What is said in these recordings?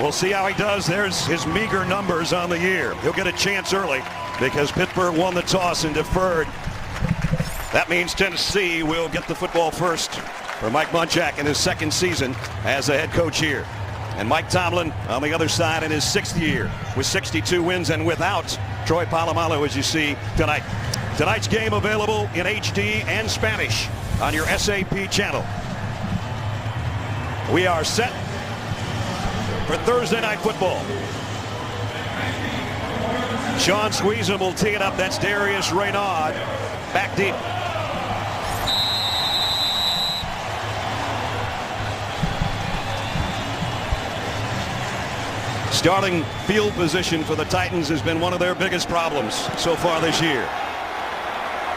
We'll see how he does. There's his meager numbers on the year. He'll get a chance early because Pittsburgh won the toss and deferred. That means Tennessee will get the football first for Mike Munchak in his second season as the head coach here. And Mike Tomlin on the other side in his 6th year with 62 wins and without Troy Polamalu, as you see tonight. Tonight's game available in HD and Spanish on your SAP channel. We are set for Thursday Night Football. Sean Squeezum will tee it up. That's Darius Raynaud back deep. Starting field position for the Titans has been one of their biggest problems so far this year.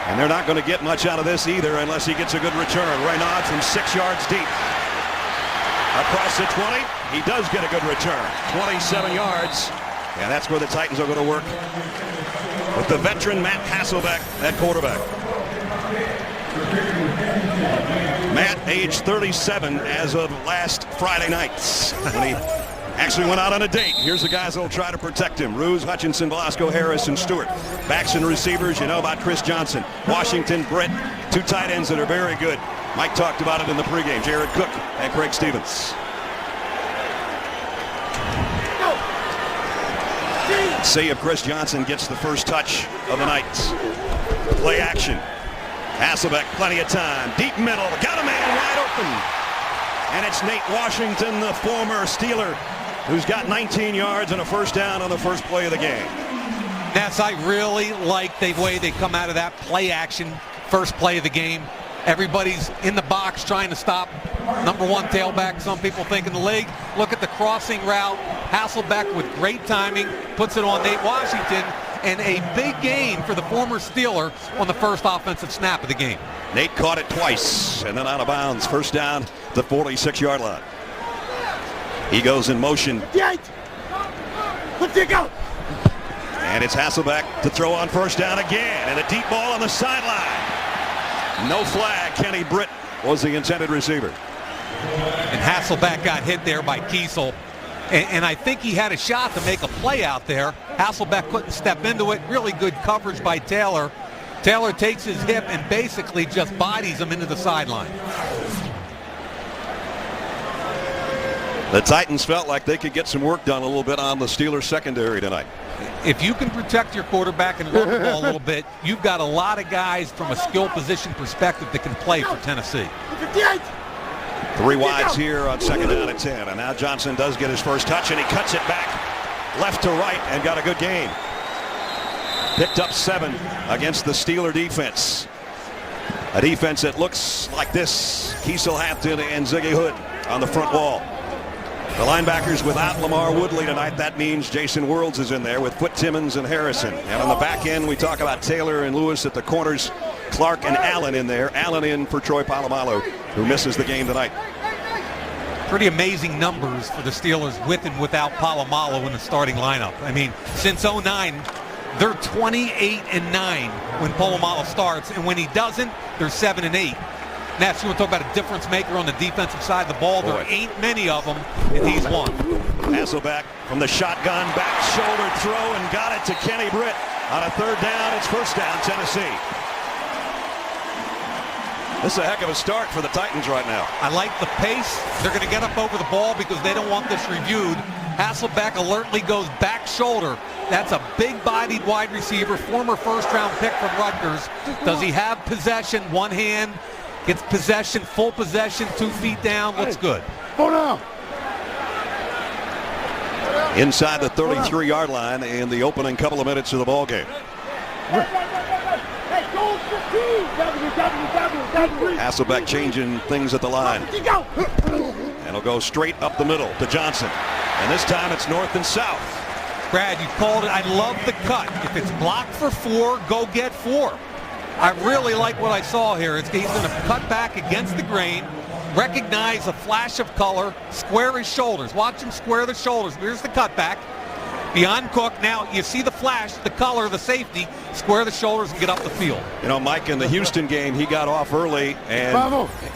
And they're not going to get much out of this either unless he gets a good return. Raynaud from 6 yards deep. Across the 20, he does get a good return. 27 yards. And that's where the Titans are going to work with the veteran Matt Hasselbeck at quarterback. Matt, age 37 as of last Friday night when he actually went out on a date. Here's the guys that will try to protect him. Ruse, Hutchinson, Velasco, Harris, and Stewart. Backs and receivers, you know about Chris Johnson. Washington, Britt, 2 tight ends that are very good. Mike talked about it in the pregame. Jared Cook and Craig Stevens. See if Chris Johnson gets the first touch of the night. Play action. Hasselbeck, plenty of time. Deep middle. Got a man wide open. And it's Nate Washington, the former Steeler, who's got 19 yards and a first down on the first play of the game. Nats, I really like the way they come out of that play action first play of the game. Everybody's in the box trying to stop number 1 tailback, some people think, in the league. Look at the crossing route. Hasselbeck with great timing puts it on Nate Washington, and a big gain for the former Steeler on the first offensive snap of the game. Nate caught it twice and then out of bounds. First down, the 46-yard line. He goes in motion. Let's go. And it's Hasselbeck to throw on first down again. And a deep ball on the sideline. No flag. Kenny Britt was the intended receiver. And Hasselbeck got hit there by Kiesel. And I think he had a shot to make a play out there. Hasselbeck couldn't step into it. Really good coverage by Taylor. Taylor takes his hip and basically just bodies him into the sideline. The Titans felt like they could get some work done a little bit on the Steelers secondary tonight. If you can protect your quarterback and run the ball a little bit, you've got a lot of guys from a skill position perspective that can play for Tennessee. 3 wides here on second down at 10. And now Johnson does get his first touch, and he cuts it back left to right and got a good gain. Picked up 7 against the Steeler defense. A defense that looks like this. Kiesel, Hampton, and Ziggy Hood on the front wall. The linebackers without Lamar Woodley tonight. That means Jason Worlds is in there with Foot, Timmons, and Harrison. And on the back end, we talk about Taylor and Lewis at the corners. Clark and Allen in there. Allen in for Troy Polamalu, who misses the game tonight. Pretty amazing numbers for the Steelers with and without Polamalu in the starting lineup. I mean, since 09, they're 28-9 when Polamalu starts, and when he doesn't, they're 7-8. Nats, you want to talk about a difference maker on the defensive side of the ball? There ain't many of them, and he's one. Hasselbeck from the shotgun, back shoulder throw, and got it to Kenny Britt. On a third down, it's first down, Tennessee. This is a heck of a start for the Titans right now. I like the pace. They're going to get up over the ball because they don't want this reviewed. Hasselbeck alertly goes back shoulder. That's a big-bodied wide receiver, former first-round pick from Rutgers. Does he have possession? One hand. Gets possession, full possession, 2 feet down. Looks good. Inside the 33-yard line in the opening couple of minutes of the ball game. Hasselbeck changing things at the line. And he'll go straight up the middle to Johnson. And this time it's north and south. Brad, you called it. I love the cut. If it's blocked for 4, go get 4. I really like what I saw here. He's going to cut back against the grain, recognize a flash of color, square his shoulders. Watch him square the shoulders. Here's the cutback. Beyond Cook. Now you see the flash, the color, the safety. Square the shoulders and get up the field. You know, Mike, in the Houston game, he got off early and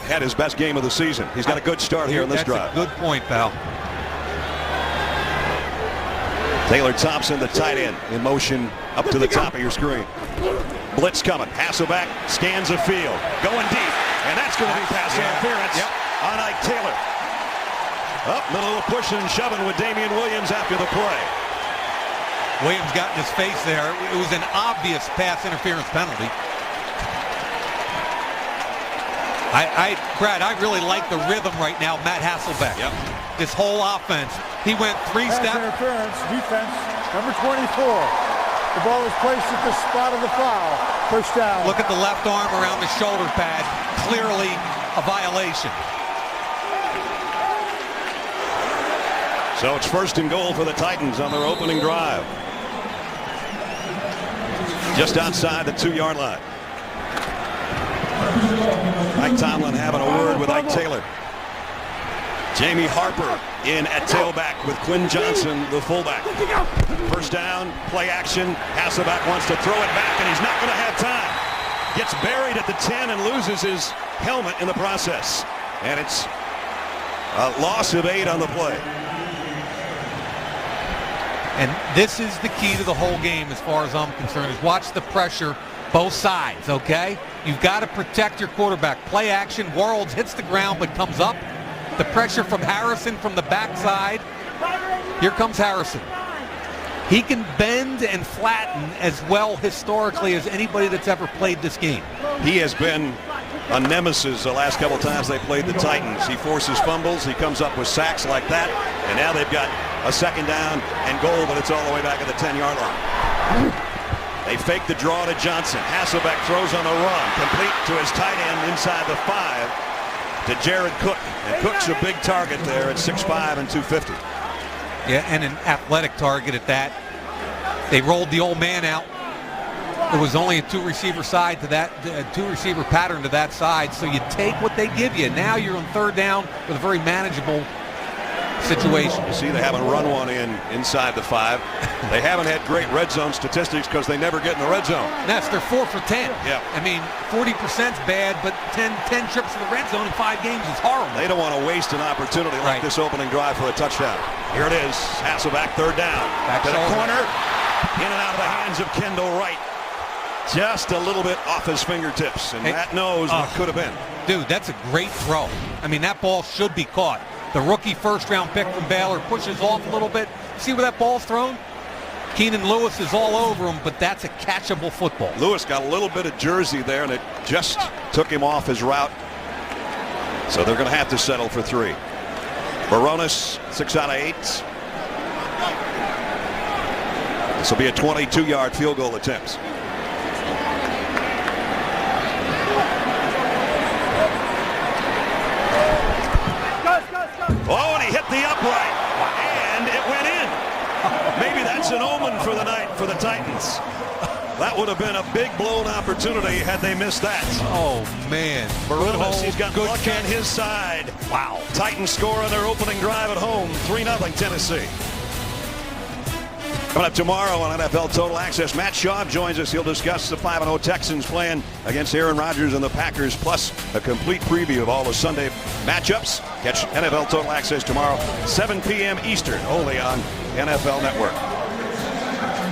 had his best game of the season. He's got a good start here in this drive. That's a good point, pal. Taylor Thompson, the tight end, in motion up to the top of your screen. Blitz coming. Hasselbeck scans the field. Going deep. And that's going to be pass interference on Ike Taylor. Up, a little pushing and shoving with Damian Williams after the play. Williams got in his face there. It was an obvious pass interference penalty. Brad, I really like the rhythm right now, Matt Hasselbeck. Yep. This whole offense. He went three Pass steps. interference, defense, number 24. The ball was placed at the spot of the foul. First down. Look at the left arm around the shoulder pad. Clearly a violation. So it's 1st and goal for the Titans on their opening drive. Just outside the 2-yard line. Mike Tomlin having a word with Ike Taylor. Jamie Harper in at tailback with Quinn Johnson, the fullback. First down, play action. Hasselbeck wants to throw it back, and he's not going to have time. Gets buried at the 10 and loses his helmet in the process. And it's a loss of 8 on the play. And this is the key to the whole game as far as I'm concerned, is watch the pressure both sides, okay? You've got to protect your quarterback. Play action, Worlds hits the ground but comes up. The pressure from Harrison from the backside. Here comes Harrison. He can bend and flatten as well historically as anybody that's ever played this game. He has been a nemesis the last couple times they played the Titans. He forces fumbles, he comes up with sacks like that, and now they've got a 2nd down and goal, but it's all the way back at the 10-yard line. They fake the draw to Johnson. Hasselbeck throws on the run, complete to his tight end inside the 5 to Jared Cook. And Cook's a big target there at 6'5" and 250. Yeah, and an athletic target at that. They rolled the old man out. There was only a 2-receiver side to that, 2-receiver pattern to that side. So you take what they give you. Now you're on 3rd down with a very manageable situation. You see, they haven't run one inside the 5. They haven't had great red zone statistics because they never get in the red zone. That's they're 4 for 10. Yeah. I mean, 40%'s bad, but 10 trips to the red zone in 5 games is horrible. They don't want to waste an opportunity like this opening drive for a touchdown. Here it is. Hasselbeck, 3rd down. Back to the shoulder. corner. In and out of the hands of Kendall Wright. Just a little bit off his fingertips, and Matt knows what could have been. Dude, that's a great throw. I mean, that ball should be caught. The rookie 1st-round pick from Baylor pushes off a little bit. See where that ball's thrown? Keenan Lewis is all over him, but that's a catchable football. Lewis got a little bit of jersey there, and it just took him off his route. So they're going to have to settle for 3. Baronis, 6 out of 8. This will be a 22-yard field goal attempt. Oh, and he hit the upright, and it went in. Maybe that's an omen for the night for the Titans. That would have been a big blown opportunity had they missed that. Oh, man. Baronis, he's got luck on his side. Wow. Titans score on their opening drive at home, 3-0 Tennessee. Coming up tomorrow on NFL Total Access, Matt Schaub joins us. He'll discuss the 5-0 Texans playing against Aaron Rodgers and the Packers, plus a complete preview of all the Sunday matchups. Catch NFL Total Access tomorrow, 7 p.m. Eastern, only on NFL Network.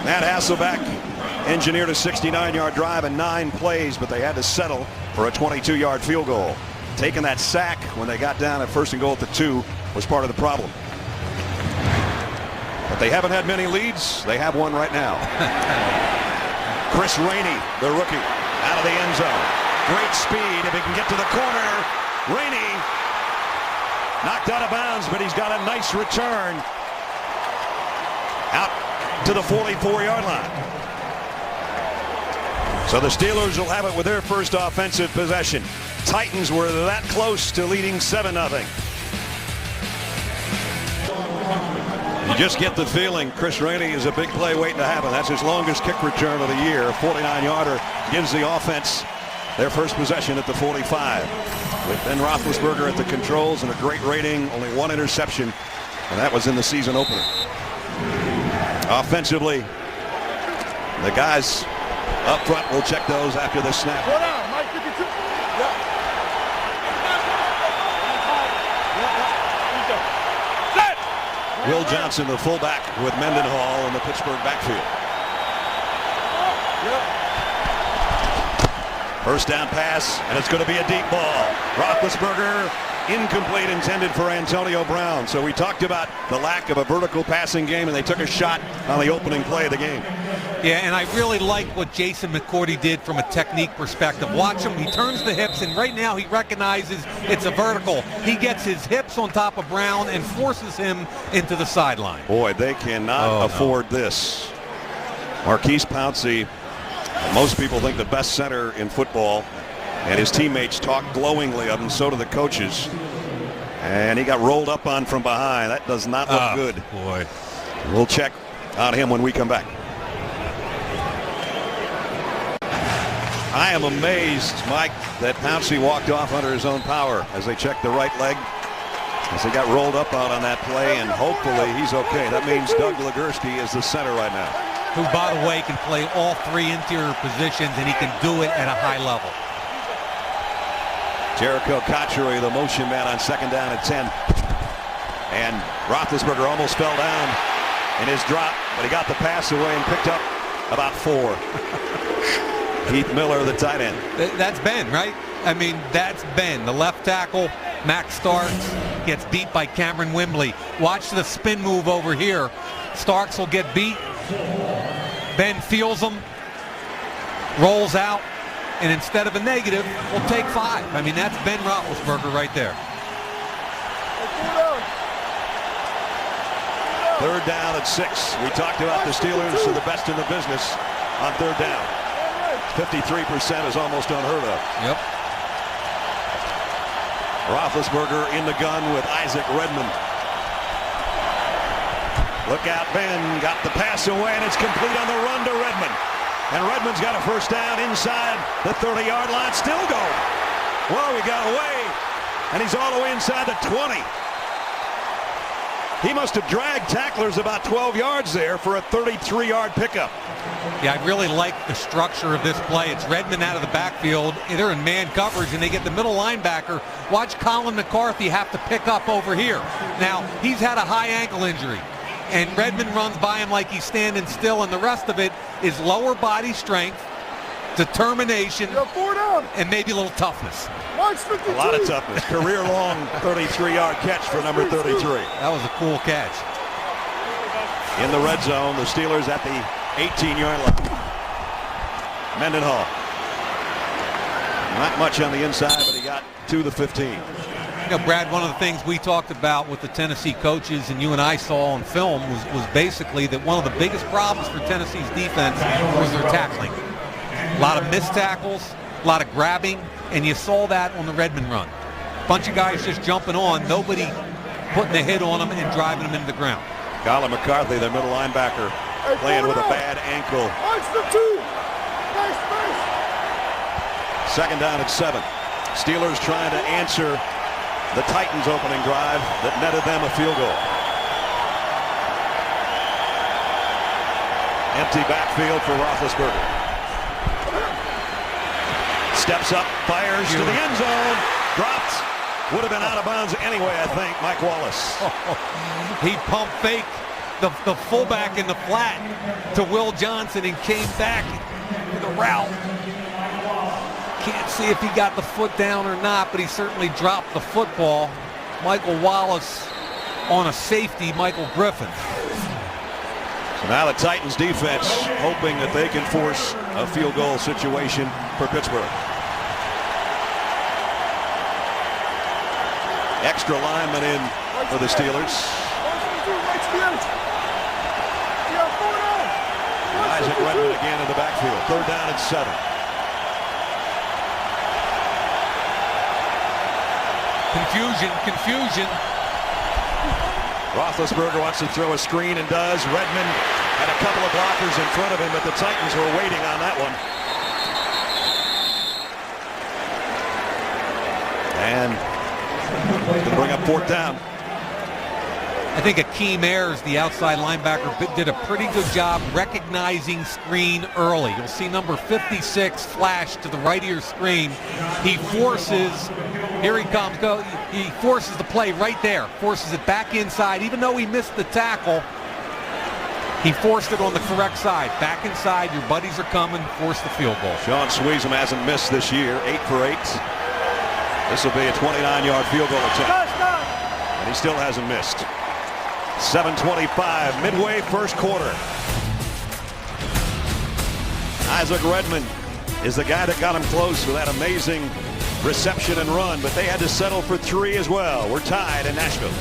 Matt Hasselbeck engineered a 69-yard drive in 9 plays, but they had to settle for a 22-yard field goal. Taking that sack when they got down at 1st and goal at the 2 was part of the problem. But they haven't had many leads. They have one right now. Chris Rainey, the rookie, out of the end zone. Great speed. If he can get to the corner, Rainey knocked out of bounds, but he's got a nice return out to the 44-yard line. So the Steelers will have it with their first offensive possession. Titans were that close to leading 7-0. You just get the feeling Chris Rainey is a big play waiting to happen. That's his longest kick return of the year. A 49-yarder gives the offense their first possession at the 45. With Ben Roethlisberger at the controls and a great rating, only 1 interception, and that was in the season opener. Offensively, the guys up front will check those after the snap. Go down, Mike 52. Will Johnson, the fullback, with Mendenhall in the Pittsburgh backfield. First down pass, and it's going to be a deep ball. Roethlisberger, incomplete, intended for Antonio Brown. So we talked about the lack of a vertical passing game, and they took a shot on the opening play of the game. Yeah, and I really like what Jason McCourty did from a technique perspective. Watch him. He turns the hips, and right now he recognizes it's a vertical. He gets his hips on top of Brown and forces him into the sideline. Boy, they cannot afford this. Marquise Pouncey, most people think the best center in football, and his teammates talk glowingly of him, so do the coaches. And he got rolled up on from behind. That does not look good. Boy. We'll check on him when we come back. I am amazed, Mike, that Pouncey walked off under his own power as they checked the right leg, as he got rolled up on that play, and hopefully he's okay. That means Doug Legursky is the center right now. Who, by the way, can play all three interior positions, and he can do it at a high level. Jericho Cotchery, the motion man, on second down at 10. And Roethlisberger almost fell down in his drop, but he got the pass away and picked up about 4. Heath Miller, the tight end. That's Ben, right? I mean, that's Ben, the left tackle. Max Starks gets beat by Cameron Wimbley. Watch the spin move over here. Starks will get beat. Ben feels him, rolls out, and instead of a negative, we'll take 5. I mean, that's Ben Roethlisberger right there. Third down at 6. We talked about the Steelers are the best in the business on third down. 53% is almost unheard of. Yep. Roethlisberger in the gun with Isaac Redmond. Look out, Ben got the pass away, and it's complete on the run to Redmond. And Redmond's got a first down inside the 30-yard line, still going. Whoa, he got away, and he's all the way inside the 20. He must have dragged tacklers about 12 yards there for a 33-yard pickup. Yeah, I really like the structure of this play. It's Redmond out of the backfield. They're in man coverage, and they get the middle linebacker. Watch Colin McCarthy have to pick up over here. Now, he's had a high ankle injury, and Redmond runs by him like he's standing still, and the rest of it is lower body strength, determination, and maybe a little toughness. A lot of toughness. Career-long 33-yard catch for number 33. That was a cool catch. In the red zone, the Steelers at the 18-yard line. Mendenhall. Not much on the inside, but he got to the 15. You know, Brad, one of the things we talked about with the Tennessee coaches, and you and I saw on film, was basically that one of the biggest problems for Tennessee's defense was their tackling. A lot of missed tackles, a lot of grabbing, and you saw that on the Redmond run. Bunch of guys just jumping on, nobody putting a hit on them and driving them into the ground. Colin McCarthy, their middle linebacker, playing with a bad ankle. Second down at 7. Steelers trying to answer the Titans' opening drive that netted them a field goal. Empty backfield for Roethlisberger. Steps up, fires to the end zone, dropped. Would have been out of bounds anyway, I think. Mike Wallace. He pump faked the fullback in the flat to Will Johnson and came back with a route. Can't see if he got the foot down or not, but he certainly dropped the football. Michael Wallace on a safety, Michael Griffin. So now the Titans defense hoping that they can force a field goal situation for Pittsburgh. Extra lineman in for the Steelers. Isaac Redmond again in the backfield. Third down at 7. Confusion. Roethlisberger wants to throw a screen and does. Redmond had a couple of blockers in front of him, but the Titans were waiting on that one. And to bring up fourth down. I think Akeem Ayers, the outside linebacker, did a pretty good job recognizing screen early. You'll see number 56 flash to the right of your screen. He forces, here he comes, he forces the play right there, forces it back inside. Even though he missed the tackle, he forced it on the correct side. Back inside, your buddies are coming, force the field goal. Sean Sweezum hasn't missed this year, 8 for 8. This will be a 29-yard field goal attempt. And he still hasn't missed. 7:25, midway first quarter. Isaac Redmond is the guy that got him close with that amazing reception and run, but they had to settle for 3 as well. We're tied in Nashville.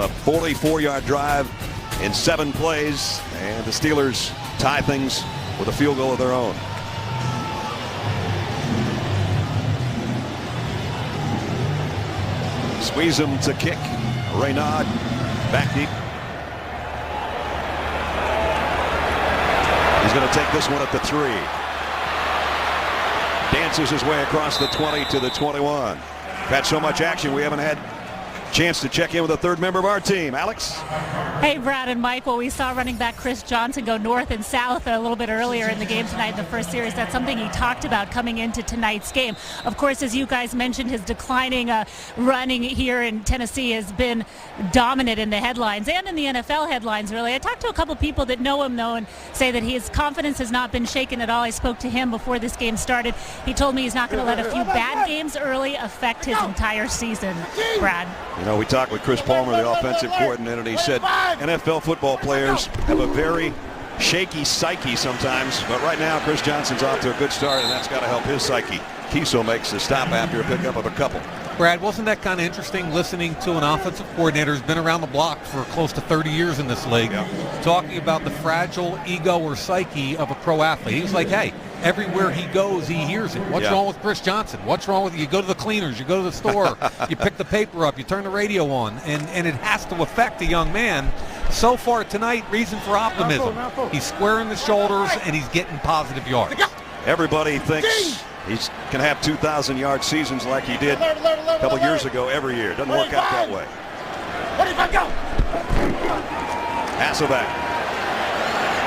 A 44-yard drive in 7 plays, and the Steelers tie things with a field goal of their own. Sweezum to kick. Raynaud back deep. He's going to take this one at the 3. Dances his way across the 20 to the 21. We've had so much action, we haven't had a chance to check in with a third member of our team. Alex? Hey, Brad and Mike. Well, we saw running back Chris Johnson go north and south a little bit earlier in the game tonight in the first series. That's something he talked about coming into tonight's game. Of course, as you guys mentioned, his declining running here in Tennessee has been dominant in the headlines and in the NFL headlines, really. I talked to a couple people that know him, though, and say that his confidence has not been shaken at all. I spoke to him before this game started. He told me he's not going to let a few bad games early affect his entire season, Brad. You know, we talked with Chris Palmer, the offensive coordinator, and he said NFL football players have a very shaky psyche sometimes, but right now Chris Johnson's off to a good start, and that's got to help his psyche. Kiesel makes a stop after a pickup of a couple. Brad, wasn't that kind of interesting listening to an offensive coordinator who's been around the block for close to 30 years in this league, talking about the fragile ego or psyche of a pro athlete? He was like, hey, everywhere he goes, he hears it. What's wrong with Chris Johnson? What's wrong with you? You go to the cleaners, you go to the store, you pick the paper up, you turn the radio on, and it has to affect a young man. So far tonight, reason for optimism. He's squaring the shoulders, and he's getting positive yards. Everybody thinks He's can have 2,000-yard seasons like he did a couple years ago every year. Doesn't work out that way. Hasselbeck.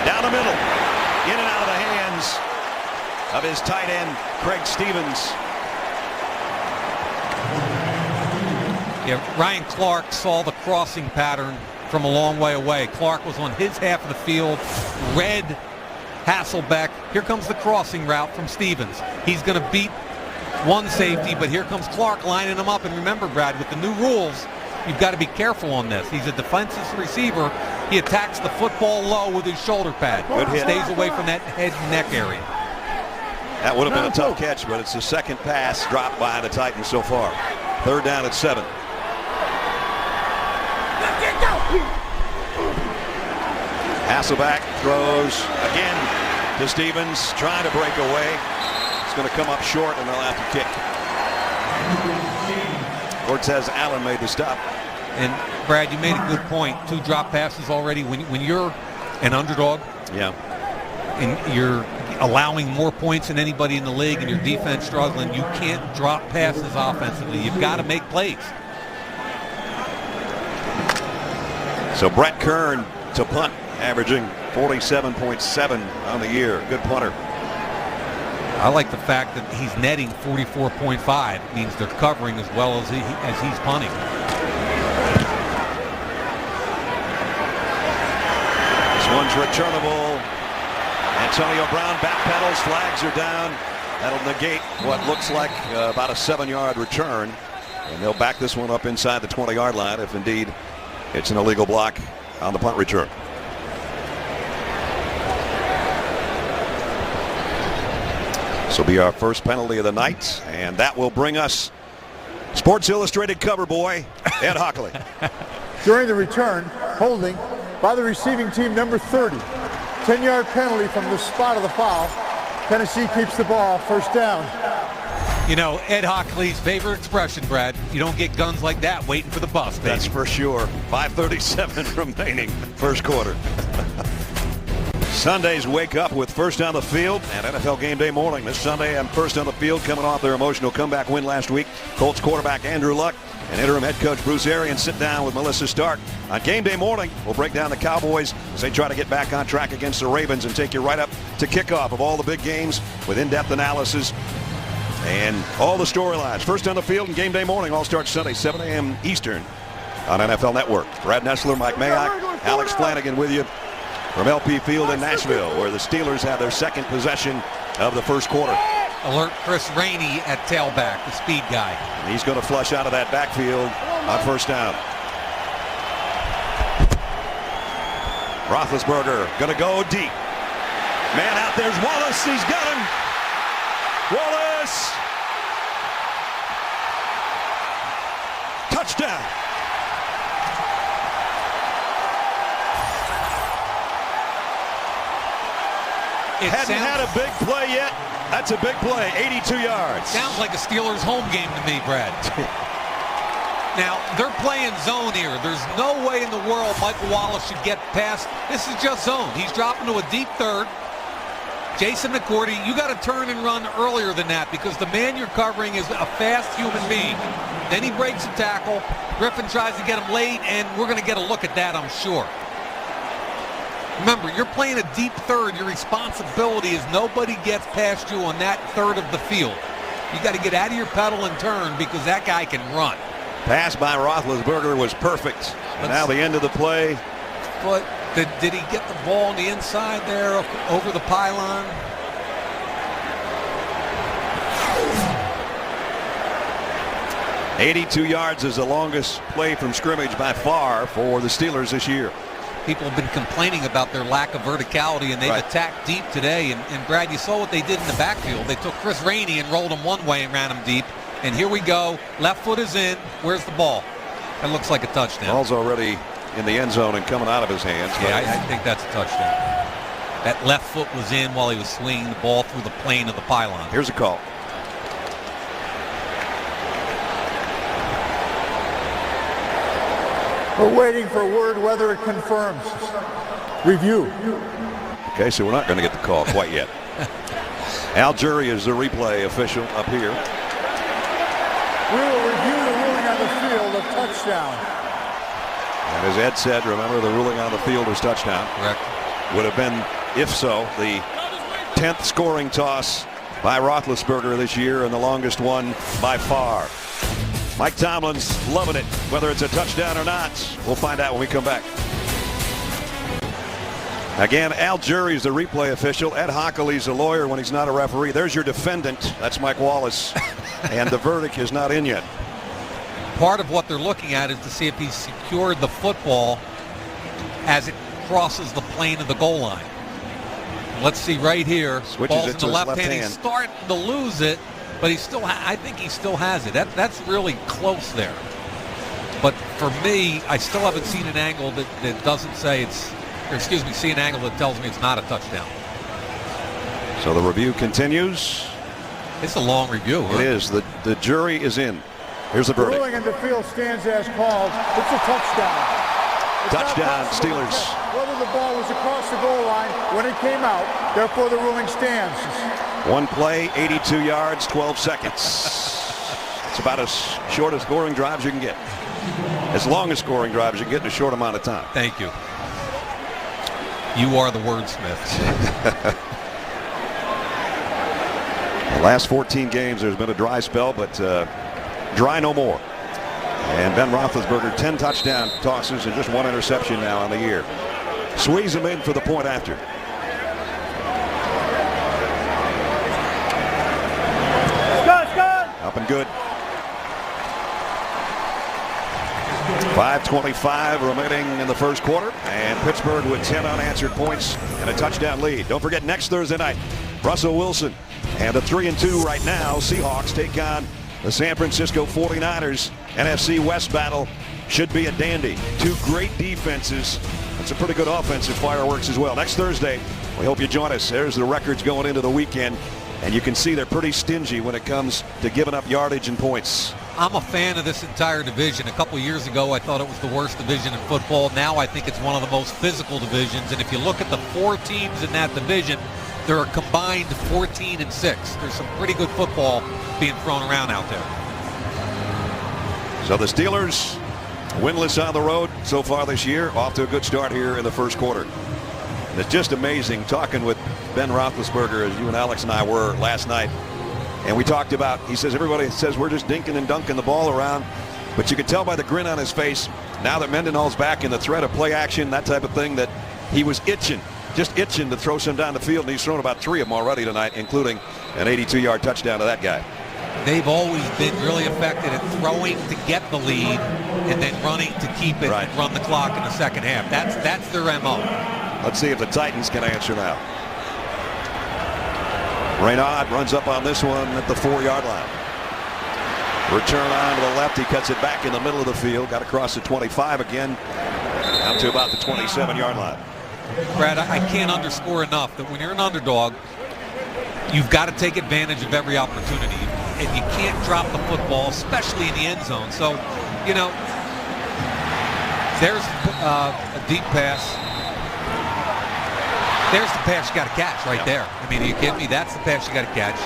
Down the middle. In and out of the hands of his tight end, Craig Stevens. Yeah, Ryan Clark saw the crossing pattern from a long way away. Clark was on his half of the field, read Hasselbeck. Here comes the crossing route from Stevens. He's going to beat one safety, but here comes Clark lining him up. And remember, Brad, with the new rules, you've got to be careful on this. He's a defensive receiver. He attacks the football low with his shoulder pad. Good hit. Stays away from that head and neck area. That would have been a tough catch, but it's the second pass dropped by the Titans so far. Third down at 7. Hasselbeck throws again to Stevens, trying to break away. It's going to come up short, and they'll have to kick. Cortez Allen made the stop. And Brad, you made a good point. 2 drop passes already. When you're an underdog, and you're allowing more points than anybody in the league, and your defense struggling, you can't drop passes offensively. You've got to make plays. So Brett Kern to punt, averaging 47.7 on the year. Good punter. I like the fact that he's netting 44.5. It means they're covering as well as he's punting. This one's returnable. Antonio Brown backpedals, flags are down. That'll negate what looks like about a 7-yard return. And they'll back this one up inside the 20-yard line if indeed it's an illegal block on the punt return. This will be our first penalty of the night, and that will bring us Sports Illustrated cover boy, Ed Hockley. During the return, holding by the receiving team, number 30. 10-yard penalty from the spot of the foul. Tennessee keeps the ball, first down. You know, Ed Hockley's favorite expression, Brad, you don't get guns like that waiting for the bus, baby. That's for sure. 5:37 remaining, first quarter. Sundays wake up with first on the field and NFL Game Day morning. This Sunday, I'm first on the field coming off their emotional comeback win last week. Colts quarterback Andrew Luck and interim head coach Bruce Arians sit down with Melissa Stark. On game day morning, we'll break down the Cowboys as they try to get back on track against the Ravens and take you right up to kickoff of all the big games with in-depth analysis and all the storylines. First on the field and game day morning, all starts Sunday, 7 a.m. Eastern on NFL Network. Brad Nessler, Mike Mayock, Alex Flanagan with you from LP Field in Nashville, where the Steelers have their second possession of the first quarter. Alert Chris Rainey at tailback, the speed guy. And he's going to flush out of that backfield on first down. Roethlisberger going to go deep. Man out there's Wallace. He's got him. Wallace. Touchdown. Hadn't had a big play yet. That's a big play, 82 yards. Sounds like a Steelers home game to me, Brad. Now, they're playing zone here. There's no way in the world Michael Wallace should get past. This is just zone. He's dropping to a deep third. Jason McCourty, you got to turn and run earlier than that because the man you're covering is a fast human being. Then he breaks a tackle. Griffin tries to get him late, and we're going to get a look at that, I'm sure. Remember, you're playing a deep third. Your responsibility is nobody gets past you on that third of the field. You got to get out of your pedal and turn because that guy can run. Pass by Roethlisberger was perfect. And now the end of the play. But did he get the ball on the inside there over the pylon? "82 yards is the longest play from scrimmage by far for the Steelers this year. People have been complaining about their lack of verticality, and they've attacked deep today. And Brad, you saw what they did in the backfield. They took Chris Rainey and rolled him one way and ran him deep. And here we go. Left foot is in. Where's the ball? That looks like a touchdown. Ball's already in the end zone and coming out of his hands. Yeah, I think that's a touchdown. That left foot was in while he was swinging the ball through the plane of the pylon. Here's a call. We're waiting for word whether it confirms. Review. Okay, so we're not going to get the call quite yet. Al Jury is the replay official up here. We will review the ruling on the field of touchdown. And as Ed said, remember the ruling on the field is touchdown. Correct. Would have been, if so, the 10th scoring toss by Roethlisberger this year and the longest one by far. Mike Tomlin's loving it, whether it's a touchdown or not. We'll find out when we come back. Again, Al Jury's the replay official. Ed Hockley's a lawyer when he's not a referee. There's your defendant. That's Mike Wallace. And the verdict is not in yet. Part of what they're looking at is to see if he's secured the football as it crosses the plane of the goal line. Let's see right here. Switches Ball's it in to the his left hand. He's starting to lose it, but he still. I think he still has it. That's really close there. But for me, I still haven't seen an angle that doesn't say it's. Or excuse me, see an angle that tells me it's not a touchdown. So the review continues. It's a long review. Huh? It is. The jury is in. Here's the The verdict. ruling in the field stands as called. It's a touchdown. It's Touchdown, not possible to Steelers. tell whether the ball was across the goal line when it came out. Therefore, the ruling stands. One play, 82 yards, 12 seconds. It's about as short a scoring drive as you can get. As long as scoring drive as you can get in a short amount of time. Thank you. You are the wordsmith. The last 14 games, there's been a dry spell, but dry no more. And Ben Roethlisberger, 10 touchdown tosses and just 1 interception now on the year. Squeeze him in for the point after. Up and good. 5:25 remaining in the first quarter, and Pittsburgh with 10 unanswered points and a touchdown lead. Don't forget, next Thursday night, Russell Wilson and the 3-2 right now Seahawks take on the San Francisco 49ers. NFC West battle should be a dandy. Two great defenses and some pretty good offensive fireworks as well. Next Thursday, we hope you join us. There's the records going into the weekend, and you can see they're pretty stingy when it comes to giving up yardage and points. I'm a fan of this entire division. A couple years ago, I thought it was the worst division in football. Now I think it's one of the most physical divisions. And if you look at the 4 teams in that division, there are combined 14-6. There's some pretty good football being thrown around out there. So the Steelers winless on the road so far this year, off to a good start here in the first quarter. And it's just amazing talking with Ben Roethlisberger, as you and Alex and I were last night. And we talked about, he says, everybody says we're just dinking and dunking the ball around. But you could tell by the grin on his face, now that Mendenhall's back in the threat of play action, that type of thing, that he was itching, just itching to throw some down the field. And he's thrown about 3 of them already tonight, including an 82-yard touchdown to that guy. They've always been really effective at throwing to get the lead and then running to keep it and run the clock in the second half. That's their MO. Let's see if the Titans can answer now. Raynaud runs up on this one at the 4-yard line. Return on to the left. He cuts it back in the middle of the field. Got across the 25 again. Down to about the 27-yard line. Brad, I can't underscore enough that when you're an underdog, you've got to take advantage of every opportunity. And you can't drop the football, especially in the end zone. So, you know, there's a deep pass. There's the pass you got to catch right there. I mean, are you kidding me? That's the pass you got to catch.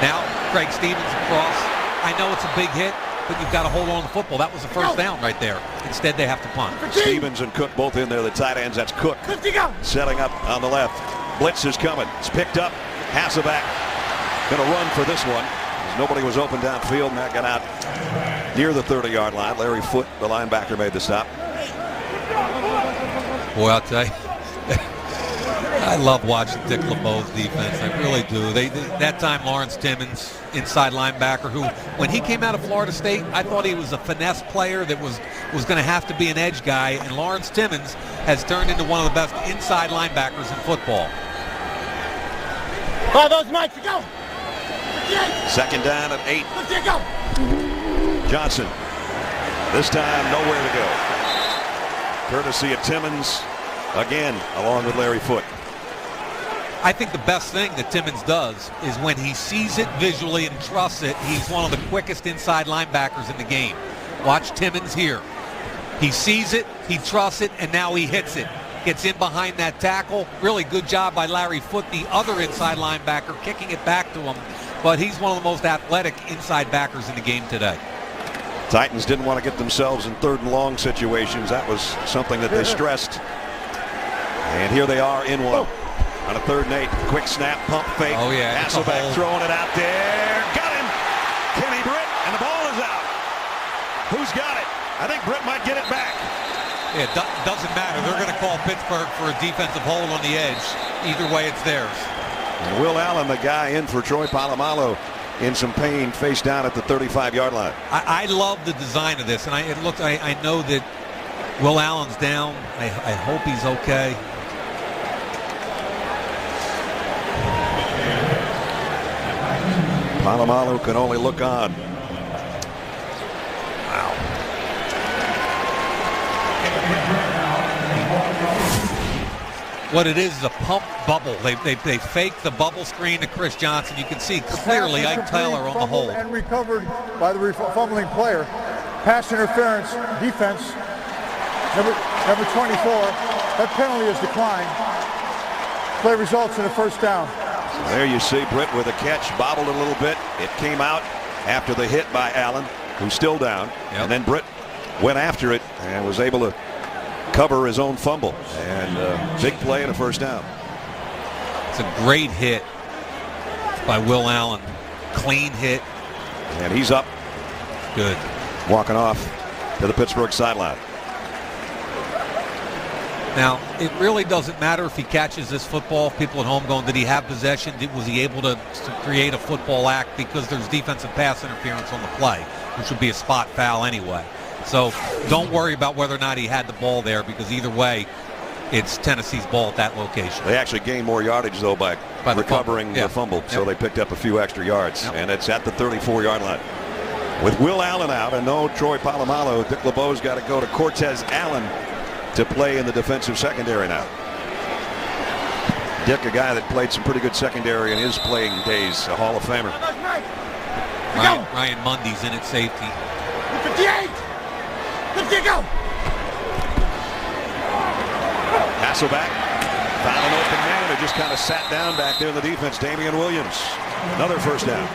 Now, Craig Stevens across. I know it's a big hit, but you've got to hold on to the football. That was a first down right there. Instead, they have to punt. Stevens and Cook both in there, the tight ends. That's Cook setting up on the left. Blitz is coming. It's picked up. Hasselbeck going to run for this one. Nobody was open downfield, and that got out near the 30-yard line. Larry Foote, the linebacker, made the stop. Boy, I'll tell you, I love watching Dick LeBeau's defense. I really do. That time, Lawrence Timmons, inside linebacker, who, when he came out of Florida State, I thought he was a finesse player that was going to have to be an edge guy, and Lawrence Timmons has turned into one of the best inside linebackers in football. Oh, those mics, go! Second down at 8. Johnson. This time nowhere to go. Courtesy of Timmons again, along with Larry Foote. I think the best thing that Timmons does is when he sees it visually and trusts it, he's one of the quickest inside linebackers in the game. Watch Timmons here. He sees it, he trusts it, and now he hits it. Gets in behind that tackle. Really good job by Larry Foote, the other inside linebacker, kicking it back to him. But he's one of the most athletic inside backers in the game today. Titans didn't want to get themselves in 3rd and long situations. That was something that they stressed. And here they are in one. On a 3rd and 8. Quick snap, pump fake. Oh, yeah. Hasselbeck throwing it out there. Got him. Kenny Britt, and the ball is out. Who's got it? I think Britt might get it back. It doesn't matter. They're going to call Pittsburgh for a defensive hold on the edge. Either way, it's theirs. And Will Allen, the guy in for Troy Polamalu, in some pain, face down at the 35-yard line. I love the design of this, and I know that Will Allen's down. I hope he's okay. Polamalu can only look on. Wow. What it is a pump bubble. They fake the bubble screen to Chris Johnson. You can see clearly Ike Taylor on the hold. And recovered by the fumbling player. Pass interference, defense, number 24. That penalty is declined. Play results in a first down. So there you see Britt with a catch, bobbled a little bit. It came out after the hit by Allen, who's still down. Yep. And then Britt went after it and was able to cover his own fumble. And big play and a first down. It's a great hit by Will Allen. Clean hit. And he's up. Good. Walking off to the Pittsburgh sideline. Now, it really doesn't matter if he catches this football. People at home going, did he have possession? Was he able to create a football act? Because there's defensive pass interference on the play, which would be a spot foul anyway. So don't worry about whether or not he had the ball there, because either way, it's Tennessee's ball at that location. They actually gained more yardage, though, by recovering the fumble. So they picked up a few extra yards. And it's at the 34-yard line. With Will Allen out and no Troy Polamalu, Dick LeBeau's got to go to Cortez Allen to play in the defensive secondary now. Dick, a guy that played some pretty good secondary in his playing days, a Hall of Famer. Ryan Mundy's in at safety. 58! 50, go! Hasselbeck found an open man who just kind of sat down back there in the defense. Damian Williams, another first down.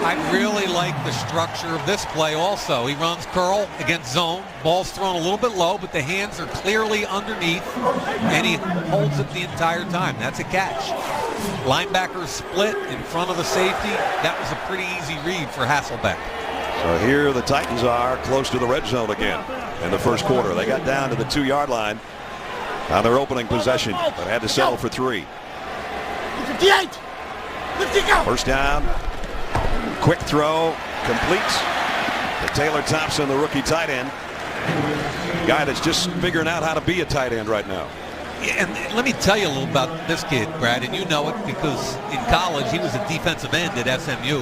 I really like the structure of this play also. He runs curl against zone. Ball's thrown a little bit low, but the hands are clearly underneath, and he holds it the entire time. That's a catch. Linebacker split in front of the safety. That was a pretty easy read for Hasselbeck. So here the Titans are close to the red zone again in the first quarter. They got down to the 2-yard line on their opening possession, but had to settle for 3. 58. Let's go. First down. Quick throw. Completes to Taylor Thompson, the rookie tight end. Guy that's just figuring out how to be a tight end right now. Yeah, and let me tell you a little about this kid, Brad, and you know it because in college he was a defensive end at SMU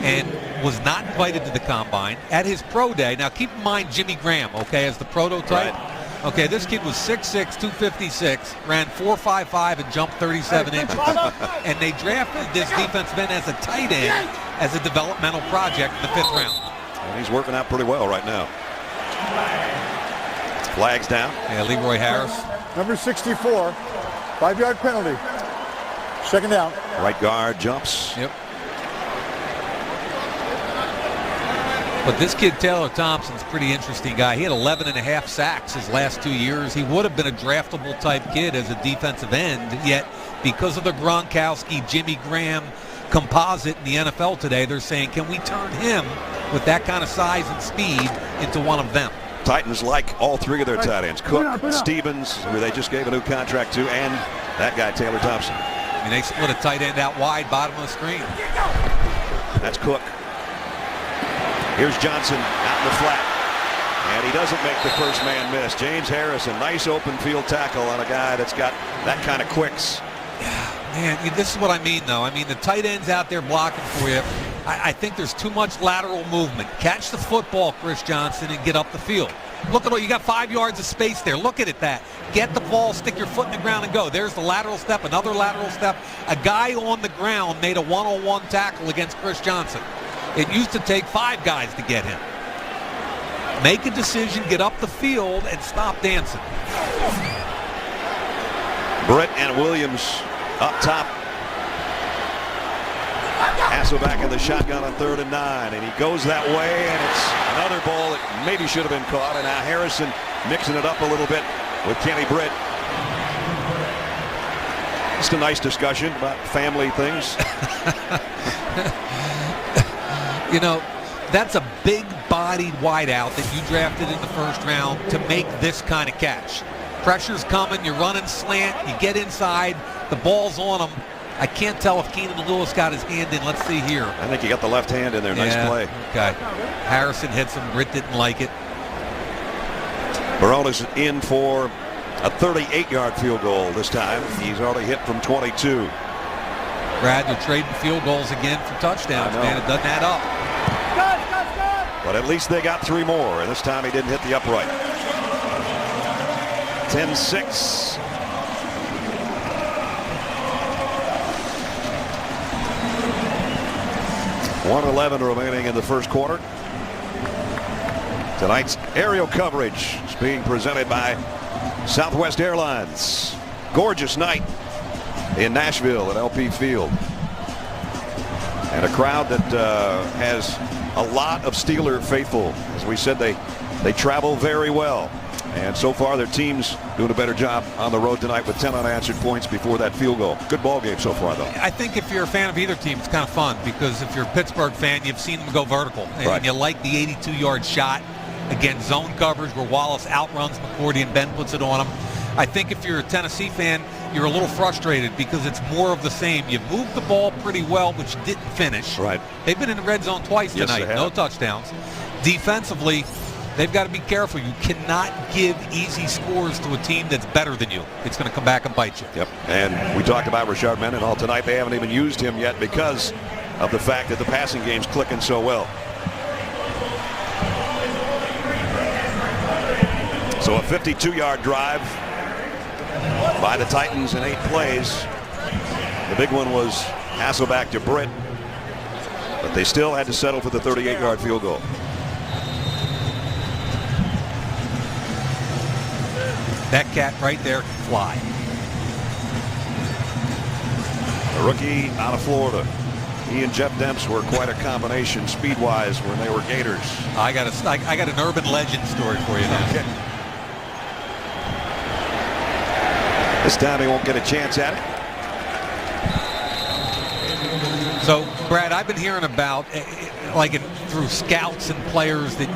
and was not invited to the combine. At his pro day, now keep in mind Jimmy Graham, okay, as the prototype. Right. Okay, this kid was 6'6", 256, ran 4.55 and jumped 37 inches. And they drafted this defensive end as a tight end as a developmental project in the 5th round. And he's working out pretty well right now. Flags down. Yeah, Leroy Harris. Number 64, 5-yard penalty. Second down. Right guard jumps. Yep. But this kid, Taylor Thompson's a pretty interesting guy. He had 11.5 sacks his last 2 years. He would have been a draftable type kid as a defensive end, yet because of the Gronkowski, Jimmy Graham composite in the NFL today, they're saying, can we turn him with that kind of size and speed into one of them? Titans like all 3 of their tight ends. Cook, Stevens, who they just gave a new contract to, and that guy, Taylor Thompson. I mean, they split a tight end out wide, bottom of the screen. That's Cook. Here's Johnson out in the flat. And he doesn't make the first man miss. James Harris, a nice open field tackle on a guy that's got that kind of quicks. Man, this is what I mean, though. I mean, the tight end's out there blocking for you. I think there's too much lateral movement. Catch the football, Chris Johnson, and get up the field. Look at all, you got 5 yards of space there. Look at it, that. Get the ball, stick your foot in the ground and go. There's the lateral step, another lateral step. A guy on the ground made a one-on-one tackle against Chris Johnson. It used to take 5 guys to get him. Make a decision, get up the field, and stop dancing. Britt and Williams up top. Hasselbeck in the shotgun on 3rd and 9, and he goes that way, and it's another ball that maybe should have been caught, and now Harrison mixing it up a little bit with Kenny Britt. Just a nice discussion about family things. You know, that's a big-bodied wideout that you drafted in the 1st round to make this kind of catch. Pressure's coming, you're running slant, you get inside, the ball's on him. I can't tell if Keenan Lewis got his hand in. Let's see here. I think he got the left hand in there. Nice play. Okay. Harrison hits him. Britt didn't like it. Barona's in for a 38-yard field goal this time. He's already hit from 22. Brad, you're trading field goals again for touchdowns, man. It doesn't add up. But at least they got 3 more, and this time he didn't hit the upright. 10-6. .111 remaining in the first quarter. Tonight's aerial coverage is being presented by Southwest Airlines. Gorgeous night in Nashville at LP Field. And a crowd that has a lot of Steeler faithful. As we said, they travel very well. And so far their team's doing a better job on the road tonight with 10 unanswered points before that field goal. Good ball game so far, though. I think if you're a fan of either team, it's kind of fun because if you're a Pittsburgh fan, you've seen them go vertical. And you like the 82-yard shot against zone coverage where Wallace outruns McCourty and Ben puts it on him. I think if you're a Tennessee fan, you're a little frustrated because it's more of the same. You've moved the ball pretty well, but you didn't finish. Right. They've been in the red zone twice tonight. No touchdowns. Defensively, they've got to be careful. You cannot give easy scores to a team that's better than you. It's going to come back and bite you. Yep. And we talked about Rashard Mendenhall tonight. They haven't even used him yet because of the fact that the passing game's clicking so well. So a 52-yard drive by the Titans in 8 plays. The big one was Hasselbeck to Britt, but they still had to settle for the 38-yard field goal. That cat right there can fly. A rookie out of Florida. He and Jeff Demps were quite a combination speed-wise when they were Gators. I got an urban legend story for you now. Okay. This time he won't get a chance at it. So, Brad, I've been hearing about, through scouts and players, that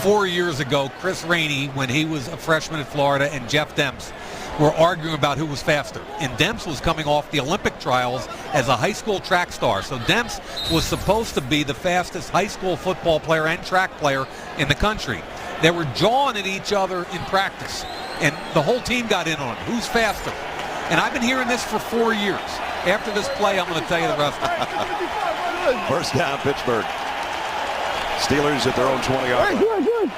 4 years ago, Chris Rainey, when he was a freshman at Florida, and Jeff Demps were arguing about who was faster. And Demps was coming off the Olympic trials as a high school track star. So Demps was supposed to be the fastest high school football player and track player in the country. They were jawing at each other in practice, and the whole team got in on it. Who's faster? And I've been hearing this for 4 years. After this play, I'm going to tell you the rest of it. First down, Pittsburgh. Steelers at their own 20-yard line. Good.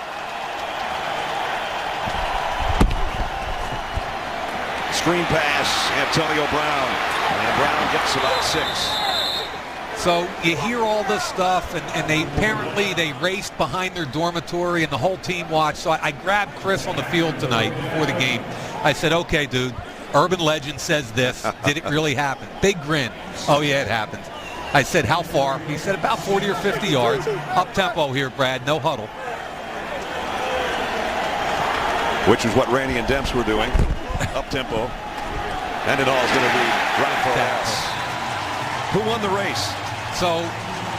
Screen pass, Antonio Brown. And Brown gets about 6. So you hear all this stuff, and they raced behind their dormitory, and the whole team watched. So I grabbed Chris on the field tonight before the game. I said, okay, dude, urban legend says this. Did it really happen? Big grin. Oh, yeah, it happened. I said, how far? He said, about 40 or 50 yards. Up-tempo here, Brad. No huddle. Which is what Rainey and Demps were doing. Up-tempo. And it all is going to be run for loss. Who won the race? So,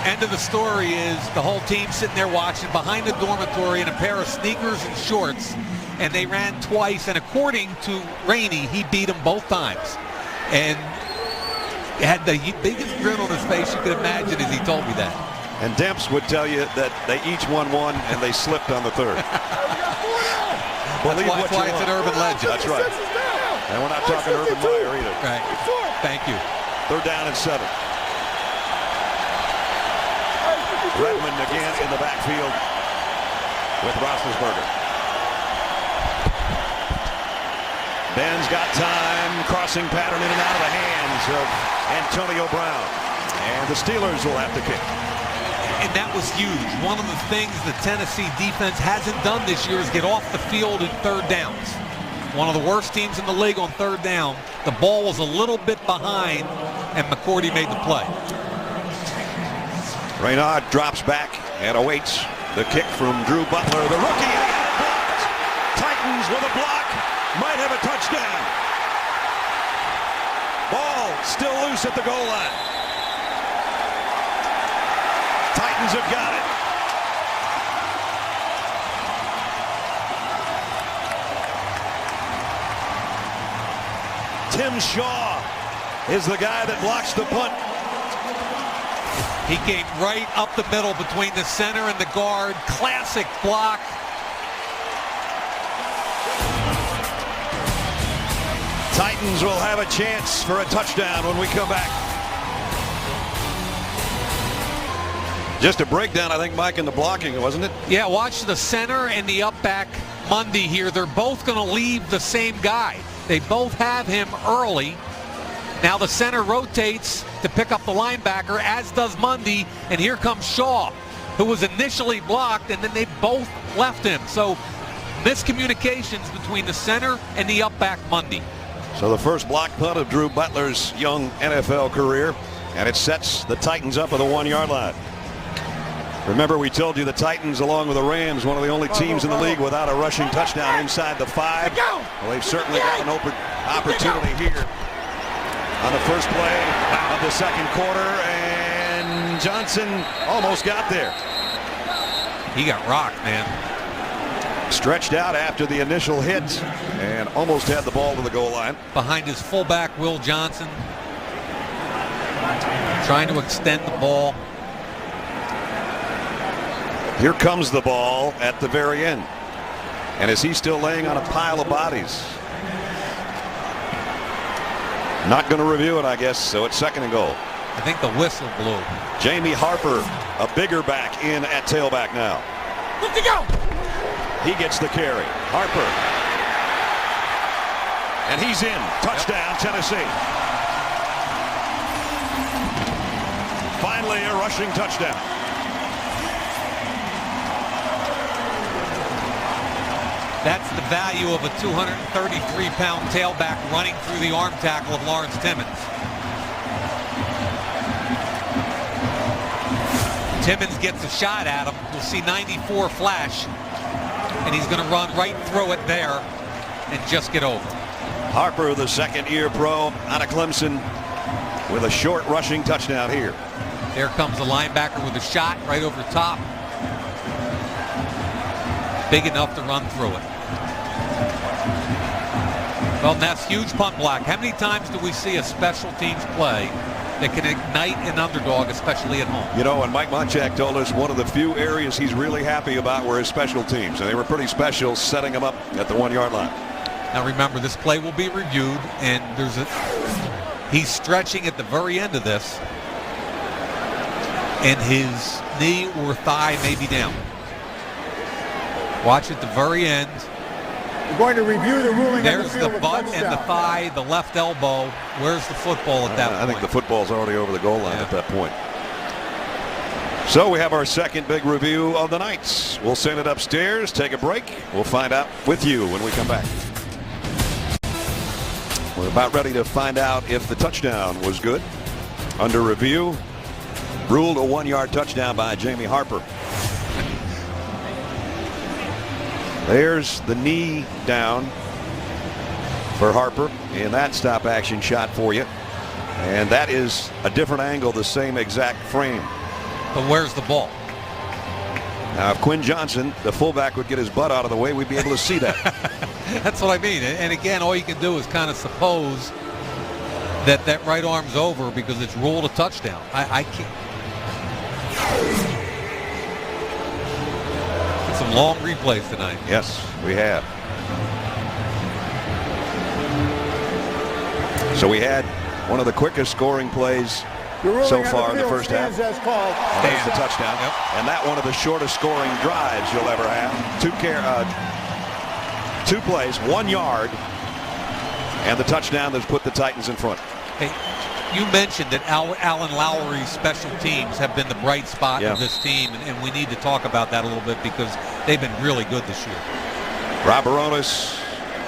end of the story is the whole team sitting there watching behind the dormitory in a pair of sneakers and shorts, and they ran twice, and according to Rainey, he beat them both times. And he had the biggest grin on his face you could imagine as he told me that. And Demps would tell you that they each won one and they slipped on the third. That's why it's an urban legend. That's right. And we're not talking Urban Meyer either. Right. Thank you. 3rd down and 7. Redmond again in the backfield with Roethlisberger. Ben's got time. Crossing pattern in and out of the hands of Antonio Brown. And the Steelers will have to kick. And that was huge. One of the things the Tennessee defense hasn't done this year is get off the field in 3rd downs. One of the worst teams in the league on 3rd down. The ball was a little bit behind, and McCourty made the play. Reynard drops back and awaits the kick from Drew Butler, the rookie. And he had it blocked. Titans with a block. Might have a touchdown. Ball still loose at the goal line. Titans have got it. Tim Shaw is the guy that blocks the punt. He came right up the middle between the center and the guard. Classic block. Titans will have a chance for a touchdown when we come back. Just a breakdown, I think, Mike, in the blocking, wasn't it? Yeah, watch the center and the up back Monday here. They're both going to leave the same guy. They both have him early. Now the center rotates to pick up the linebacker, as does Mundy, and here comes Shaw, who was initially blocked, and then they both left him. So miscommunications between the center and the up back Mundy. So the first block punt of Drew Butler's young NFL career, and it sets the Titans up at the 1-yard line. Remember, we told you the Titans, along with the Rams, one of the only teams in the league without a rushing touchdown inside the 5. Well, they've certainly got an open opportunity here on the first play of the 2nd quarter, and Johnson almost got there. He got rocked, man. Stretched out after the initial hit and almost had the ball to the goal line. Behind his fullback, Will Johnson, trying to extend the ball. Here comes the ball at the very end. And is he still laying on a pile of bodies? Not going to review it, I guess, so it's 2nd and goal. I think the whistle blew. Jamie Harper, a bigger back, in at tailback now. Let's go! He gets the carry. Harper. And he's in. Touchdown, Tennessee. Finally, a rushing touchdown. That's the value of a 233-pound tailback running through the arm tackle of Lawrence Timmons. Timmons gets a shot at him. We'll see 94 flash, and he's going to run right through it there and just get over. Harper, the second-year pro out of Clemson, with a short rushing touchdown here. There comes the linebacker with a shot right over the top. Big enough to run through it. Well, that's huge punt block. How many times do we see a special teams play that can ignite an underdog, especially at home? You know, and Mike Monchak told us one of the few areas he's really happy about were his special teams, and they were pretty special, setting them up at the 1-yard line. Now remember, this play will be reviewed, and he's stretching at the very end of this, and his knee or thigh may be down. Watch at the very end. We're going to review the ruling. There's the butt and the thigh, the left elbow. Where's the football at that point? I think the football's already over the goal line at that point. So we have our second big review of the night. We'll send it upstairs, take a break. We'll find out with you when we come back. We're about ready to find out if the touchdown was good. Under review, ruled a 1-yard touchdown by Jamie Harper. There's the knee down for Harper in that stop action shot for you. And that is a different angle, the same exact frame. But where's the ball? Now, if Quinn Johnson, the fullback, would get his butt out of the way, we'd be able to see that. That's what I mean. And again, all you can do is kind of suppose that that right arm's over because it's ruled a touchdown. I can't. Some long replays tonight. Yes, we have. So we had one of the quickest scoring plays so far in the first half. As called. There's the touchdown. Yep. And that one of the shortest scoring drives you'll ever have. Two plays, 1 yard, and the touchdown that's put the Titans in front. Hey, you mentioned that Alan Lowry's special teams have been the bright spot of this team, and we need to talk about that a little bit because they've been really good this year. Rob Baronis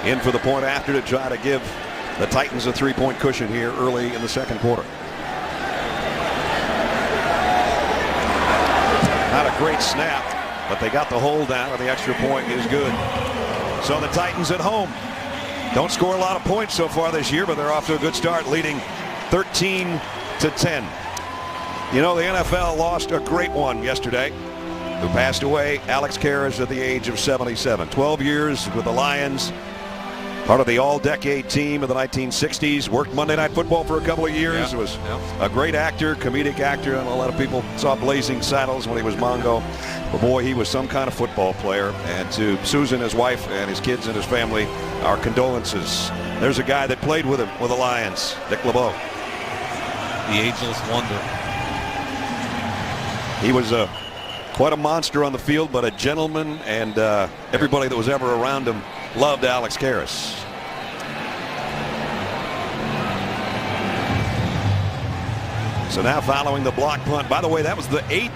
in for the point after to try to give the Titans a 3-point cushion here early in the second quarter. Not a great snap, but they got the hold down, and the extra point is good. So the Titans at home don't score a lot of points so far this year, but they're off to a good start, leading 13-10. You know, the NFL lost a great one yesterday who passed away, Alex Karras, at the age of 77. 12 years with the Lions, part of the all-decade team of the 1960s, worked Monday Night Football for a couple of years. Was a great actor, comedic actor, and a lot of people saw Blazing Saddles when he was Mongo. But boy, he was some kind of football player. And to Susan, his wife, and his kids and his family, our condolences. There's a guy that played with him with the Lions, Dick LeBeau. The ageless wonder. He was quite a monster on the field, but a gentleman, and everybody that was ever around him loved Alex Karras. So now following the block punt. By the way, that was the 8th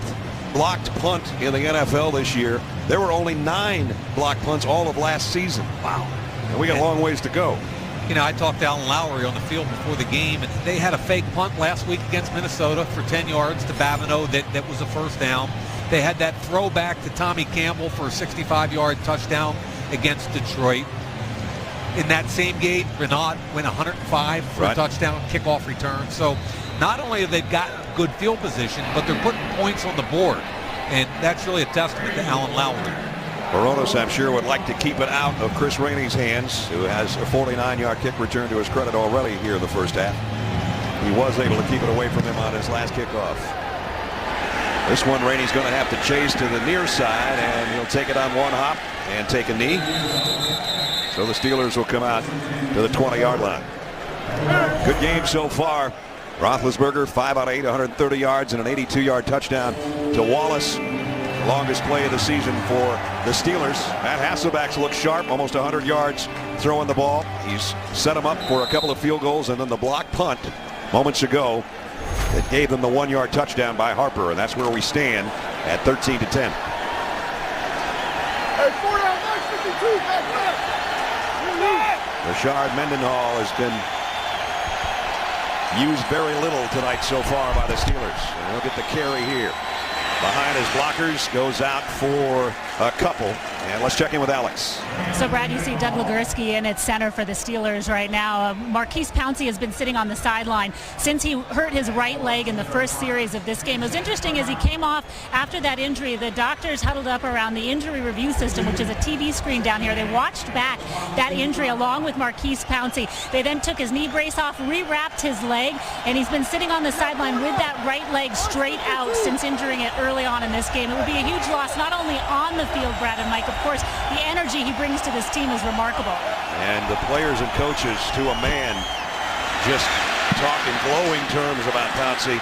blocked punt in the NFL this year. There were only 9 blocked punts all of last season. Wow. And we got a long ways to go. You know, I talked to Alan Lowry on the field before the game, and they had a fake punt last week against Minnesota for 10 yards to Babineau that was a first down. They had that throwback to Tommy Campbell for a 65-yard touchdown against Detroit. In that same game, Renaud went 105 for a touchdown kickoff return. So not only have they got good field position, but they're putting points on the board. And that's really a testament to Alan Lowry. Baronis, I'm sure, would like to keep it out of Chris Rainey's hands, who has a 49-yard kick return to his credit already here in the first half. He was able to keep it away from him on his last kickoff. This one, Rainey's going to have to chase to the near side, and he'll take it on one hop and take a knee. So the Steelers will come out to the 20-yard line. Good game so far. Roethlisberger, 5 out of 8, 130 yards and an 82-yard touchdown to Wallace. Longest play of the season for the Steelers. Matt Hasselbeck's looked sharp, almost 100 yards throwing the ball. He's set him up for a couple of field goals, and then the block punt moments ago that gave them the 1-yard touchdown by Harper, and that's where we stand at 13-10. Hey, 4 down, 52, back left. Rashard Mendenhall has been used very little tonight so far by the Steelers. And he'll get the carry here. behind his blockers, goes out for a couple. And let's check in with Alex. So, Brad, you see Doug Legursky in at center for the Steelers right now. Marquise Pouncey has been sitting on the sideline since he hurt his right leg in the first series of this game. It was interesting as he came off after that injury, the doctors huddled up around the injury review system, which is a TV screen down here. They watched back that injury along with Marquise Pouncey. They then took his knee brace off, rewrapped his leg, and he's been sitting on the sideline with that right leg straight out since injuring it early on in this game. It would be a huge loss, not only on the field, Brad and Mike. Of course, the energy he brings to this team is remarkable. And the players and coaches, to a man, just talk in glowing terms about Pouncey.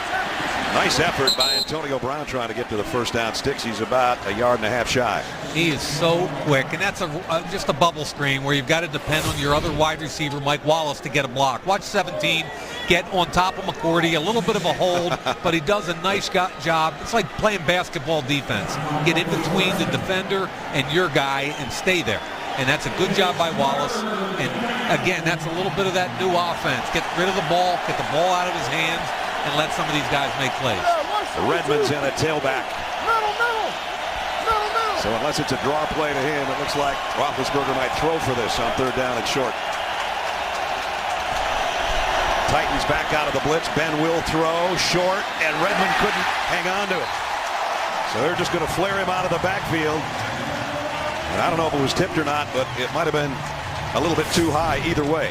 Nice effort by Antonio Brown trying to get to the first down sticks. He's about a yard and a half shy. He is so quick, and that's just a bubble screen where you've got to depend on your other wide receiver, Mike Wallace, to get a block. Watch 17 get on top of McCourty, a little bit of a hold, but he does a nice job. It's like playing basketball defense. Get in between the defender and your guy and stay there. And that's a good job by Wallace. And again, that's a little bit of that new offense. Get rid of the ball, get the ball out of his hands, and let some of these guys make plays. Redmond's in a tailback. So unless it's a draw play to him, it looks like Roethlisberger might throw for this on third down and short. Titans back out of the blitz. Ben will throw short, and Redmond couldn't hang on to it. So they're just going to flare him out of the backfield. And I don't know if it was tipped or not, but it might have been a little bit too high either way.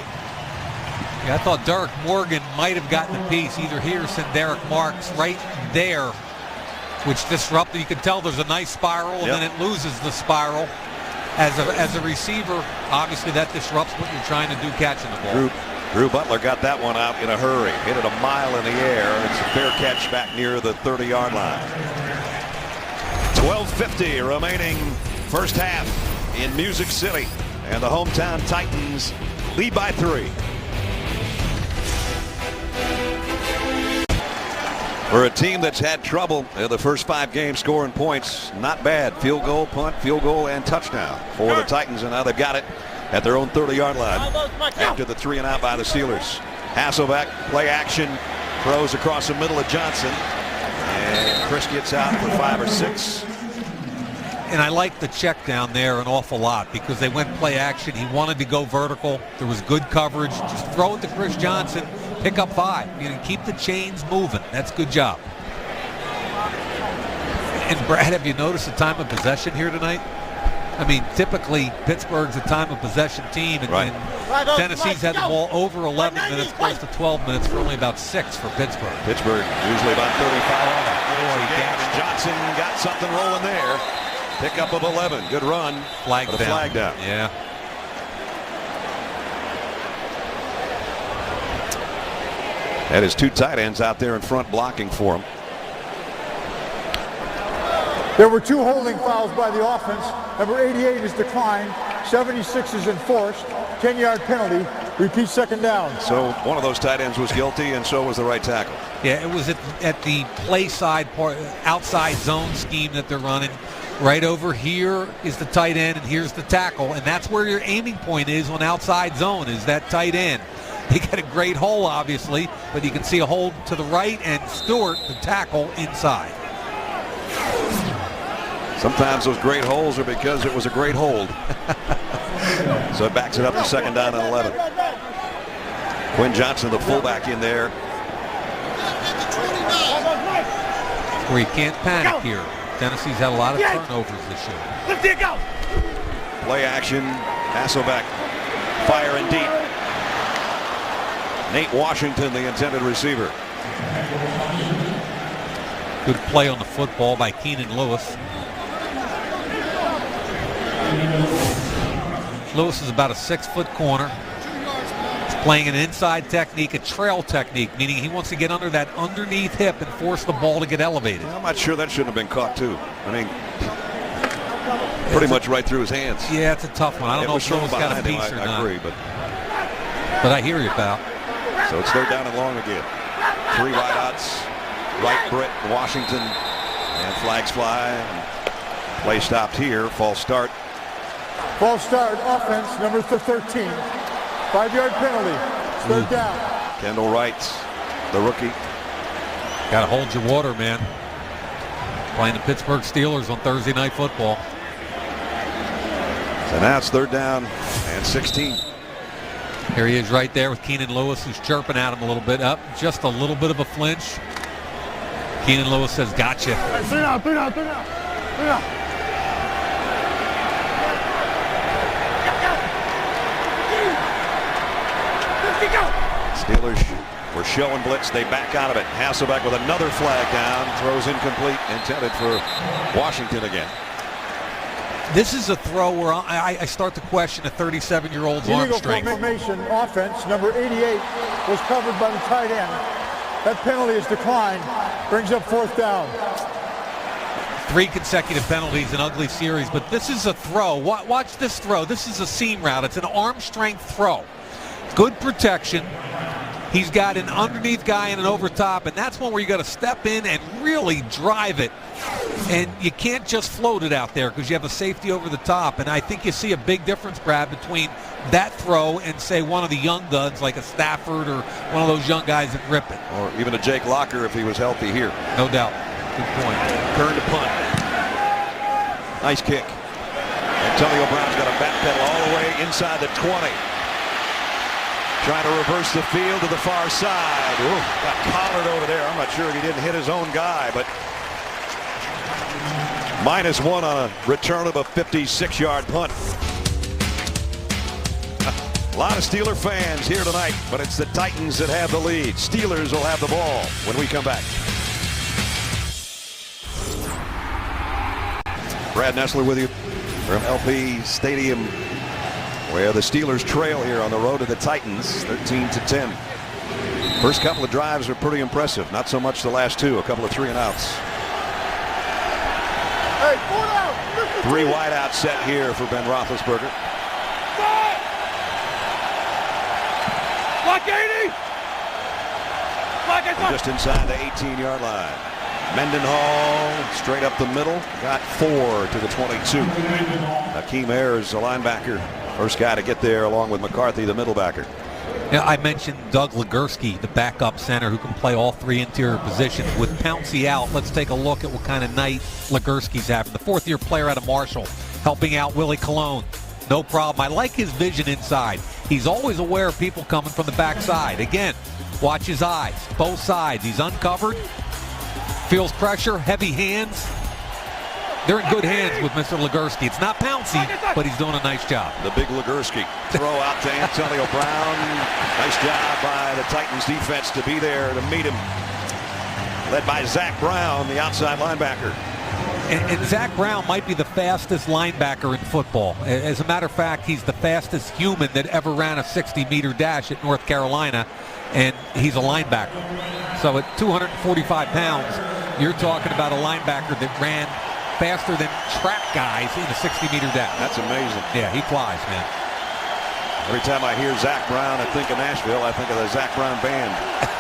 Yeah, I thought Derek Morgan might have gotten a piece. Either he or sent Derek Marks right there, which disrupted. You could tell there's a nice spiral, and then it loses the spiral. As a receiver, obviously that disrupts what you're trying to do catching the ball. Drew Butler got that one out in a hurry. Hit it a mile in the air. It's a fair catch back near the 30-yard line. 12:50 remaining first half in Music City. And the hometown Titans lead by 3. For a team that's had trouble in the first 5 games scoring points, not bad. Field goal, punt, field goal, and touchdown for the Titans. And now they've got it at their own 30-yard line after the 3 and out by the Steelers. Hasselbeck, play action, throws across the middle of Johnson. And Chris gets out for 5 or 6. And I like the check down there an awful lot because they went play action. He wanted to go vertical. There was good coverage. Just throw it to Chris Johnson. Pick up 5. You know, keep the chains moving. That's a good job. And Brad, have you noticed the time of possession here tonight? I mean, typically Pittsburgh's a time of possession team, and Tennessee's had the ball over 11 minutes, close to 12 minutes for only about 6 for Pittsburgh. Pittsburgh usually about 35. Johnson got something rolling there. Pickup of 11. Good run. Flag down. Yeah. That is 2 tight ends out there in front blocking for him. There were 2 holding fouls by the offense. Number 88 is declined. 76 is enforced. 10-yard penalty. Repeat second down. So one of those tight ends was guilty, and so was the right tackle. Yeah, it was at the play side part, outside zone scheme that they're running. Right over here is the tight end, and here's the tackle, and that's where your aiming point is on outside zone, is that tight end. They got a great hole, obviously, but you can see a hole to the right, and Stewart, the tackle, inside. Sometimes those great holes are because it was a great hold. So it backs it up to second down and 11. Quinn Johnson, the fullback, in there. Where you can't panic here. Tennessee's had a lot of turnovers this year. Let's dig out. Play action. Hasselbeck firing deep. Nate Washington, the intended receiver. Good play on the football by Keenan Lewis. Lewis is about a 6-foot corner. He's playing an inside technique, a trail technique, meaning he wants to get under that underneath hip and force the ball to get elevated. I'm not sure that shouldn't have been caught too. I mean, pretty much right through his hands. Yeah, it's a tough one. I don't know if Lewis got a piece or not. I agree, but I hear you, pal. So it's third down and long again. 3 wideouts. Right, Britt, Washington, and flags fly. And play stopped here. False start. False start, offense, number 13. 5-yard penalty. Third down. Kendall Wright, the rookie. Got to hold your water, man. playing the Pittsburgh Steelers on Thursday Night Football. So now it's 3rd down and 16. Here he is right there with Keenan Lewis, who's chirping at him a little bit. Up, just a little bit of a flinch. Keenan Lewis says, "Gotcha." Three down. Steelers were showing blitz. They back out of it. Hasselbeck with another flag down. Throws incomplete. Intended for Washington again. This is a throw where I start to question a 37-year-old's arm Illegal strength. formation offense, number 88, was covered by the tight end. That penalty is declined. Brings up 4th down. 3 consecutive penalties, an ugly series, but this is a throw. Watch this throw. This is a seam route. It's an arm strength throw. Good protection. He's got an underneath guy and an over top, and that's one where you got to step in and really drive it. And you can't just float it out there because you have a safety over the top. And I think you see a big difference, Brad, between that throw and, say, one of the young guns like a Stafford or one of those young guys that rip it. Or even a Jake Locker if he was healthy here. No doubt. Good point. Kern to punt. Nice kick. Antonio Brown's got a backpedal all the way inside the 20. Trying to reverse the field to the far side. Ooh, got collared over there. I'm not sure if he didn't hit his own guy, but -1 on a return of a 56-yard punt. A lot of Steeler fans here tonight, but it's the Titans that have the lead. Steelers will have the ball when we come back. Brad Nessler with you from LP Stadium, where the Steelers trail here on the road to the Titans, 13-10. First couple of drives are pretty impressive. Not so much the last 2, a couple of 3-and-outs. Hey, 4 down. 3 wide out set here for Ben Roethlisberger. Block 80. And just inside the 18-yard line. Mendenhall straight up the middle, got 4 to the 22. Hakeem Ayers, a linebacker, first guy to get there along with McCarthy, the middle backer. Yeah, I mentioned Doug Legursky, the backup center who can play all 3 interior positions. With Pouncey out, let's take a look at what kind of night Legursky's having. The 4th-year player out of Marshall, helping out Willie Colon. No problem. I like his vision inside. He's always aware of people coming from the backside. Again, watch his eyes, both sides. He's uncovered, feels pressure, heavy hands. They're in good hands with Mr. Legursky. It's not Pouncey, but he's doing a nice job. The big Legursky throw out to Antonio Brown. Nice job by the Titans defense to be there to meet him. Led by Zach Brown, the outside linebacker. And Zach Brown might be the fastest linebacker in football. As a matter of fact, he's the fastest human that ever ran a 60-meter dash at North Carolina, and he's a linebacker. So at 245 pounds, you're talking about a linebacker that ran faster than track guys in a 60-meter dash. That's amazing. Yeah, he flies, man. Every time I hear Zach Brown, I think of Nashville. I think of the Zach Brown band.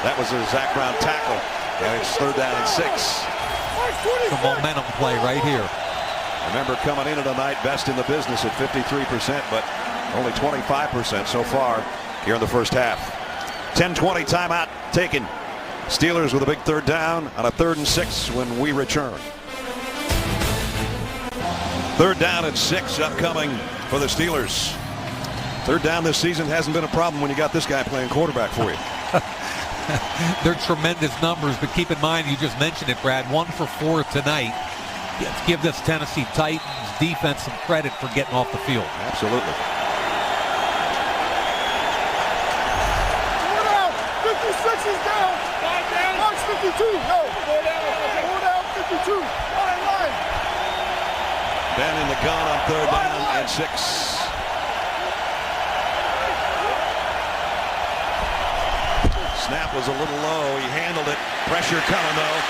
That was a Zach Brown tackle. And it's 3rd down and 6. It's a momentum play right here. Remember, coming into tonight, best in the business at 53%, but only 25% so far here in the first half. 10-20 timeout taken. Steelers with a big 3rd down on a 3rd and 6 when we return. 3rd down and 6 upcoming for the Steelers. 3rd down this season hasn't been a problem when you got this guy playing quarterback for you. They're tremendous numbers, but keep in mind, you just mentioned it, Brad, 1 for 4 tonight. Let's give this Tennessee Titans defense some credit for getting off the field. Absolutely. 4 down. 56 is down. 5 down. March 52. No. 4 down. 52. Line. Ben in the gun on 3rd down and 6. Snap was a little low. He handled it. Pressure coming though.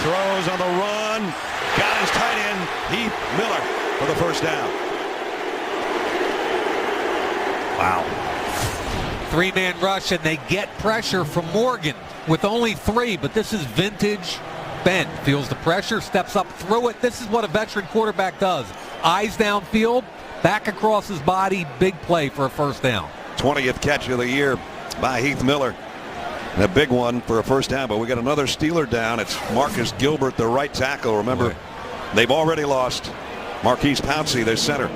Throws on the run. Got his tight end, Heath Miller, for the 1st down. Wow. 3-man rush, and they get pressure from Morgan with only 3, but this is vintage Ben. Feels the pressure, steps up through it. This is what a veteran quarterback does. Eyes downfield, back across his body, big play for a 1st down. 20th catch of the year by Heath Miller. And a big one for a first down, but we got another Steeler down. It's Marcus Gilbert, the right tackle. Remember, they've already lost Marquise Pouncey, their center.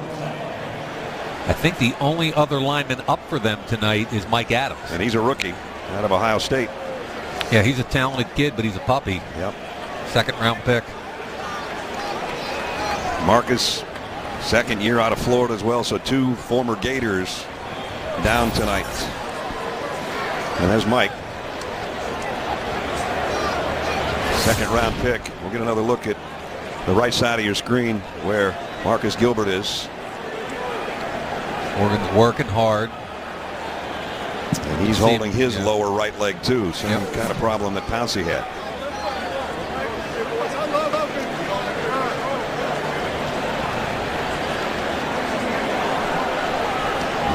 I think the only other lineman up for them tonight is Mike Adams. And he's a rookie out of Ohio State. Yeah, he's a talented kid, but he's a puppy. Yep. Second-round pick. Marcus, second year out of Florida as well, so 2 former Gators down tonight. And there's Mike. Second-round pick. We'll get another look at the right side of your screen where Marcus Gilbert is. Morgan's working hard. And he's holding his lower right leg too. Same kind of problem that Pouncey had.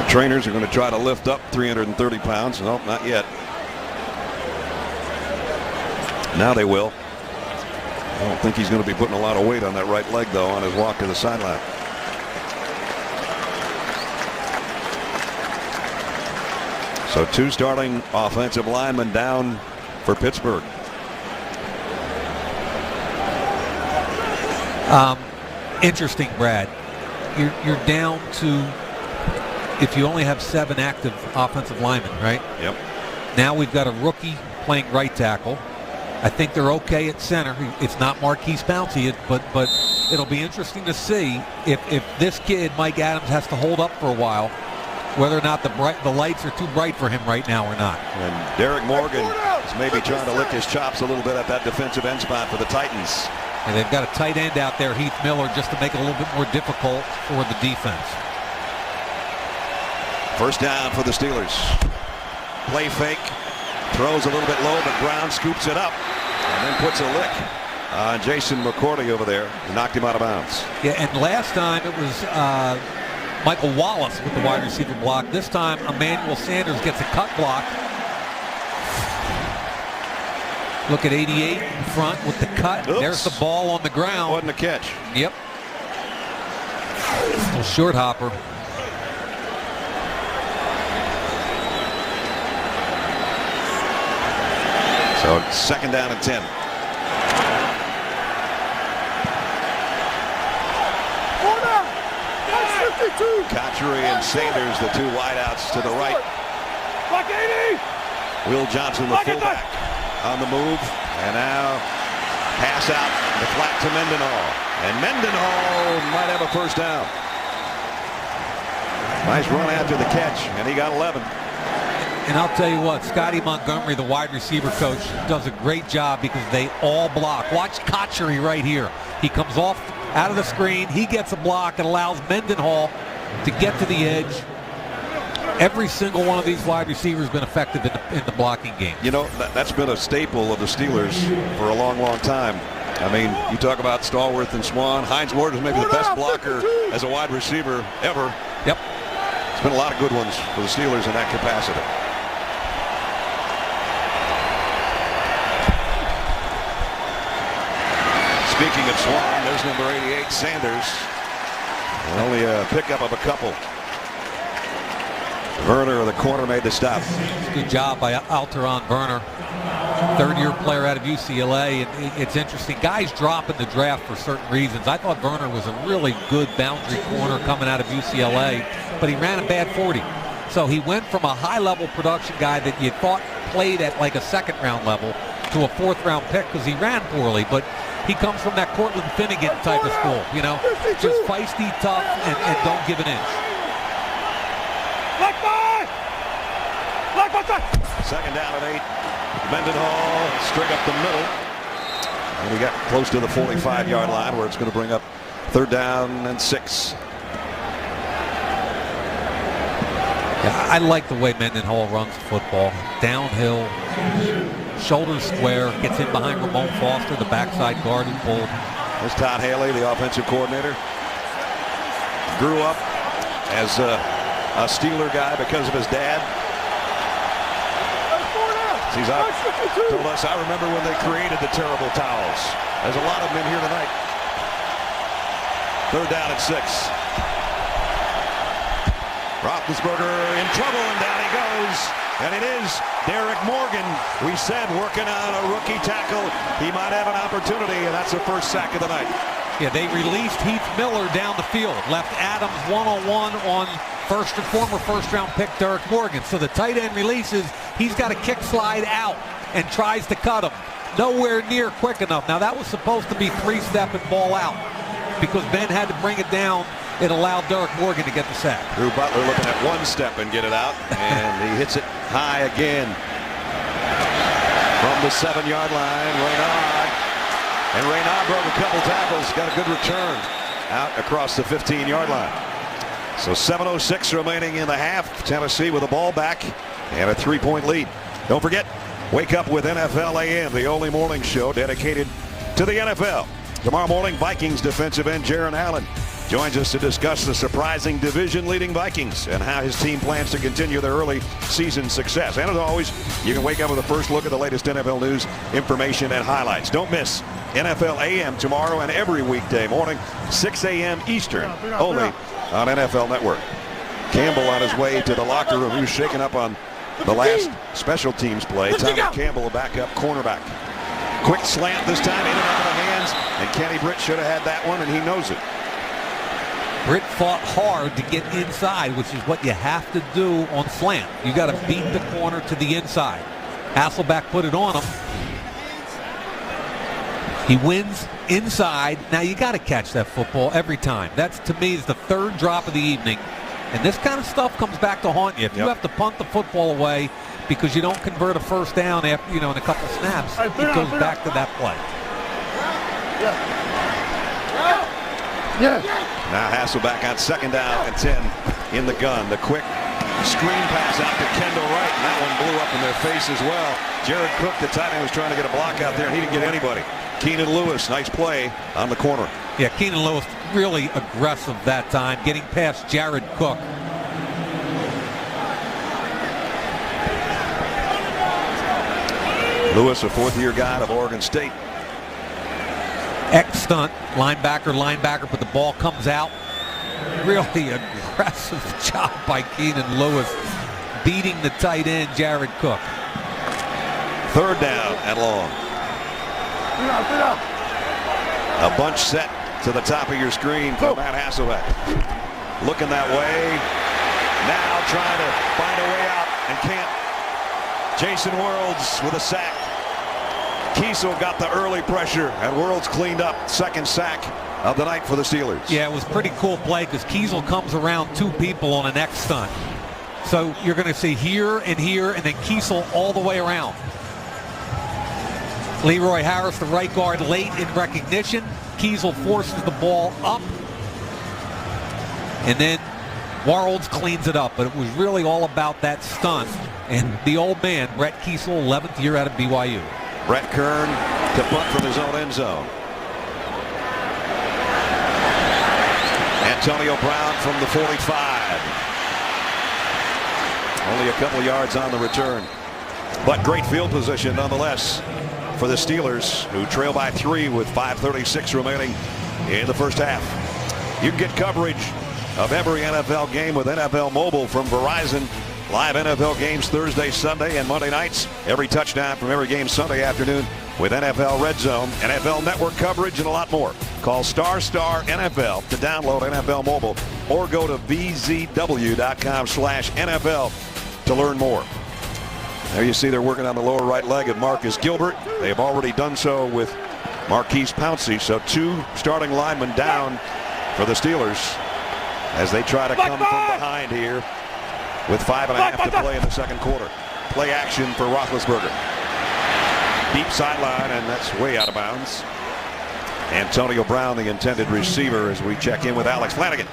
The trainers are going to try to lift up 330 pounds. Nope, not yet. Now they will. I don't think he's going to be putting a lot of weight on that right leg though on his walk to the sideline. So 2 starting offensive linemen down for Pittsburgh. Interesting, Brad. You're down to, if you only have 7 active offensive linemen, right? Yep. Now we've got a rookie playing right tackle. I think they're okay at center. It's not Marquise Pouncey, but it'll be interesting to see if this kid, Mike Adams, has to hold up for a while, whether or not the lights are too bright for him right now or not. And Derek Morgan is maybe trying to lick his chops a little bit at that defensive end spot for the Titans. And they've got a tight end out there, Heath Miller, just to make it a little bit more difficult for the defense. First down for the Steelers. Play fake. Throws a little bit low, but Brown scoops it up and then puts a lick on Jason McCourty over there. He knocked him out of bounds. Yeah, and last time it was Michael Wallace with the wide receiver block. This time Emmanuel Sanders gets a cut block. Look at 88 in front with the cut. Oops. There's the ball on the ground. Wasn't a catch. Yep. Little short hopper. So it's second down and 10. Cotchery and Sanders, the 2 wideouts to the right. Will Johnson, the fullback, on the move. And now pass out the flat to Mendenhall. And Mendenhall might have a first down. Nice run after the catch, and he got 11. And I'll tell you what, Scotty Montgomery, the wide receiver coach, does a great job because they all block. Watch Cotchery right here. He comes off out of the screen. He gets a block and allows Mendenhall to get to the edge. Every single one of these wide receivers has been effective in the blocking game. You know, that's been a staple of the Steelers for a long, long time. I mean, you talk about Stallworth and Swan. Hines Ward is maybe the best blocker as a wide receiver ever. Yep. It's been a lot of good ones for the Steelers in that capacity. Speaking of Swan, there's number 88, Sanders. Only a pickup of a couple. Werner, the corner, made the stop. Good job by Alteron Werner. Third-year player out of UCLA. And it's interesting. Guys drop in the draft for certain reasons. I thought Werner was a really good boundary corner coming out of UCLA, but he ran a bad 40. So he went from a high-level production guy that you thought played at like a second-round level to a fourth-round pick because he ran poorly. But he comes from that Cortland Finnegan type of school, you know, just feisty, tough, and don't give an inch. Second down and 8. Mendenhall straight up the middle. And we got close to the 45-yard line where it's going to bring up third down and 6. Yeah, I like the way Mendenhall runs the football. Downhill, shoulder square, gets in behind Ramon Foster, the backside guard who pulled. There's Todd Haley, the offensive coordinator. Grew up as a Steeler guy because of his dad. He's out. Told us, I remember when they created the terrible towels. There's a lot of them in here tonight. Third down and 6. Roethlisberger in trouble, and down he goes. And it is Derek Morgan. We said working on a rookie tackle. He might have an opportunity, and that's the first sack of the night. Yeah, they released Heath Miller down the field. Left Adams one-on-one on former first-round pick Derek Morgan. So the tight end releases. He's got a kick slide out and tries to cut him. Nowhere near quick enough. Now, that was supposed to be three-step and ball out because Ben had to bring it down. It allowed Derek Morgan to get the sack. Drew Butler looking at one step and get it out, and he hits it high again. From the 7-yard line, Reynard. And Reynard broke a couple tackles, got a good return out across the 15-yard line. So 7:06 remaining in the half. Tennessee with the ball back and a 3-point lead. Don't forget, wake up with NFL AM, the only morning show dedicated to the NFL. Tomorrow morning, Vikings defensive end Jaron Allen joins us to discuss the surprising division-leading Vikings and how his team plans to continue their early season success. And as always, you can wake up with a first look at the latest NFL news, information, and highlights. Don't miss NFL AM tomorrow and every weekday morning, 6 a.m. Eastern, only on NFL Network. Campbell on his way to the locker room. He was shaken up on the last special teams play. Tommy Campbell, a backup cornerback. Quick slant this time, in and out of the hands, and Kenny Britt should have had that one, and he knows it. Britt fought hard to get inside, which is what you have to do on slant. You got to beat the corner to the inside. Hasselbeck put it on him. He wins inside. Now you got to catch that football every time. That's, to me, is the third drop of the evening. And this kind of stuff comes back to haunt you. If you have to punt the football away because you don't convert a first down after, in a couple snaps, it goes back to that play. Now Hasselbeck on 2nd down and 10 in the gun. The quick screen pass out to Kendall Wright, and that one blew up in their face as well. Jared Cook, the tight end, was trying to get a block out there, and he didn't get anybody. Keenan Lewis, nice play on the corner. Yeah, Keenan Lewis really aggressive that time, getting past Jared Cook. Lewis, a 4th-year guy of Oregon State. X-stunt, linebacker, but the ball comes out. Really aggressive job by Keenan Lewis, beating the tight end, Jared Cook. 3rd down and long. A bunch set to the top of your screen for Matt Hasselbeck. Looking that way. Now trying to find a way out and can't. Jason Worlds with a sack. Kiesel got the early pressure, and Worlds cleaned up. 2nd sack of the night for the Steelers. Yeah, it was a pretty cool play because Kiesel comes around 2 people on an X stunt. So you're going to see here, and then Kiesel all the way around. Leroy Harris, the right guard, late in recognition. Kiesel forces the ball up. And then Worlds cleans it up. But it was really all about that stunt. And the old man, Brett Kiesel, 11th year out of BYU. Brett Kern to punt from his own end zone. Antonio Brown from the 45. Only a couple yards on the return. But great field position nonetheless for the Steelers, who trail by 3 with 5:36 remaining in the first half. You can get coverage of every NFL game with NFL Mobile from Verizon. Live NFL games Thursday, Sunday, and Monday nights. Every touchdown from every game Sunday afternoon with NFL Red Zone, NFL Network coverage, and a lot more. Call *NFL to download NFL Mobile or go to vzw.com/NFL to learn more. There you see they're working on the lower right leg of Marcus Gilbert. They have already done so with Marquise Pouncey. So 2 starting linemen down for the Steelers as they try to come from behind here with 5.5 to play in the second quarter. Play action for Roethlisberger. Deep sideline, and that's way out of bounds. Antonio Brown, the intended receiver, as we check in with Alex Flanagan.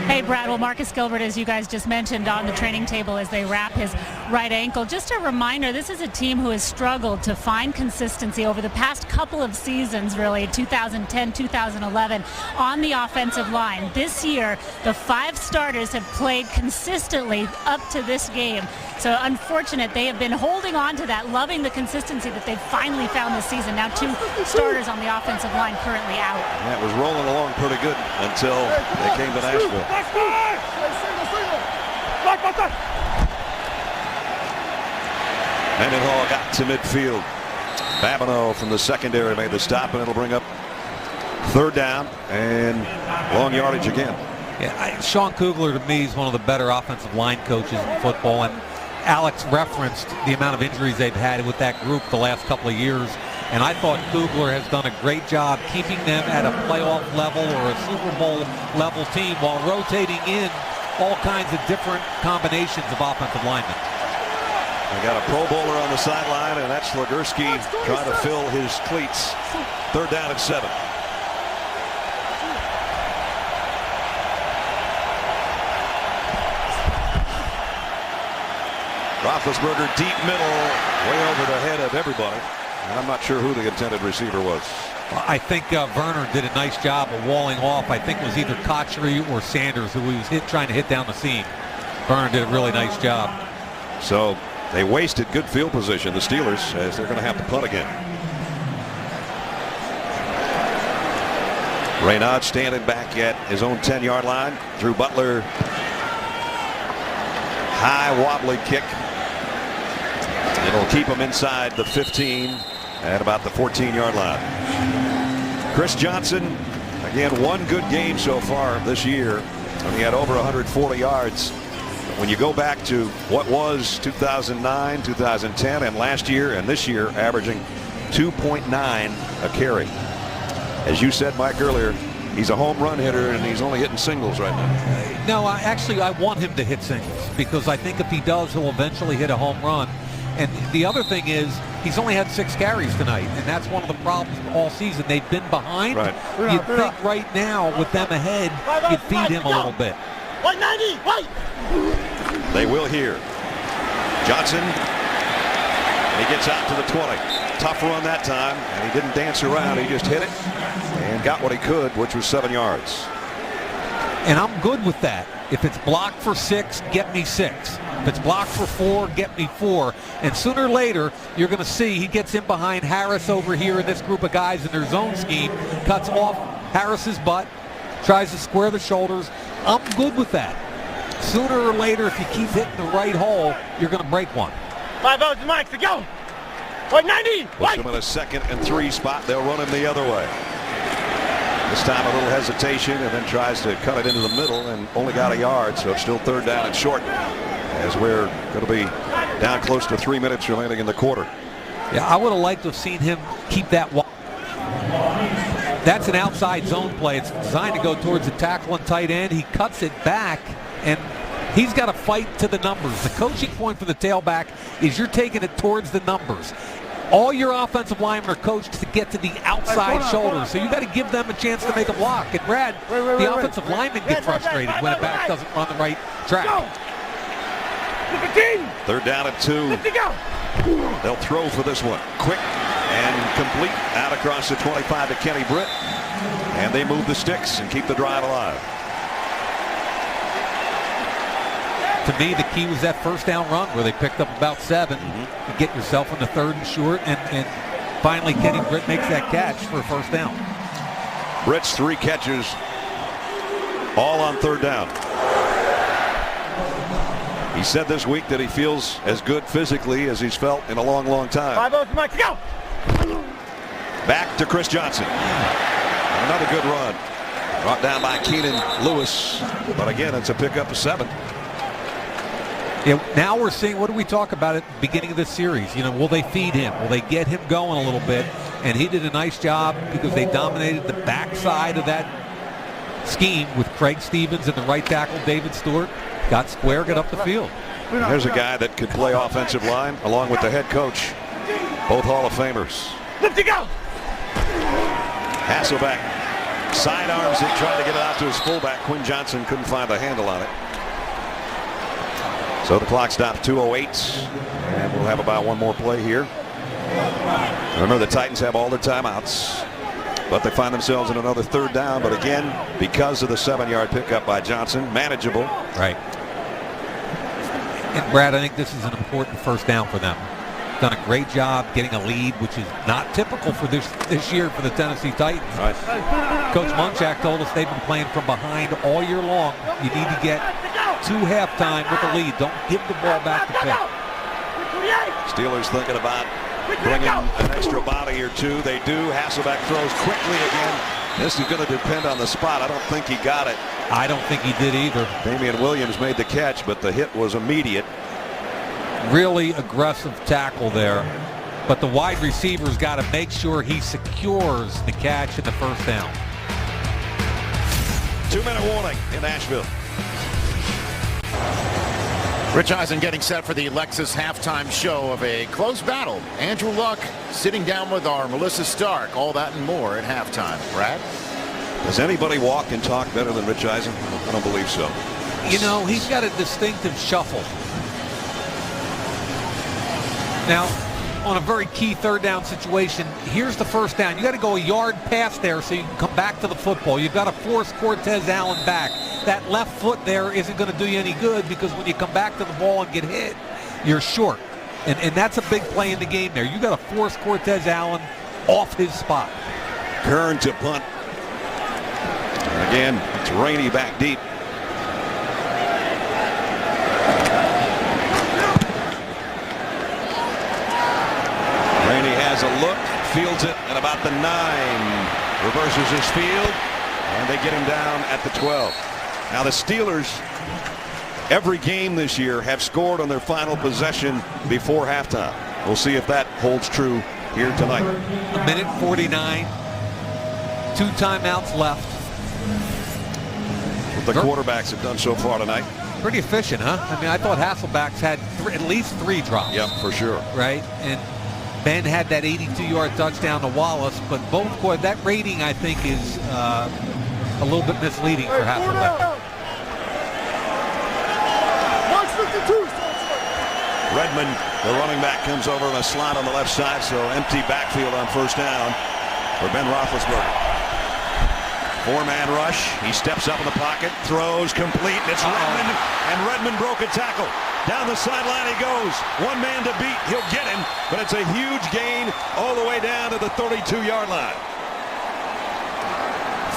Hey, Brad. Well, Marcus Gilbert, as you guys just mentioned, on the training table as they wrap his right ankle. Just a reminder, this is a team who has struggled to find consistency over the past couple of seasons, really, 2010, 2011, on the offensive line. This year, the 5 starters have played consistently up to this game. So unfortunate, they have been holding on to that, loving the consistency that they've finally found this season. Now 2 starters on the offensive line currently out. That was rolling along pretty good until they came to Nashville. Mendenhall got to midfield. Babineau from the secondary made the stop, and it'll bring up third down and long yardage again. Yeah, Sean Kugler, to me, is one of the better offensive line coaches in football. And Alex referenced the amount of injuries they've had with that group the last couple of years. And I thought Kugler has done a great job keeping them at a playoff level or a Super Bowl level team while rotating in all kinds of different combinations of offensive linemen. They got a Pro Bowler on the sideline, and that's Legursky trying to fill his cleats. Third down and 7. Roethlisberger deep middle, way over the head of everybody. And I'm not sure who the intended receiver was. I think Werner did a nice job of walling off. I think it was either Kotchery or Sanders who he was trying to hit down the seam. Werner did a really nice job. So they wasted good field position, the Steelers, as they're going to have to punt again. Raynaud standing back at his own 10-yard line. Drew Butler, high wobbly kick. It'll keep him inside the 15 at about the 14-yard line. Chris Johnson, again, one good game so far this year. And he had over 140 yards. When you go back to what was 2009, 2010, and last year and this year, averaging 2.9 a carry. As you said, Mike, earlier, he's a home run hitter, and he's only hitting singles right now. No, I want him to hit singles because I think if he does, he'll eventually hit a home run. And the other thing is he's only had 6 carries tonight, and that's one of the problems all season. They've been behind. Right. You'd think right now with them ahead, you'd feed him a little bit. 190, white. They will here. Johnson, and he gets out to the 20. Tough run that time, and he didn't dance around. He just hit it and got what he could, which was 7 yards. And I'm good with that. If it's blocked for 6, get me 6. If it's blocked for 4, get me 4. And sooner or later, you're going to see he gets in behind Harris over here in this group of guys in their zone scheme, cuts off Harris's butt, tries to square the shoulders. I'm good with that. Sooner or later, if you keep hitting the right hole, you're going to break one. 5 out to Mike to go. 190, Puts him in a 2nd and 3 spot. They'll run him the other way. This time a little hesitation, and then tries to cut it into the middle and only got a yard, so it's still 3rd down and short as we're going to be down close to 3 minutes remaining in the quarter. Yeah, I would have liked to have seen him keep that. That's an outside zone play. It's designed to go towards the tackle and tight end. He cuts it back, and he's got to fight to the numbers. The coaching point for the tailback is you're taking it towards the numbers. All your offensive linemen are coached to get to the outside shoulders, so you got to give them a chance to make a block. And Brad, the offensive linemen get frustrated when a back doesn't run the right track. 3rd down and 2. They'll throw for this one. Quick and complete out across the 25 to Kenny Britt. And they move the sticks and keep the drive alive. To me, the key was that 1st down run where they picked up about 7 to get yourself in the 3rd and short. And finally, Kenny Britt makes that catch for a 1st down. Britt's 3 catches, all on 3rd down. He said this week that he feels as good physically as he's felt in a long, long time. 5 out to Mike to go. Back to Chris Johnson. Another good run. Brought down by Keenan Lewis. But again, it's a pickup of 7. Yeah, now we're seeing, what do we talk about at the beginning of this series? You know, will they feed him? Will they get him going a little bit? And he did a nice job because they dominated the backside of that scheme with Craig Stevens and the right tackle, David Stewart. Got square, got up the field. There's a guy that could play offensive line along with the head coach. Both Hall of Famers. Lift to go. Hasselbeck sidearms it, trying to get it out to his fullback. Quinn Johnson couldn't find a handle on it. So the clock stopped 2:08, and we'll have about one more play here. Remember, the Titans have all their timeouts, but they find themselves in another 3rd down. But again, because of the 7-yard pickup by Johnson, manageable. Right. And Brad, I think this is an important 1st down for them. Done a great job getting a lead, which is not typical for this year for the Tennessee Titans. Right. Coach Munchak told us they've been playing from behind all year long. You need to get to halftime with the lead. Don't give the ball back to Pitt. Steelers thinking about bringing an extra body or two. They do. Hasselbeck throws quickly again. This is going to depend on the spot. I don't think he got it. I don't think he did either. Damian Williams made the catch, but the hit was immediate. Really aggressive tackle there. But the wide receiver's got to make sure he secures the catch in the first down. 2-minute warning in Nashville. Rich Eisen getting set for the Lexus halftime show of a close battle. Andrew Luck sitting down with our Melissa Stark. All that and more at halftime. Brad? Does anybody walk and talk better than Rich Eisen? I don't believe so. You know, he's got a distinctive shuffle. Now, on a very key third down situation, here's the first down. You got to go a yard past there so you can come back to the football. You've got to force Cortez Allen back. That left foot there isn't going to do you any good because when you come back to the ball and get hit, you're short. And that's a big play in the game there. You got to force Cortez Allen off his spot. Kern to punt. And again, it's Rainey back deep. Rainey has a look, fields it at about the 9. Reverses his field, and they get him down at the 12. Now the Steelers, every game this year, have scored on their final possession before halftime. We'll see if that holds true here tonight. 1:49, 2 timeouts left. What the quarterbacks have done so far tonight. Pretty efficient, huh? I mean, I thought Hasselbeck's had at least 3 drops. Yep, for sure. Right? And Ben had that 82-yard touchdown to Wallace, but both, that rating, I think, is a little bit misleading for Hasselbeck. Redmond, the running back, comes over in a slot on the left side, so empty backfield on first down for Ben Roethlisberger. 4-man rush. He steps up in the pocket, throws complete, and it's Redmond, and Redmond broke a tackle. Down the sideline he goes. 1 man to beat. He'll get him, but it's a huge gain all the way down to the 32-yard line.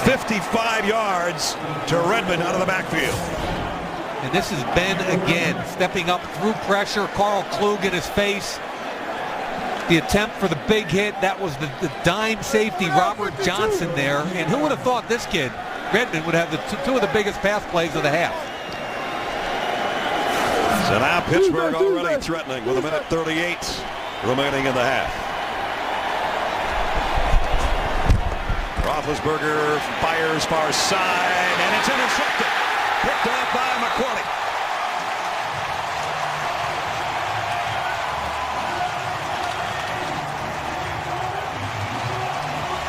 55 yards to Redmond out of the backfield. And this is Ben again, stepping up through pressure. Carl Klug in his face. The attempt for the big hit, that was the dime safety, Robert Johnson there. And who would have thought this kid, Redmond, would have the 2 of the biggest pass plays of the half. So now Pittsburgh already threatening with 1:38 remaining in the half. Roethlisberger fires far side, and it's intercepted. Picked off by McQuarrie.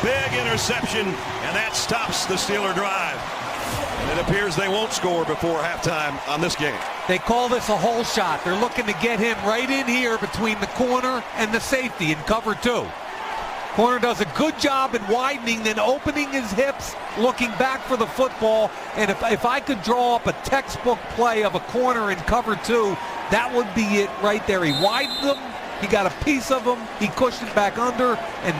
Big interception, and that stops the Steeler drive. And it appears they won't score before halftime on this game. They call this a hole shot. They're looking to get him right in here between the corner and the safety in cover 2. Corner does a good job in widening, then opening his hips, looking back for the football. And if I could draw up a textbook play of a corner in cover 2, that would be it right there. He widened them, he got a piece of them, he pushed it back under, and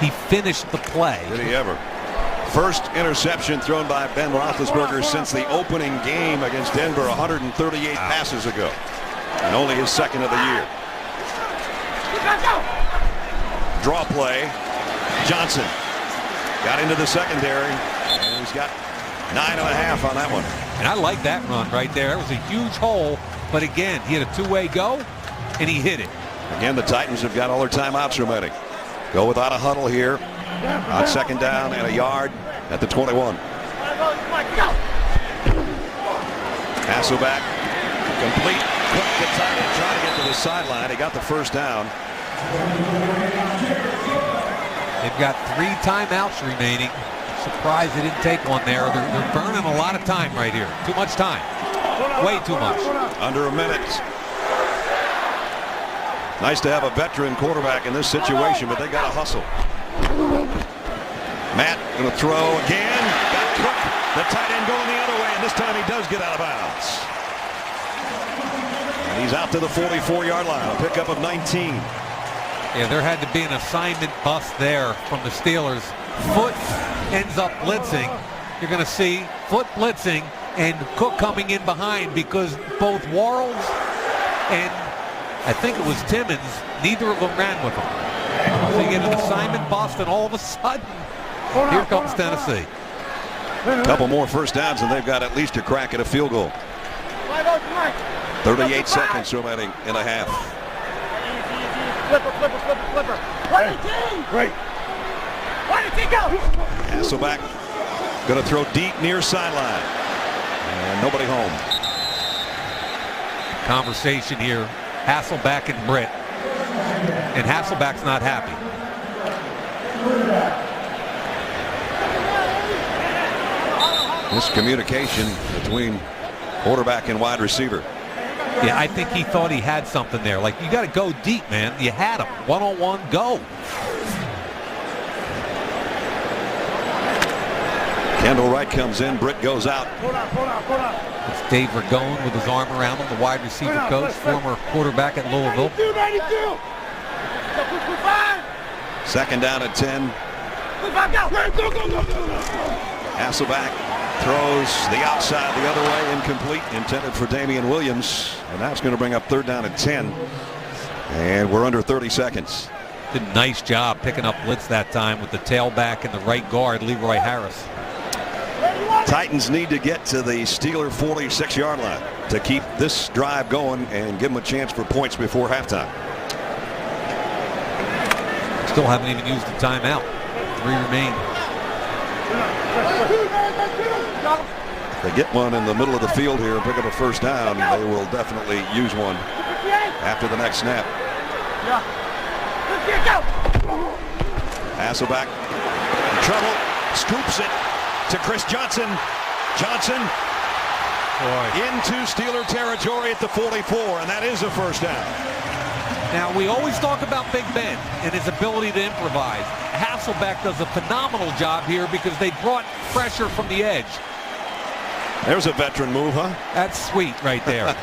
he finished the play. Did he ever? First interception thrown by Ben Roethlisberger since the opening game against Denver 138 passes ago. And only his second of the year. Draw play. Johnson got into the secondary, and he's got 9.5 on that one. And I like that run right there. It was a huge hole, but again, he had a 2-way go, and he hit it. Again, the Titans have got all their timeouts remaining. Go without a huddle here on second down and a yard at the 21. Hasselbeck complete. Cook the tight end trying to get to the sideline. He got the first down. They've got 3 timeouts remaining. Surprised they didn't take one there. They're burning a lot of time right here. Too much time. Way too much. Under a minute. Nice to have a veteran quarterback in this situation, but they got to hustle. Matt going to throw again. Got Cook. The tight end going the other way, and this time he does get out of bounds. And he's out to the 44-yard line. A pickup of 19. Yeah, there had to be an assignment bust there from the Steelers. Foot ends up blitzing. You're going to see Foot blitzing, and Cook coming in behind, because both Worrells and I think it was Timmons, neither of them ran with him. So you get an assignment bust, and all of a sudden, here comes Tennessee. A couple more first downs, and they've got at least a crack at a field goal. 38 seconds remaining in a half. Flipper. Great. Why did he go? Hasselback going to throw deep near sideline. And nobody home. Conversation here. Hasselback and Britt. And Hasselback's not happy. Miscommunication between quarterback and wide receiver. Yeah, I think he thought he had something there. Like, you got to go deep, man. You had him. One-on-one, go. Kendall Wright comes in. Britt goes out. It's Dave Ragone with his arm around him, the wide receiver coach, former quarterback at Louisville. 92. Second down at 10. Hasselback throws the outside the other way, incomplete, intended for Damian Williams, and that's going to bring up third down at 10, and we're under 30 seconds. Did a nice job picking up blitz that time with the tailback and the right guard, Leroy Harris. Titans need to get to the Steeler 46-yard line to keep this drive going and give them a chance for points before halftime. Still haven't even used the timeout. 3 remain. If they get one in the middle of the field here and pick up a first down, they will definitely use one after the next snap. Hasselback in trouble, scoops it to Chris Johnson. Johnson into Steeler territory at the 44, and that is a first down. Now, we always talk about Big Ben and his ability to improvise. Hasselback does a phenomenal job here because they brought pressure from the edge. There's a veteran move, huh? That's sweet right there.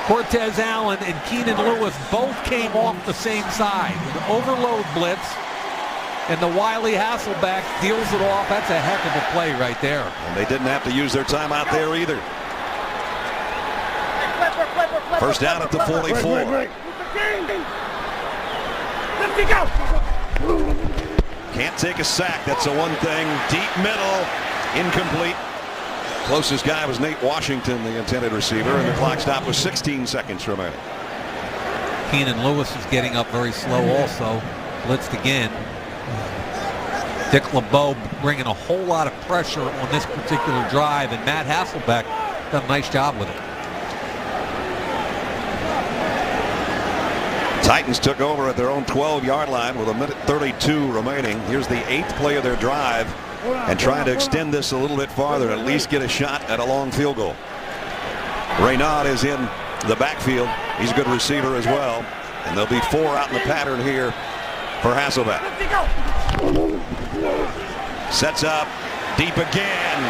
Cortez Allen and Keenan Lewis both came off the same side. The overload blitz, and the wily Hasselback deals it off. That's a heck of a play right there. And they didn't have to use their timeout there either. First down at the 44. Can't take a sack. That's the one thing. Deep middle. Incomplete. Closest guy was Nate Washington, the intended receiver, and the clock stopped with 16 seconds remaining. Keenan Lewis is getting up very slow also. Blitzed again. Dick LeBeau bringing a whole lot of pressure on this particular drive, and Matt Hasselback done a nice job with it. Titans took over at their own 12-yard line with 1:32 remaining. Here's the 8th play of their drive, and trying to extend this a little bit farther, at least get a shot at a long field goal. Reynaud is in the backfield. He's a good receiver as well, and there'll be 4 out in the pattern here for Hasselback. Sets up deep again.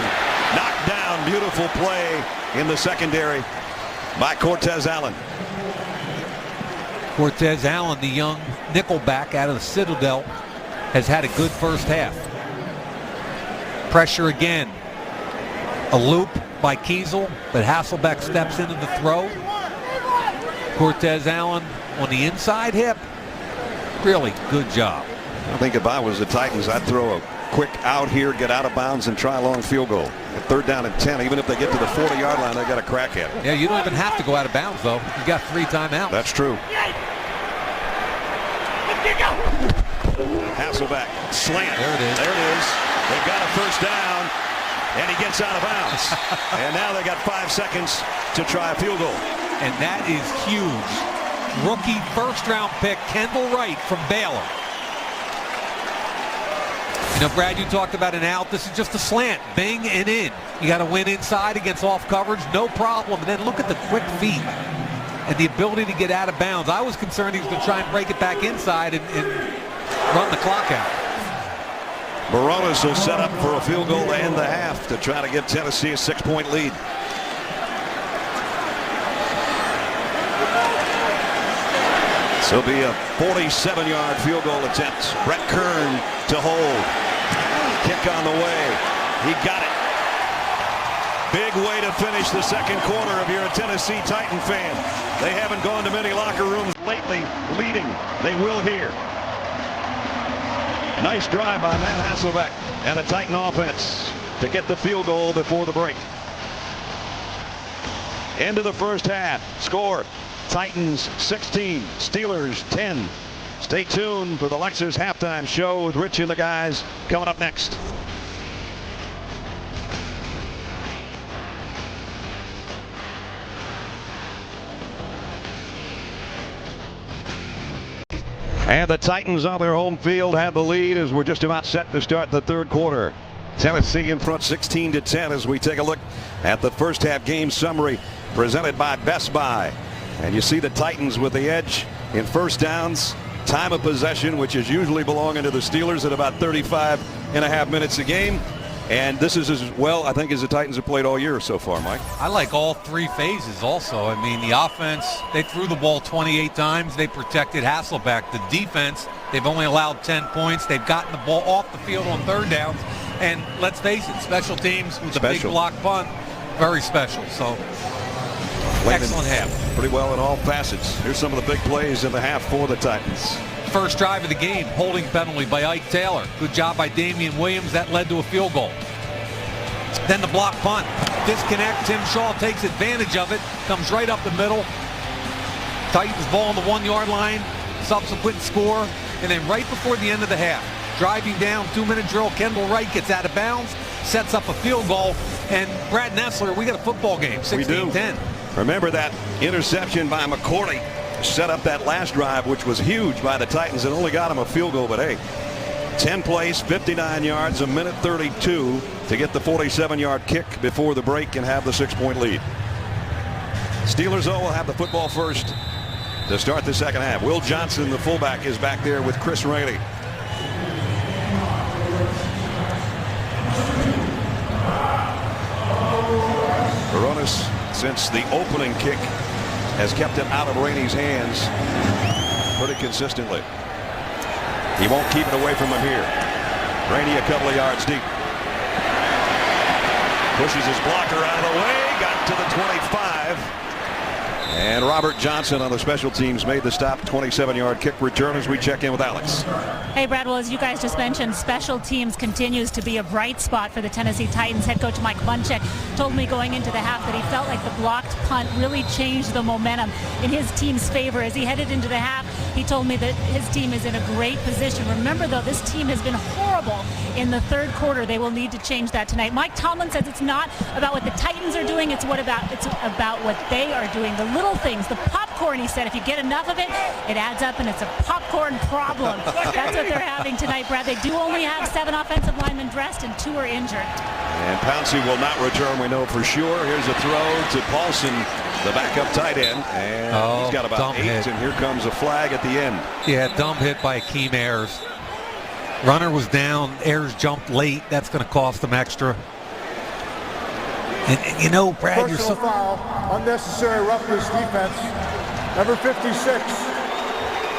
Knocked down. Beautiful play in the secondary by Cortez Allen. Cortez Allen, the young nickelback out of the Citadel, has had a good first half. Pressure again. A loop by Kiesel, but Hasselback steps into the throw. Cortez Allen on the inside hip. Really good job. I think if I was the Titans, I'd throw a quick out here, get out of bounds, and try a long field goal. At third down and 10, even if they get to the 40-yard line, they got a crack at it. Yeah, you don't even have to go out of bounds, though. You got 3 timeouts. That's true. Hasselback slant. There it is. There it is. They've got a first down, and he gets out of bounds. And now they got 5 seconds to try a field goal. And that is huge. Rookie first-round pick Kendall Wright from Baylor. You know, Brad, you talked about an out. This is just a slant. Bang and in. You got to win inside against off coverage. No problem. And then look at the quick feet and the ability to get out of bounds. I was concerned he was going to try and break it back inside and run the clock out. Barones will set up for a field goal to end the half to try to give Tennessee a 6-point lead. So it'll be a 47-yard field goal attempt. Brett Kern to hold. Kick on the way. He got it. big way to finish the second quarter if you're a Tennessee Titan fan. They haven't gone to many locker rooms lately leading. They will here. Nice drive by Matt Hasselbeck and the Titan offense to get the field goal before the break. Into the first half. Score: Titans 16, Steelers 10. Stay tuned for the Lexus halftime show with Rich and the guys coming up next. And the Titans on their home field have the lead as we're just about set to start the third quarter. Tennessee in front 16-10 as we take a look at the first half game summary presented by Best Buy. And you see the Titans with the edge in first downs, time of possession, which is usually belonging to the Steelers at about 35.5 minutes a game. And this is as well, I think, as the Titans have played all year so far, Mike. I like all three phases also. I mean, the offense, they threw the ball 28 times. They protected Hasselbeck. The defense, they've only allowed 10 points. They've gotten the ball off the field on third downs. And let's face it, special teams with the big block punt, very special. So, excellent half. Pretty well in all facets. Here's some of the big plays in the half for the Titans. First drive of the game, holding penalty by Ike Taylor. Good job by Damian Williams. That led to a field goal. Then the block punt. Disconnect. Tim Shaw takes advantage of it. Comes right up the middle. Titans ball on the 1 yard line. Subsequent score. And then right before the end of the half, driving down, 2-minute drill, Kendall Wright gets out of bounds, sets up a field goal. And Brad Nessler, we got a football game, 16-10. Remember that interception by McCourty set up that last drive, which was huge by the Titans and only got him a field goal. But hey, 10 plays, 59 yards, a minute 32 to get the 47-yard kick before the break and have the 6-point lead. Steelers, though, will have the football first to start the second half. Will Johnson, the fullback, is back there with Chris Rainey. Baronis, since the opening kick, has kept it out of Rainey's hands pretty consistently. He won't keep it away from him here. Rainey a couple of yards deep. Pushes his blocker out of the way, got to the 25. And Robert Johnson on the special teams made the stop. 27-yard kick return as we check in with Alex. Hey, Brad, well, as you guys just mentioned, special teams continues to be a bright spot for the Tennessee Titans. Head coach Mike Munchak told me going into the half that he felt like the blocked punt really changed the momentum in his team's favor. As he headed into the half, he told me that his team is in a great position. Remember, though, this team has been horrible in the third quarter. They will need to change that tonight. Mike Tomlin says it's not about what the Titans are doing, it's about what they are doing. The little things, the popcorn, he said, if you get enough of it, it adds up and it's a popcorn problem. That's what they're having tonight, Brad. They do only have 7 offensive linemen dressed and 2 are injured. And Pouncey will not return, we know for sure. Here's a throw to Paulson, the backup tight end, and he's got about 8, and here comes a flag at the end. Yeah, dumb hit by Akeem Ayers. Runner was down, Ayers jumped late. That's going to cost them extra. And you know, Brad, personal foul, unnecessary roughness defense. Number 56,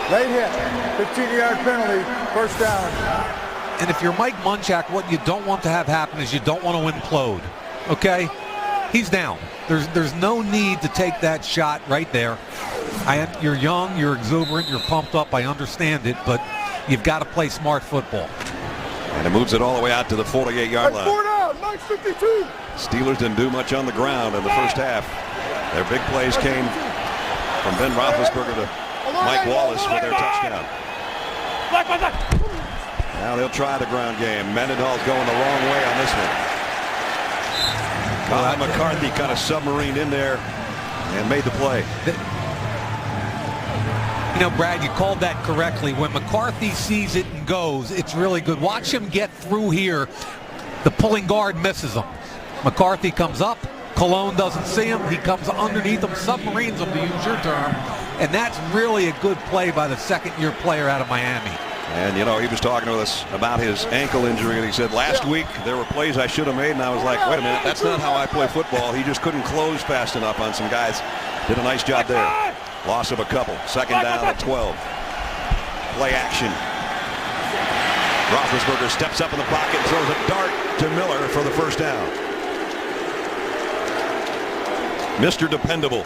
late hit, 15-yard penalty, first down. And if you're Mike Munchak, what you don't want to have happen is you don't want to implode. Okay, he's down. There's no need to take that shot right there. You're young, you're exuberant, you're pumped up. I understand it, but you've got to play smart football. And it moves it all the way out to the 48-yard line. 4 down, 9:52. Steelers didn't do much on the ground in the first half. Their big plays came from Ben Roethlisberger to Mike Wallace for their touchdown. Now they'll try the ground game. Mendenhall's going the wrong way on this one. Colin McCarthy kind of submarined in there and made the play. You know, Brad, you called that correctly. When McCarthy sees it and goes, it's really good. Watch him get through here. The pulling guard misses him. McCarthy comes up. Cologne doesn't see him. He comes underneath him, submarines him, to use your term. And that's really a good play by the second-year player out of Miami. And, you know, he was talking to us about his ankle injury, and he said, last week there were plays I should have made, and I was like, wait a minute, that's not how I play football. He just couldn't close fast enough on some guys. Did a nice job there. Loss of a couple. Second down at 12. Play action. Roethlisberger steps up in the pocket and throws a dart to Miller for the first down. Mr. Dependable.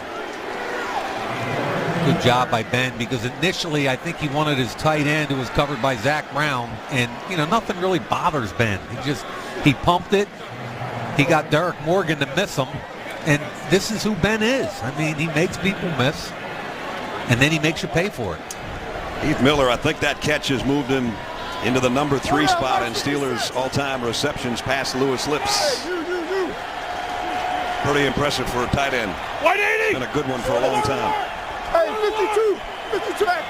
Good job by Ben, because initially I think he wanted his tight end who was covered by Zach Brown, and nothing really bothers Ben. He pumped it. He got Derek Morgan to miss him, and this is who Ben is. I mean, he makes people miss, and then he makes you pay for it. Heath Miller, I think that catch has moved him into the number 3 spot in Steelers all-time receptions past Lewis Lips. Pretty impressive for a tight end. 180. Been a good one for a long time. Hey, 52 back.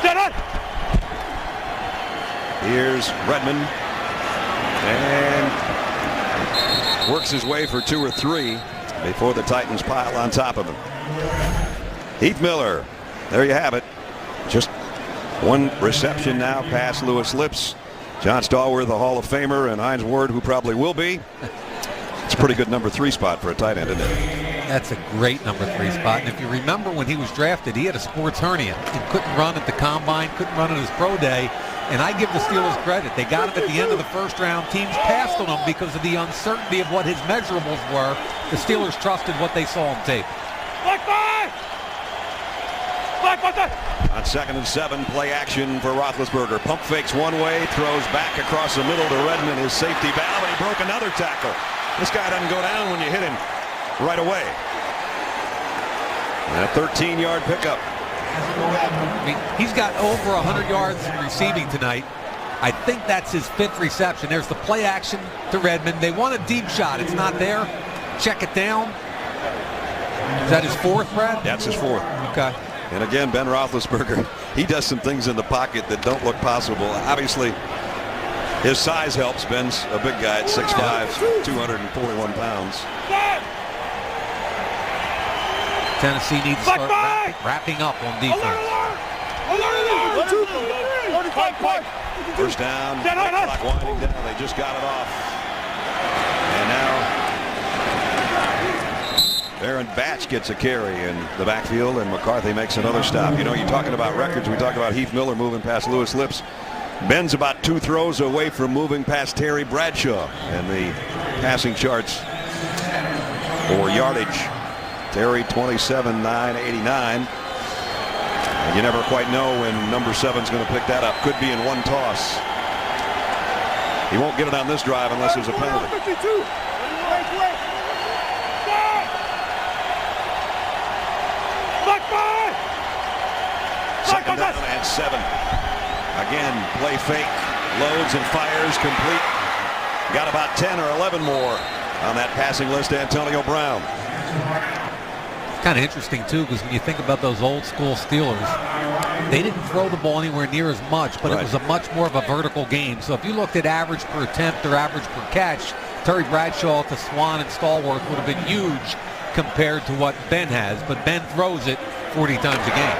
Get up. Here's Redmond, and works his way for 2 or 3 before the Titans pile on top of him. Heath Miller, there you have it. Just 1 reception now past Lewis Lips. John Stallworth, the Hall of Famer, and Hines Ward, who probably will be. It's a pretty good number 3 spot for a tight end, isn't it? That's a great number 3 spot. And if you remember when he was drafted, he had a sports hernia and couldn't run at the combine, couldn't run at his pro day. And I give the Steelers credit. They got him at the end of the first round. Teams passed on him because of the uncertainty of what his measurables were. The Steelers trusted what they saw on tape. On 2nd and 7, play action for Roethlisberger. Pump fakes one way, throws back across the middle to Redmond, his safety valve, and he broke another tackle. This guy doesn't go down when you hit him right away. And a 13-yard pickup. I mean, he's got over 100 yards receiving tonight. I think that's his 5th reception. There's the play action to Redmond. They want a deep shot. It's not there. Check it down. Is that his 4th, Brad? That's his 4th. Okay. And again, Ben Roethlisberger, he does some things in the pocket that don't look possible. Obviously, his size helps. Ben's a big guy at 6'5", 241 pounds. Tennessee needs to start wrapping up on defense. First down, clock winding down. They just got it off. And now Aaron Batch gets a carry in the backfield, and McCarthy makes another stop. You're talking about records. We talk about Heath Miller moving past Lewis Lips. Ben's about 2 throws away from moving past Terry Bradshaw, and the passing charts for yardage. Terry 27,989. And you never quite know when number 7's going to pick that up. Could be in one toss. He won't get it on this drive unless there's a penalty. 52. Second down and 7. Again, play fake, loads and fires, complete. Got about 10 or 11 more on that passing list. Antonio Brown. Kind of interesting too, because when you think about those old school Steelers, they didn't throw the ball anywhere near as much, but It was a much more of a vertical game. So if you looked at average per attempt or average per catch, Terry Bradshaw to Swan and Stallworth would have been huge compared to what Ben has, but Ben throws it 40 times a game.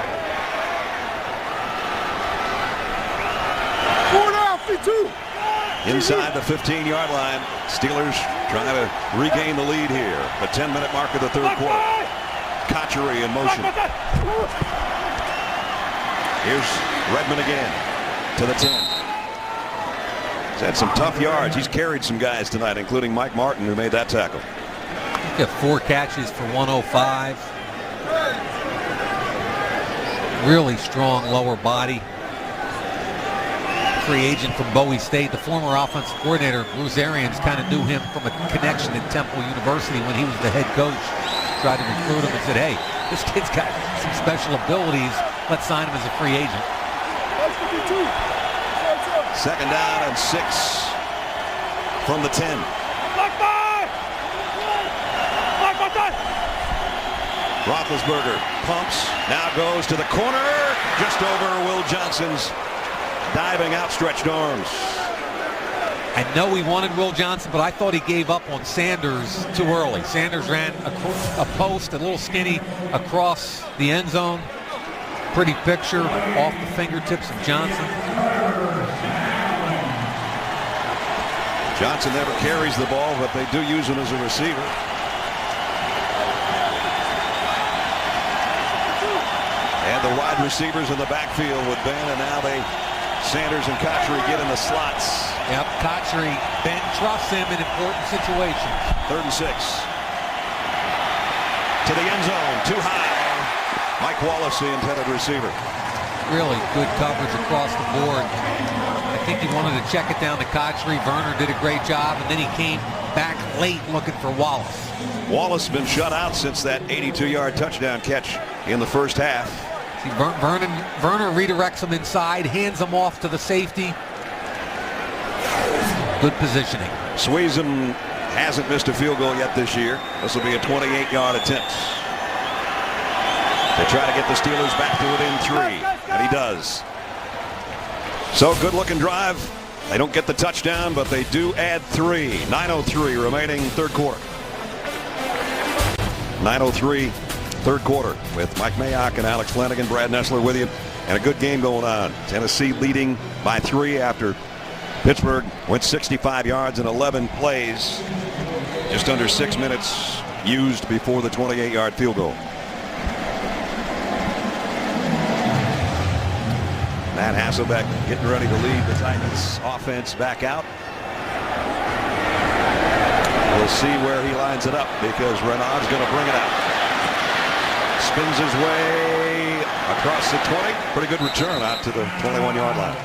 52. Inside the 15-yard line, Steelers trying to regain the lead here. The 10-minute mark of the 3rd quarter. Cotchery in motion. Here's Redmond again to the 10. He's had some tough yards. He's carried some guys tonight, including Mike Martin, who made that tackle. He's got 4 catches for 105. Really strong lower body. Free agent from Bowie State. The former offensive coordinator, Bruce Arians, kind of knew him from a connection at Temple University when he was the head coach. Tried to recruit him and said, hey, this kid's got some special abilities. Let's sign him as a free agent. 2nd down and 6 from the 10. Roethlisberger pumps, now goes to the corner, just over Will Johnson's diving outstretched arms. I know he wanted Will Johnson, but I thought he gave up on Sanders too early. Sanders ran a post, a little skinny, across the end zone. Pretty picture off the fingertips of Johnson. Johnson never carries the ball, but they do use him as a receiver. And the wide receivers in the backfield with Ben, and now Sanders and Cotchery get in the slots. Yep, Cotchery, Ben trusts him in important situations. 3rd and 6. to the end zone. Too high. Mike Wallace, the intended receiver. Really good coverage across the board. I think he wanted to check it down to Kotchery. Werner did a great job, and then he came back late looking for Wallace. Wallace has been shut out since that 82-yard touchdown catch in the first half. See, Werner redirects him inside, hands him off to the safety. Good positioning. Sweezum hasn't missed a field goal yet this year. This will be a 28-yard attempt. They try to get the Steelers back to within 3, and he does. So good-looking drive. They don't get the touchdown, but they do add 3. 9:03 remaining third quarter. 9:03 third quarter with Mike Mayock and Alex Flanagan, Brad Nessler with you, and a good game going on. Tennessee leading by 3 after Pittsburgh went 65 yards in 11 plays. Just under 6 minutes used before the 28-yard field goal. Matt Hasselbeck getting ready to lead the Titans offense back out. We'll see where he lines it up because Renaud's going to bring it out. Spins his way across the 20. Pretty good return out to the 21-yard line.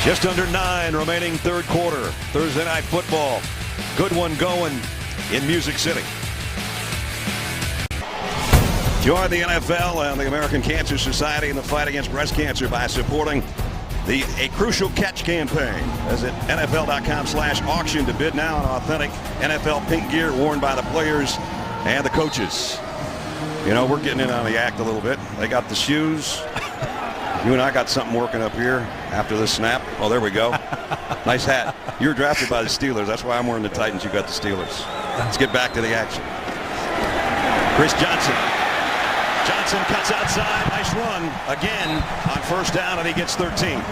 Just under 9 remaining third quarter. Thursday Night Football. Good one going in Music City. Join the NFL and the American Cancer Society in the fight against breast cancer by supporting the A Crucial Catch campaign. Visit NFL.com/auction to bid now on authentic NFL pink gear worn by the players and the coaches. You know, we're getting in on the act a little bit. They got the shoes. You and I got something working up here after this snap. Oh, there we go. Nice hat. You were drafted by the Steelers. That's why I'm wearing the Titans. You got the Steelers. Let's get back to the action. Chris Johnson. Johnson cuts outside. Nice run again on first down, and he gets 13.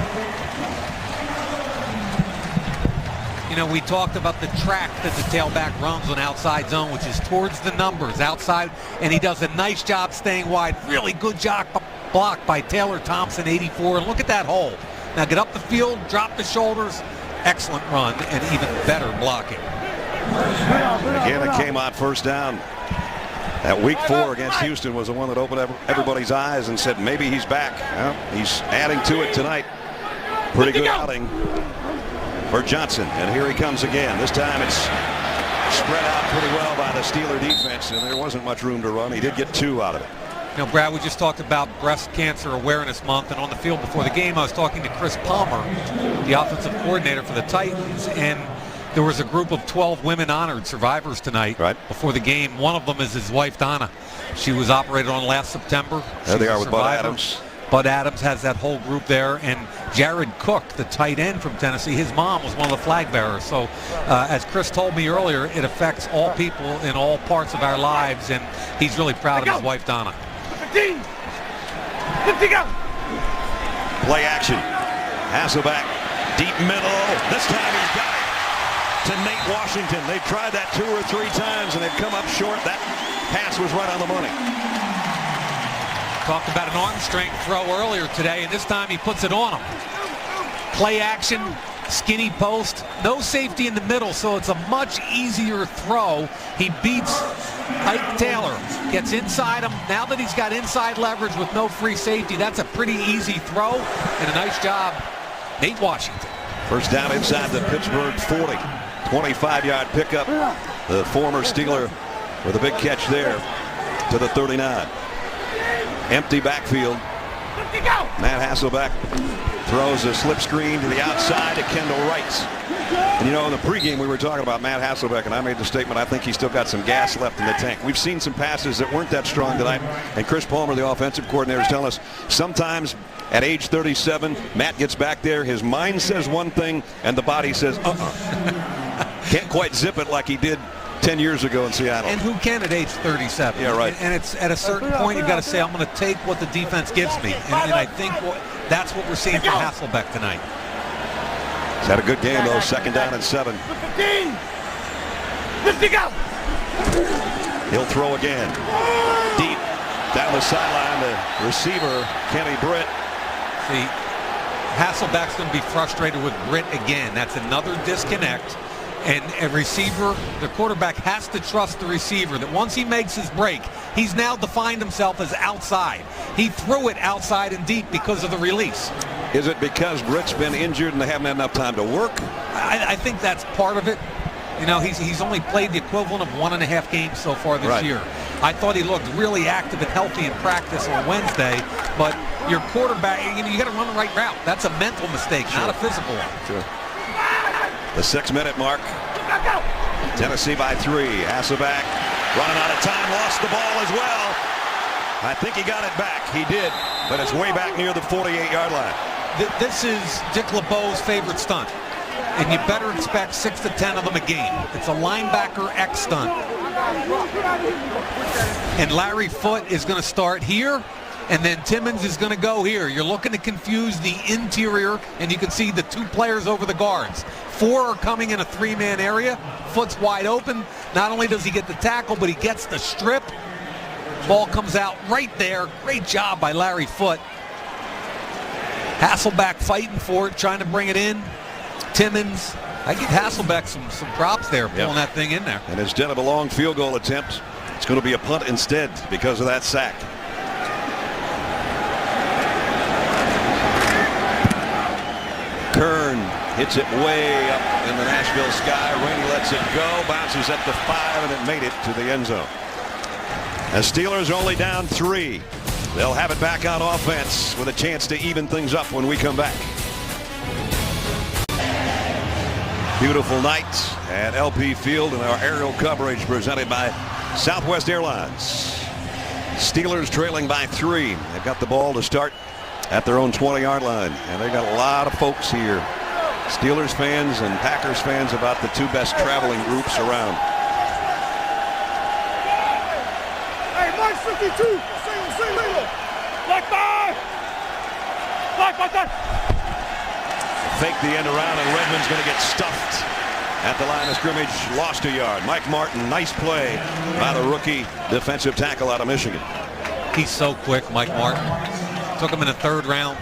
You know, we talked about the track that the tailback runs on outside zone, which is towards the numbers outside, and he does a nice job staying wide. Really good job blocked by Taylor Thompson, 84. And look at that hole. Now get up the field, drop the shoulders. Excellent run and even better blocking. Again, it came on first down. That week 4 against Houston was the one that opened everybody's eyes and said maybe he's back. Well, he's adding to it tonight. Pretty good outing for Johnson. And here he comes again. This time it's spread out pretty well by the Steeler defense, and there wasn't much room to run. He did get 2 out of it. You know, Brad, we just talked about Breast Cancer Awareness Month, and on the field before the game, I was talking to Chris Palmer, the offensive coordinator for the Titans, and there was a group of 12 women honored survivors tonight before the game. One of them is his wife, Donna. She was operated on last September. There they are with Bud Adams. Bud Adams has that whole group there, and Jared Cook, the tight end from Tennessee, his mom was one of the flag bearers. So as Chris told me earlier, it affects all people in all parts of our lives, and he's really proud of his wife, Donna. 15. 50 go. Play action. Hasselbeck, deep middle. This time he's got it to Nate Washington. They've tried that 2 or 3 times, and they've come up short. That pass was right on the money. Talked about an arm strength throw earlier today, and this time he puts it on him. Play action, skinny post, no safety in the middle, so it's a much easier throw. He beats Ike Taylor, gets inside him. Now that he's got inside leverage with no free safety, that's a pretty easy throw, and a nice job, Nate Washington. First down inside the Pittsburgh 40. 25-yard pickup. The former Steeler with a big catch there to the 39. Empty backfield. Matt Hasselbeck throws a slip screen to the outside to Kendall Wright. And you know, in the pregame we were talking about Matt Hasselbeck, and I made the statement, I think he's still got some gas left in the tank. We've seen some passes that weren't that strong tonight, and Chris Palmer, the offensive coordinator, is telling us sometimes at age 37, Matt gets back there, his mind says one thing, and the body says, Can't quite zip it like he did 10 years ago in Seattle. And who can at age 37? Yeah, right. And it's at a certain point you've got to say, I'm going to take what the defense gives me. And I think that's what we're seeing from Hasselbeck tonight. He's had a good game, though. Second down and 7. 15. 50 go. He'll throw again. Deep down the sideline. The receiver, Kenny Britt. See, Hasselbeck's going to be frustrated with Britt again. That's another disconnect. And a receiver, the quarterback has to trust the receiver that once he makes his break, he's now defined himself as outside. He threw it outside and deep because of the release. Is it because Britt's been injured and they haven't had enough time to work? I think that's part of it. You know, he's only played the equivalent of 1.5 games so far this year. I thought he looked really active and healthy in practice on Wednesday, but your quarterback, you got to run the right route. That's a mental mistake, not a physical one. Sure. The 6-minute mark. Tennessee by 3. Hasselbeck running out of time, lost the ball as well. I think he got it back. He did, but it's way back near the 48-yard line. This is Dick LeBeau's favorite stunt, and you better expect 6 to 10 of them a game. It's a linebacker X stunt. And Larry Foote is going to start here, and then Timmons is going to go here. You're looking to confuse the interior, and you can see the 2 players over the guards. 4 are coming in a 3-man area. Foot's wide open. Not only does he get the tackle, but he gets the strip. Ball comes out right there. Great job by Larry Foote. Hasselbeck fighting for it, trying to bring it in. Timmons, I give Hasselbeck some props there, pulling that thing in there. And instead of a long field goal attempt, it's going to be a punt instead because of that sack. Kern hits it way up in the Nashville sky. Rainey lets it go, bounces up to 5, and it made it to the end zone. The Steelers are only down 3. They'll have it back on offense with a chance to even things up when we come back. Beautiful night at LP Field and our aerial coverage presented by Southwest Airlines. Steelers trailing by 3. They've got the ball to start at their own 20-yard line, and they got a lot of folks here. Steelers fans and Packers fans, about the 2 best traveling groups around. Hey, March 52. Say little. Black by. Fake the end around, and Redmond's going to get stuffed at the line of scrimmage. Lost a yard. Mike Martin, nice play by the rookie defensive tackle out of Michigan. He's so quick, Mike Martin. Took him in the 3rd round.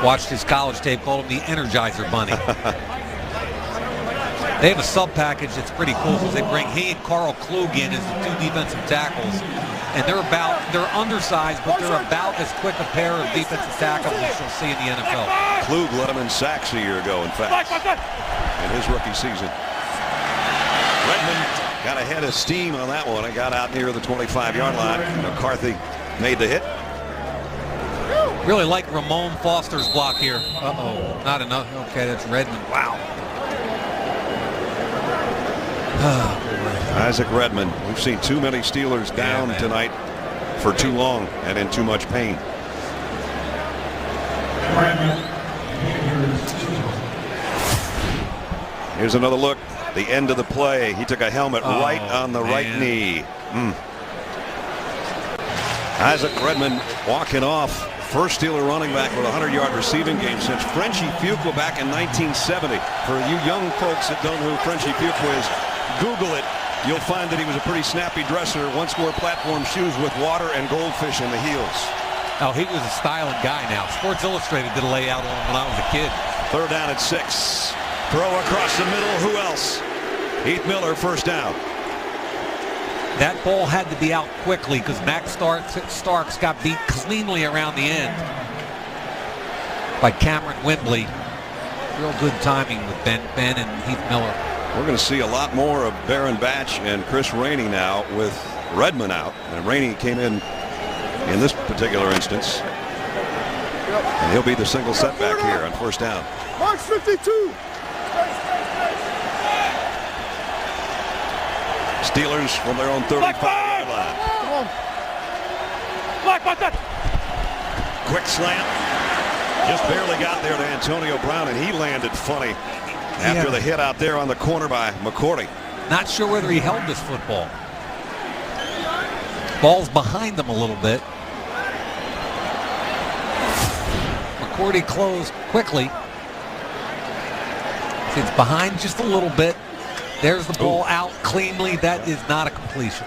Watched his college tape, called him the Energizer Bunny. They have a sub package that's pretty cool because they bring he and Carl Klug in as the 2 defensive tackles. And they're undersized, but they're about as quick a pair of defensive tackles as you'll see in the NFL. Klug led him in sacks a year ago, in fact, in his rookie season. Redmond got ahead of steam on that one and got out near the 25-yard line. McCarthy made the hit. Really like Ramon Foster's block here. Uh-oh, not enough. Okay, that's Redmond. Wow. Isaac Redmond. We've seen too many Steelers down tonight for too long and in too much pain. Here's another look. The end of the play. He took a helmet right on the right knee. Isaac Redmond walking off. First Steeler running back with a 100-yard receiving game since Frenchie Fuqua back in 1970. For you young folks that don't know who Frenchie Fuqua is, Google it. You'll find that he was a pretty snappy dresser. Once wore platform shoes with water and goldfish in the heels. Oh, he was a styling guy now. Sports Illustrated did a layout on him when I was a kid. 3rd down at 6. Throw across the middle. Who else? Heath Miller, first down. That ball had to be out quickly because Max Starks got beat cleanly around the end by Cameron Wembley. Real good timing with Ben and Heath Miller. We're going to see a lot more of Baron Batch and Chris Rainey now with Redmond out. And Rainey came in this particular instance. And he'll be the single setback here on 1st down. March 52. Steelers from their own 35-yard line. Come on. Quick slant. Just barely got there to Antonio Brown, and he landed funny after the hit out there on the corner by McCourty. Not sure whether he held this football. Ball's behind him a little bit. McCourty closed quickly. It's behind just a little bit. There's the ball out cleanly. That is not a completion.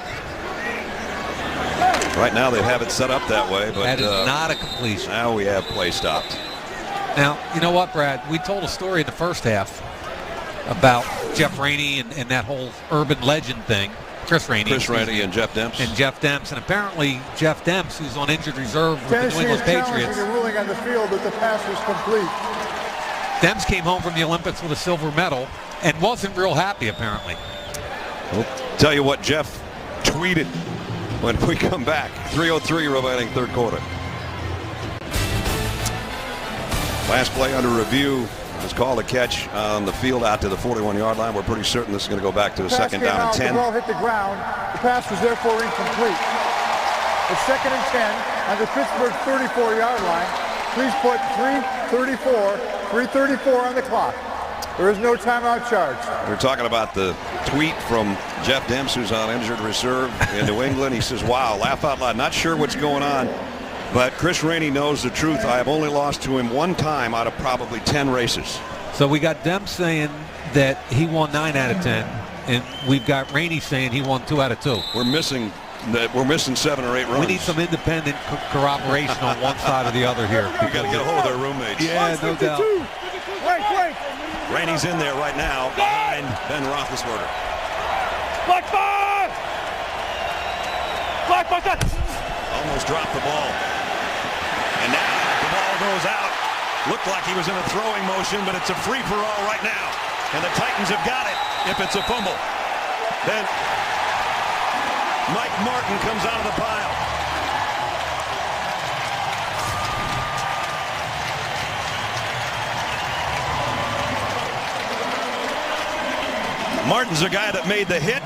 Right now they have it set up that way, but that is not a completion. Now we have play stopped. Now, you know what, Brad? We told a story in the first half about Jeff Rainey and that whole urban legend thing. Chris Rainey and Jeff Demps. And Jeff Demps. And apparently Jeff Demps, who's on injured reserve with Tennessee the New England is challenging Patriots. the ruling on the field that the pass was complete. Demps came home from the Olympics with a silver medal and wasn't real happy, apparently. We'll tell you what Jeff tweeted when we come back. 3:03 remaining third quarter. Last play under review. It's called a catch on the field out to the 41-yard line. We're pretty certain this is going to go back to a second down and 10. The ball hit the ground. The pass was therefore incomplete. It's 2nd and 10 on the Pittsburgh 34-yard line. Please put 3:34 on the clock. There is no timeout charged. We're talking about the tweet from Jeff Demps, who's on injured reserve in New England. He says, wow, laugh out loud. Not sure what's going on. But Chris Rainey knows the truth. I have only lost to him one time out of probably 10 races. So we got Demps saying that he won 9 out of 10, and we've got Rainey saying he won 2 out of 2. We're missing 7 or 8 runs. We need some independent corroboration on one side or the other here. We got to get a hold of their roommates. Yeah, no doubt. Wait. Rainey's in there right now behind Ben Roethlisberger. Black ball! Almost dropped the ball. And now the ball goes out. Looked like he was in a throwing motion, but it's a free-for-all right now. And the Titans have got it if it's a fumble. Then Mike Martin comes out of the pile. Martin's the guy that made the hit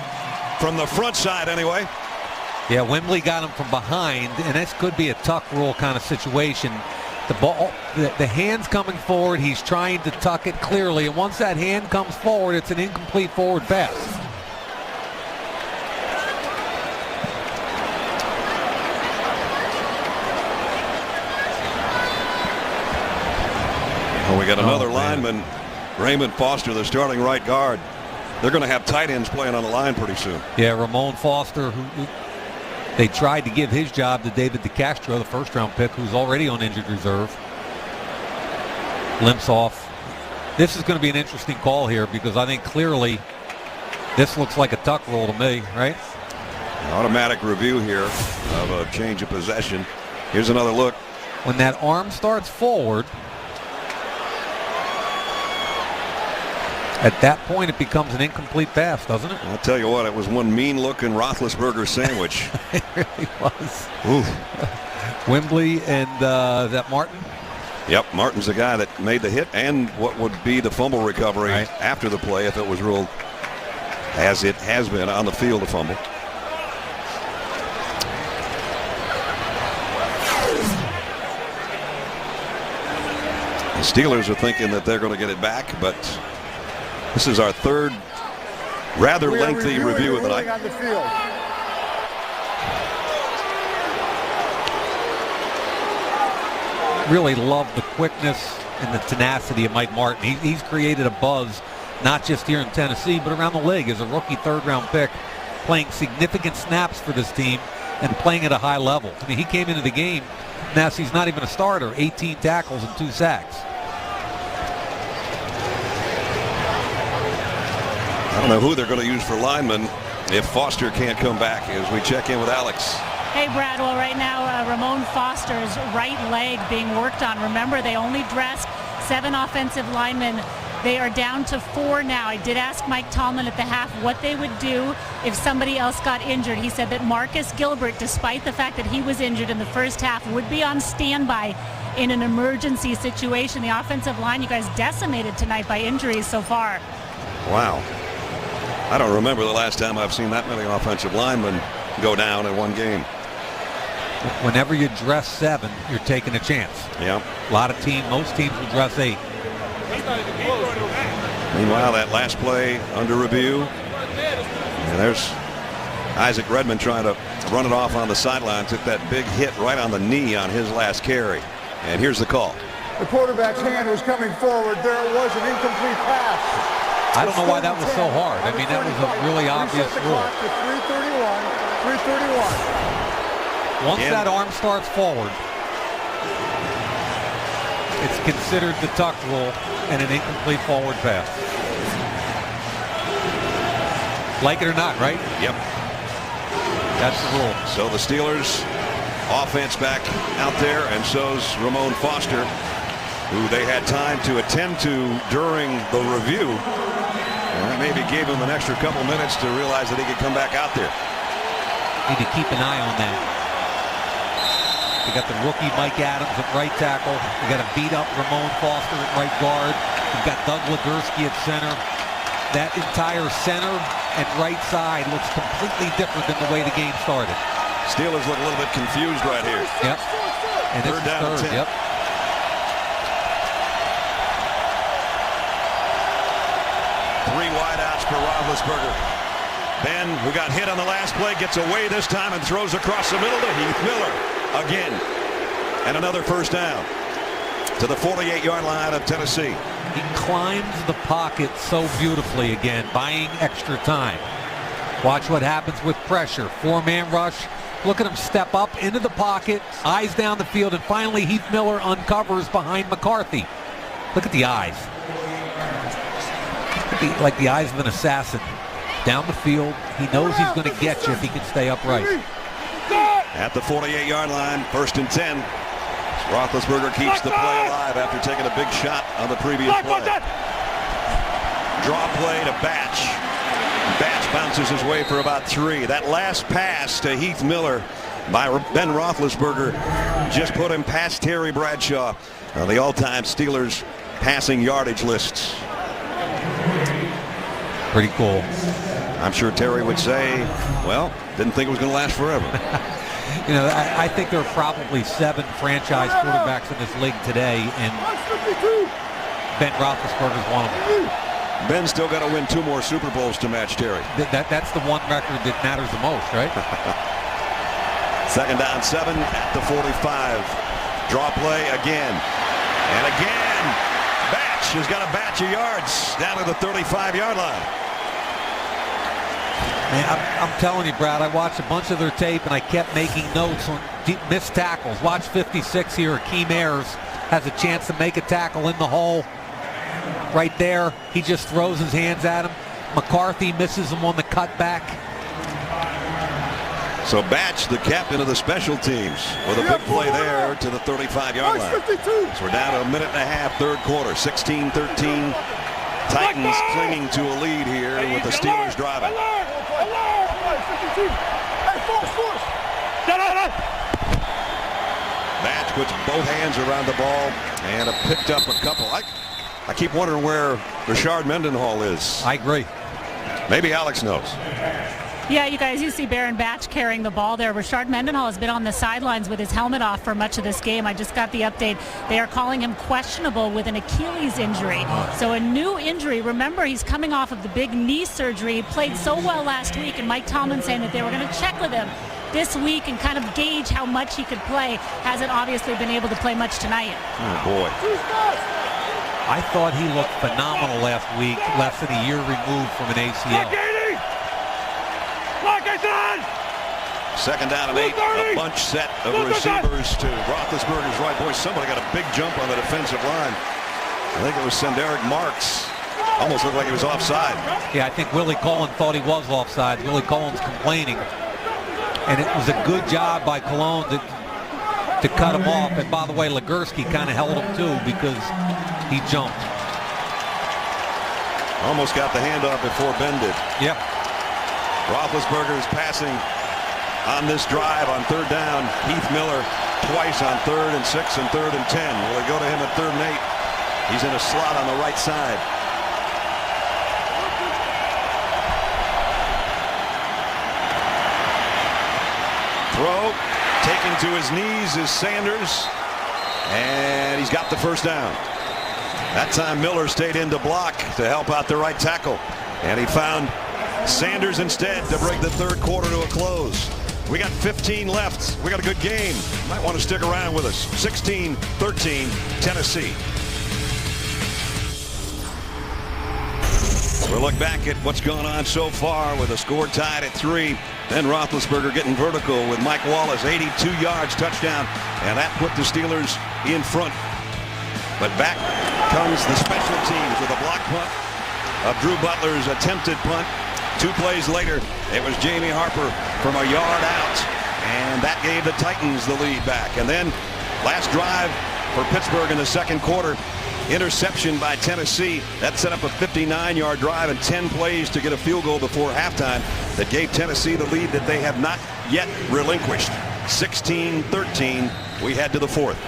from the front side anyway. Yeah, Wembley got him from behind, and this could be a tuck rule kind of situation. The ball, the hand's coming forward. He's trying to tuck it clearly, and once that hand comes forward, it's an incomplete forward pass. Well, we got another lineman, Raymond Foster, the starting right guard. They're going to have tight ends playing on the line pretty soon. Yeah, Ramon Foster, who they tried to give his job to David DeCastro, the first-round pick, who's already on injured reserve. Limps off. This is going to be an interesting call here because I think clearly this looks like a tuck rule to me, right? Automatic review here of a change of possession. Here's another look. When that arm starts forward, at that point, it becomes an incomplete pass, doesn't it? I'll tell you what, it was one mean-looking Roethlisberger sandwich. It really was. Ooh. Wembley and that Martin? Yep, Martin's the guy that made the hit and what would be the fumble recovery after the play if it was ruled, as it has been, on the field, a fumble. The Steelers are thinking that they're going to get it back, but this is our third rather lengthy review of the night. On the field. Really love the quickness and the tenacity of Mike Martin. He's created a buzz, not just here in Tennessee, but around the league as a rookie third-round pick, playing significant snaps for this team and playing at a high level. I mean, he came into the game, now he's not even a starter, 18 tackles and 2 sacks. I don't know who they're going to use for linemen if Foster can't come back, as we check in with Alex. Hey, Brad. Well, right now, Ramon Foster's right leg being worked on. Remember, they only dressed 7 offensive linemen. They are down to 4 now. I did ask Mike Tomlin at the half what they would do if somebody else got injured. He said that Marcus Gilbert, despite the fact that he was injured in the first half, would be on standby in an emergency situation. The offensive line, you guys decimated tonight by injuries so far. Wow. I don't remember the last time I've seen that many offensive linemen go down in one game. Whenever you dress 7, you're taking a chance. Yeah. Most teams will dress 8. Meanwhile, that last play under review. And there's Isaac Redmond trying to run it off on the sideline. Took that big hit right on the knee on his last carry. And here's the call. The quarterback's hand was coming forward. There it was, an incomplete pass. I don't know why that was so hard. I mean, that was a really obvious rule. 3:31. Once that arm starts forward, it's considered the tuck rule and an incomplete forward pass. Like it or not, right? Yep. That's the rule. So the Steelers offense back out there, and so's Ramon Foster, who they had time to attend to during the review. And that maybe gave him an extra couple minutes to realize that he could come back out there. Need to keep an eye on that. We got the rookie Mike Adams at right tackle. We got to beat up Ramon Foster at right guard. We've got Doug Legursky at center. That entire center and right side looks completely different than the way the game started. Steelers look a little bit confused right here. Yep. And this Third is down and 10. Yep. Three wideouts for Roethlisberger. Ben, who got hit on the last play, gets away this time and throws across the middle to Heath Miller again. And another first down to the 48-yard line of Tennessee. He climbs the pocket so beautifully again, buying extra time. Watch what happens with pressure. Four-man rush. Look at him step up into the pocket, eyes down the field, and finally Heath Miller uncovers behind McCarthy. Look at the eyes. Like the eyes of an assassin. Down the field, he knows he's going to get you if he can stay upright. At the 48-yard line, 1st and 10. Roethlisberger keeps the play alive after taking a big shot on the previous play. Draw play to Batch. Batch bounces his way for about 3. That last pass to Heath Miller by Ben Roethlisberger just put him past Terry Bradshaw on the all-time Steelers passing yardage lists. Pretty cool. I'm sure Terry would say, well, didn't think it was going to last forever. You know, I think there are probably 7 franchise quarterbacks in this league today, and Ben Roethlisberger is one of them. Ben's still got to win 2 more Super Bowls to match Terry. That's the one record that matters the most, right? 2nd down 7 at the 45. Draw play again. And again, Batch has got a batch of yards down to the 35-yard line. Man, I'm telling you, Brad, I watched a bunch of their tape, and I kept making notes on missed tackles. Watch 56 here. Akeem Ayers has a chance to make a tackle in the hole. Right there, he just throws his hands at him. McCarthy misses him on the cutback. So Batch, the captain of the special teams, with a big play there to the 35-yard line. So we're down to a minute and a half, 3rd quarter, 16-13. Titans clinging to a lead here with the Steelers driving. Batch puts both hands around the ball and picked up a couple. I keep wondering where Rashard Mendenhall is. I agree. Maybe Alex knows. Yeah, you guys, you see Baron Batch carrying the ball there. Rashard Mendenhall has been on the sidelines with his helmet off for much of this game. I just got the update. They are calling him questionable with an Achilles injury. So a new injury. Remember, he's coming off of the big knee surgery. He played so well last week, and Mike Tomlin saying that they were going to check with him this week and kind of gauge how much he could play. Hasn't obviously been able to play much tonight. Oh, boy. I thought he looked phenomenal last week, less than a year removed from an ACL. 2nd down and 8. A bunch set of receivers to Roethlisberger's right. Boy, somebody got a big jump on the defensive line. I think it was Senderick Marks. Almost looked like he was offside. Yeah, I think Willie Cullen thought he was offside. Willie Cullen's complaining. And it was a good job by Cologne to cut him off. And by the way, Legursky kind of held him too because he jumped. Almost got the handoff before Ben did. Yep. Roethlisberger is passing on this drive on 3rd down. Heath Miller twice on 3rd and 6 and 3rd and 10. Will they go to him at 3rd and 8? He's in a slot on the right side. Throw taken to his knees is Sanders, and he's got the first down. That time Miller stayed in to block to help out the right tackle, and he found Sanders instead to bring the 3rd quarter to a close. We got 15 left. We got a good game. Might want to stick around with us. 16-13 Tennessee. We'll look back at what's gone on so far with a score tied at 3. Then Roethlisberger getting vertical with Mike Wallace, 82 yards, touchdown, and that put the Steelers in front. But back comes the special teams with a block punt of Drew Butler's attempted punt. 2 plays later, it was Jamie Harper from a yard out, and that gave the Titans the lead back. And then last drive for Pittsburgh in the second quarter, interception by Tennessee. That set up a 59-yard drive and 10 plays to get a field goal before halftime that gave Tennessee the lead that they have not yet relinquished. 16-13, we head to the fourth.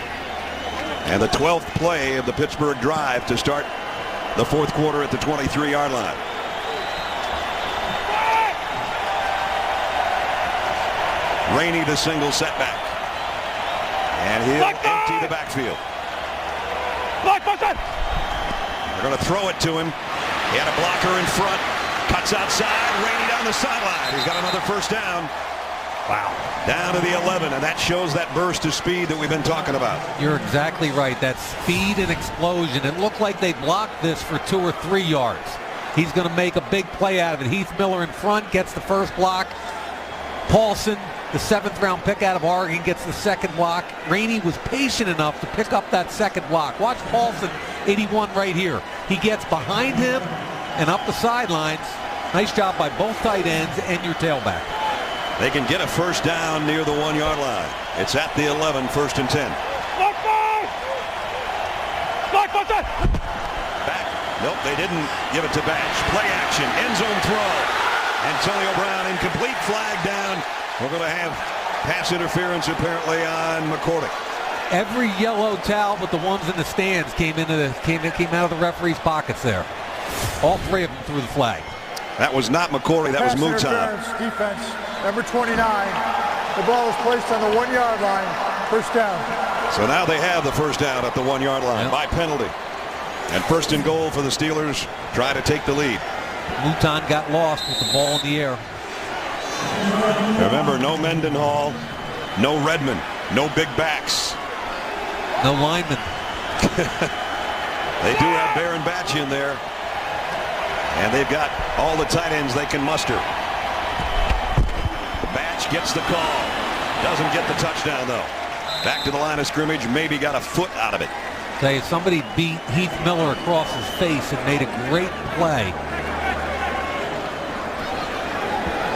And the 12th play of the Pittsburgh drive to start the fourth quarter at the 23-yard line. Rainey, the single setback. And he'll empty the backfield. They're going to throw it to him. He had a blocker in front. Cuts outside. Rainey down the sideline. He's got another first down. Wow. Down to the 11, and that shows that burst of speed that we've been talking about. You're exactly right. That speed and explosion. It looked like they blocked this for 2 or 3 yards. He's going to make a big play out of it. Heath Miller in front gets the first block. Paulson, the 7th-round pick out of Oregon, gets the second block. Rainey was patient enough to pick up that second block. Watch Paulson, 81 right here. He gets behind him and up the sidelines. Nice job by both tight ends and your tailback. They can get a first down near the 1-yard line. It's at the 11, 1st and 10. Back. Nope, they didn't give it to Batch. Play action, end zone throw. Antonio Brown, incomplete, flag down. We're going to have pass interference apparently on McCordick. Every yellow towel but the ones in the stands came out of the referee's pockets there. All 3 of them threw the flag. That was not McCordick, that was Mouton. Defense, number 29. The ball is placed on the 1-yard line. First down. So now they have the first down at the 1-yard line by penalty. And first and goal for the Steelers, try to take the lead. Mouton got lost with the ball in the air. Remember, no Mendenhall, no Redmond, no big backs. No linemen. They do have Baron Batch in there. And they've got all the tight ends they can muster. Batch gets the call. Doesn't get the touchdown, though. Back to the line of scrimmage, maybe got a foot out of it. Tell you, somebody beat Heath Miller across his face and made a great play.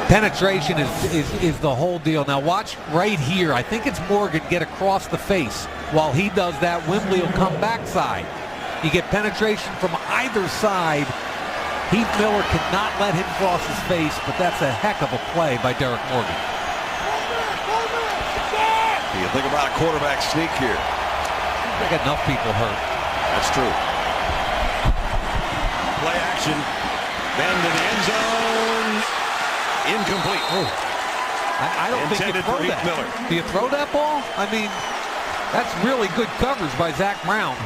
Penetration is the whole deal. Now watch right here. I think it's Morgan get across the face. While he does that, Wembley will come backside. You get penetration from either side. Heath Miller cannot let him cross his face, but that's a heck of a play by Derek Morgan. You think about a quarterback sneak here. They got enough people hurt. That's true. Play action. Then to the end zone. Incomplete. Oh. I don't think you throw that. Miller. Do you throw that ball? I mean, that's really good coverage by Zach Brown.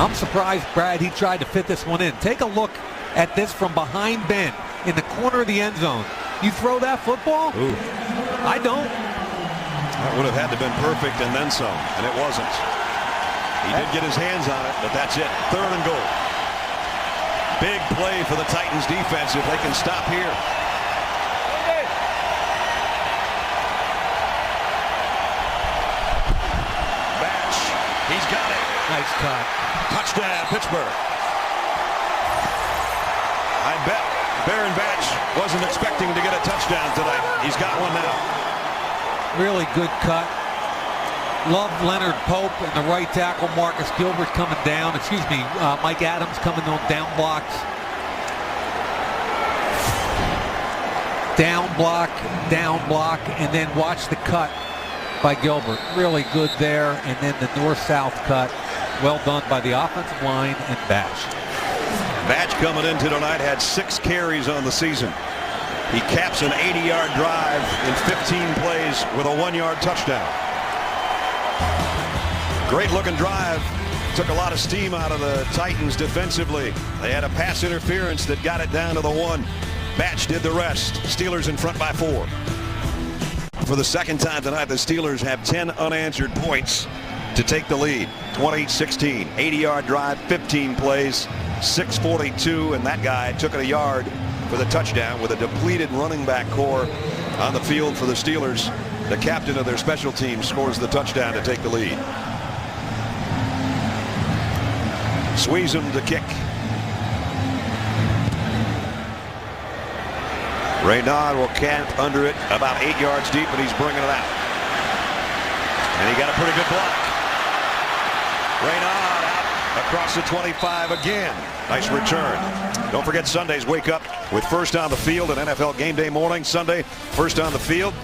I'm surprised, Brad, he tried to fit this one in. Take a look at this from behind Ben in the corner of the end zone. You throw that football? Ooh. I don't. That would have had to have been perfect and then some, and it wasn't. He did get his hands on it, but that's it. 3rd and goal. Big play for the Titans defense if they can stop here. Batch, he's got it. Nice cut. Touchdown, Pittsburgh. I bet Baron Batch wasn't expecting to get a touchdown tonight. He's got one now. Really good cut. Love Leonard Pope and the right tackle Marcus Gilbert coming down. Mike Adams coming on down blocks. Down block, and then watch the cut by Gilbert. Really good there, and then the north-south cut. Well done by the offensive line and Batch. Batch coming into tonight had 6 carries on the season. He caps an 80-yard drive in 15 plays with a 1-yard touchdown. Great looking drive. Took a lot of steam out of the Titans defensively. They had a pass interference that got it down to the 1. Batch did the rest. Steelers in front by 4. For the second time tonight, the Steelers have 10 unanswered points to take the lead. 28-16, 80-yard drive, 15 plays, 6:42, and that guy took it a yard for the touchdown with a depleted running back core on the field for the Steelers. The captain of their special teams scores the touchdown to take the lead. Reynaud will camp under it about 8 yards deep, and he's bringing it out. And he got a pretty good block. Reynaud out across the 25 again. Nice return. Don't forget Sundays wake up with First on the Field and NFL Game Day morning. Sunday, First on the Field.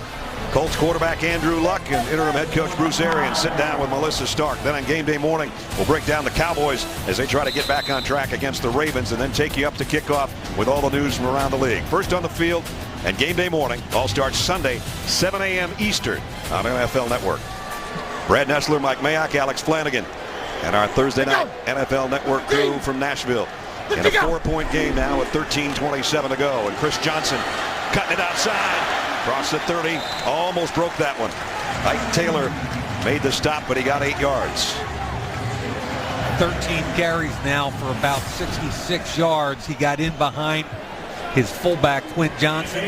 Colts quarterback Andrew Luck and interim head coach Bruce Arians sit down with Melissa Stark. Then on Game Day morning, we'll break down the Cowboys as they try to get back on track against the Ravens, and then take you up to kickoff with all the news from around the league. First on the Field and Game Day morning all starts Sunday, 7 a.m. Eastern on NFL Network. Brad Nessler, Mike Mayock, Alex Flanagan, and our Thursday night NFL Network crew from Nashville. In a 4-point game now with 13:27 to go, and Chris Johnson cutting it outside. Across the 30, almost broke that one. Ike Taylor made the stop, but he got 8 yards. 13 carries now for about 66 yards. He got in behind his fullback, Quint Johnson.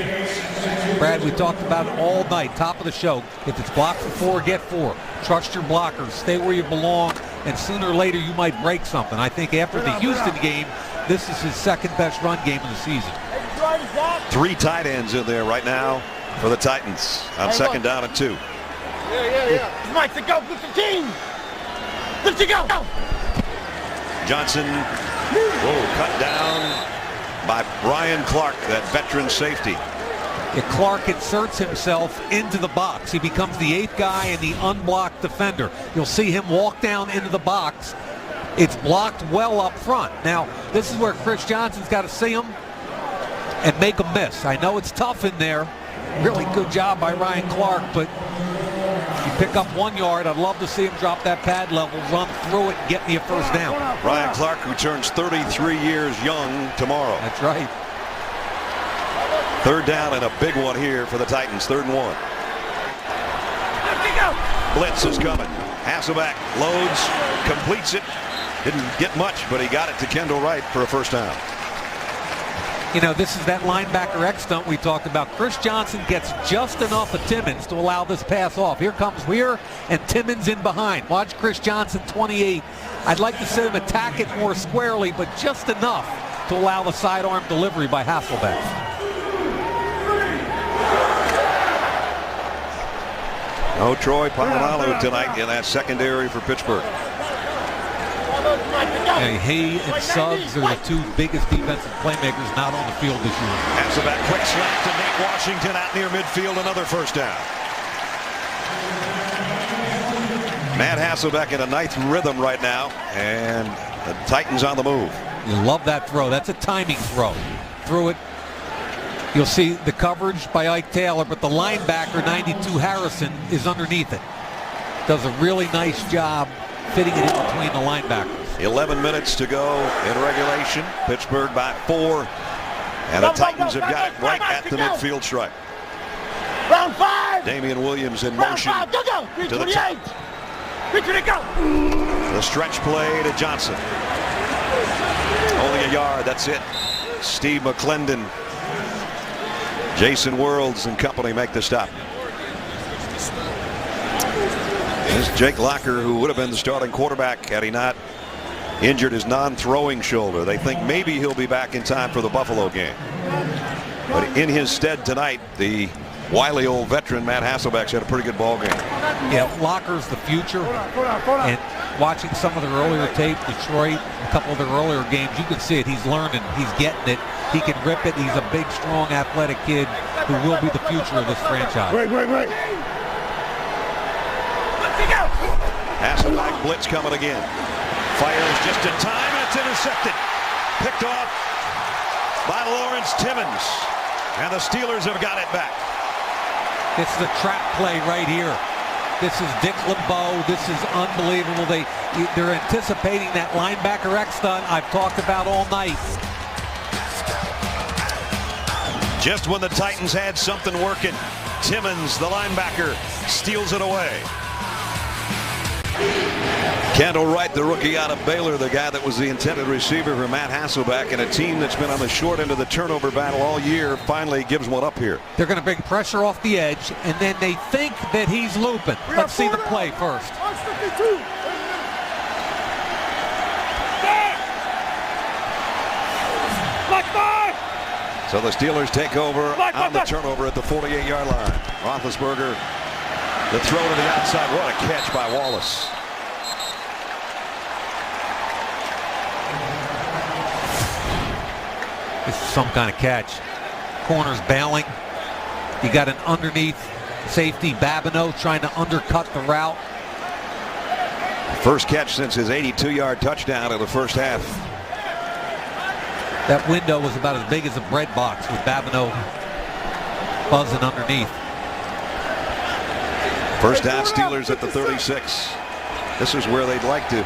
Brad, we talked about it all night, top of the show. If it's blocked for 4, get 4. Trust your blockers. Stay where you belong, and sooner or later you might break something. I think after the Houston game, this is his second best run game of the season. 3 tight ends in there right now for the Titans on second down and 2. Yeah. Mike, to go. Lift the team. Lift to go. Johnson, cut down by Brian Clark, that veteran safety. If Clark inserts himself into the box, he becomes the 8th guy and the unblocked defender. You'll see him walk down into the box. It's blocked well up front. Now, this is where Chris Johnson's got to see him and make a miss. I know it's tough in there. Really good job by Ryan Clark, but if you pick up 1 yard, I'd love to see him drop that pad level, run through it, and get me a first down. Ryan Clark, who turns 33 years young tomorrow. That's right. Third down and a big one here for the Titans. 3rd and 1. Blitz is coming. Hasselbeck loads, completes it. Didn't get much, but he got it to Kendall Wright for a first down. You know, this is that linebacker X stunt we talked about. Chris Johnson gets just enough of Timmons to allow this pass off. Here comes Weir and Timmons in behind. Watch Chris Johnson, 28. I'd like to see him attack it more squarely, but just enough to allow the sidearm delivery by Hasselbeck. No Troy Polamalu tonight in that secondary for Pittsburgh. He and Suggs are the 2 biggest defensive playmakers not on the field this year. Hasselbeck, quick slap to Nate Washington out near midfield, another first down. Matt Hasselbeck in a nice rhythm right now, and the Titans on the move. You love that throw. That's a timing throw. Threw it. You'll see the coverage by Ike Taylor, but the linebacker, 92 Harrison, is underneath it. Does a really nice job fitting it in between the linebackers. 11 minutes to go in regulation. Pittsburgh by 4. And the Titans have got it right at the midfield stripe. Round 5. Damian Williams in motion to the top. The stretch play to Johnson. Only a yard, that's it. Steve McClendon, Jason Worlds and company make the stop. This is Jake Locker, who would have been the starting quarterback had he not injured his non-throwing shoulder. They think maybe he'll be back in time for the Buffalo game. But in his stead tonight, the wily old veteran Matt Hasselbeck's had a pretty good ball game. Yeah, Locker's the future. And watching some of their earlier tape, Detroit, a couple of their earlier games, you can see it. He's learning. He's getting it. He can rip it. He's a big, strong, athletic kid who will be the future of this franchise. Wait. Hasselbeck blitz coming again. Fires just in time, and it's intercepted. Picked off by Lawrence Timmons. And the Steelers have got it back. It's the trap play right here. This is Dick LeBeau. This is unbelievable. They're anticipating that linebacker X stunt I've talked about all night. Just when the Titans had something working, Timmons, the linebacker, steals it away. Kendall Wright, the rookie out of Baylor, the guy that was the intended receiver for Matt Hasselbeck, and a team that's been on the short end of the turnover battle all year finally gives one up here. They're going to bring pressure off the edge, and then they think that he's looping. Let's see the play first. So the Steelers take over on the turnover at the 48-yard line. Roethlisberger, the throw to the outside. What a catch by Wallace. This is some kind of catch. Corner's bailing. You got an underneath safety, Babineau, trying to undercut the route. First catch since his 82-yard touchdown in the first half. That window was about as big as a bread box with Babineau buzzing underneath. First down, Steelers at the 36. This is where they'd like to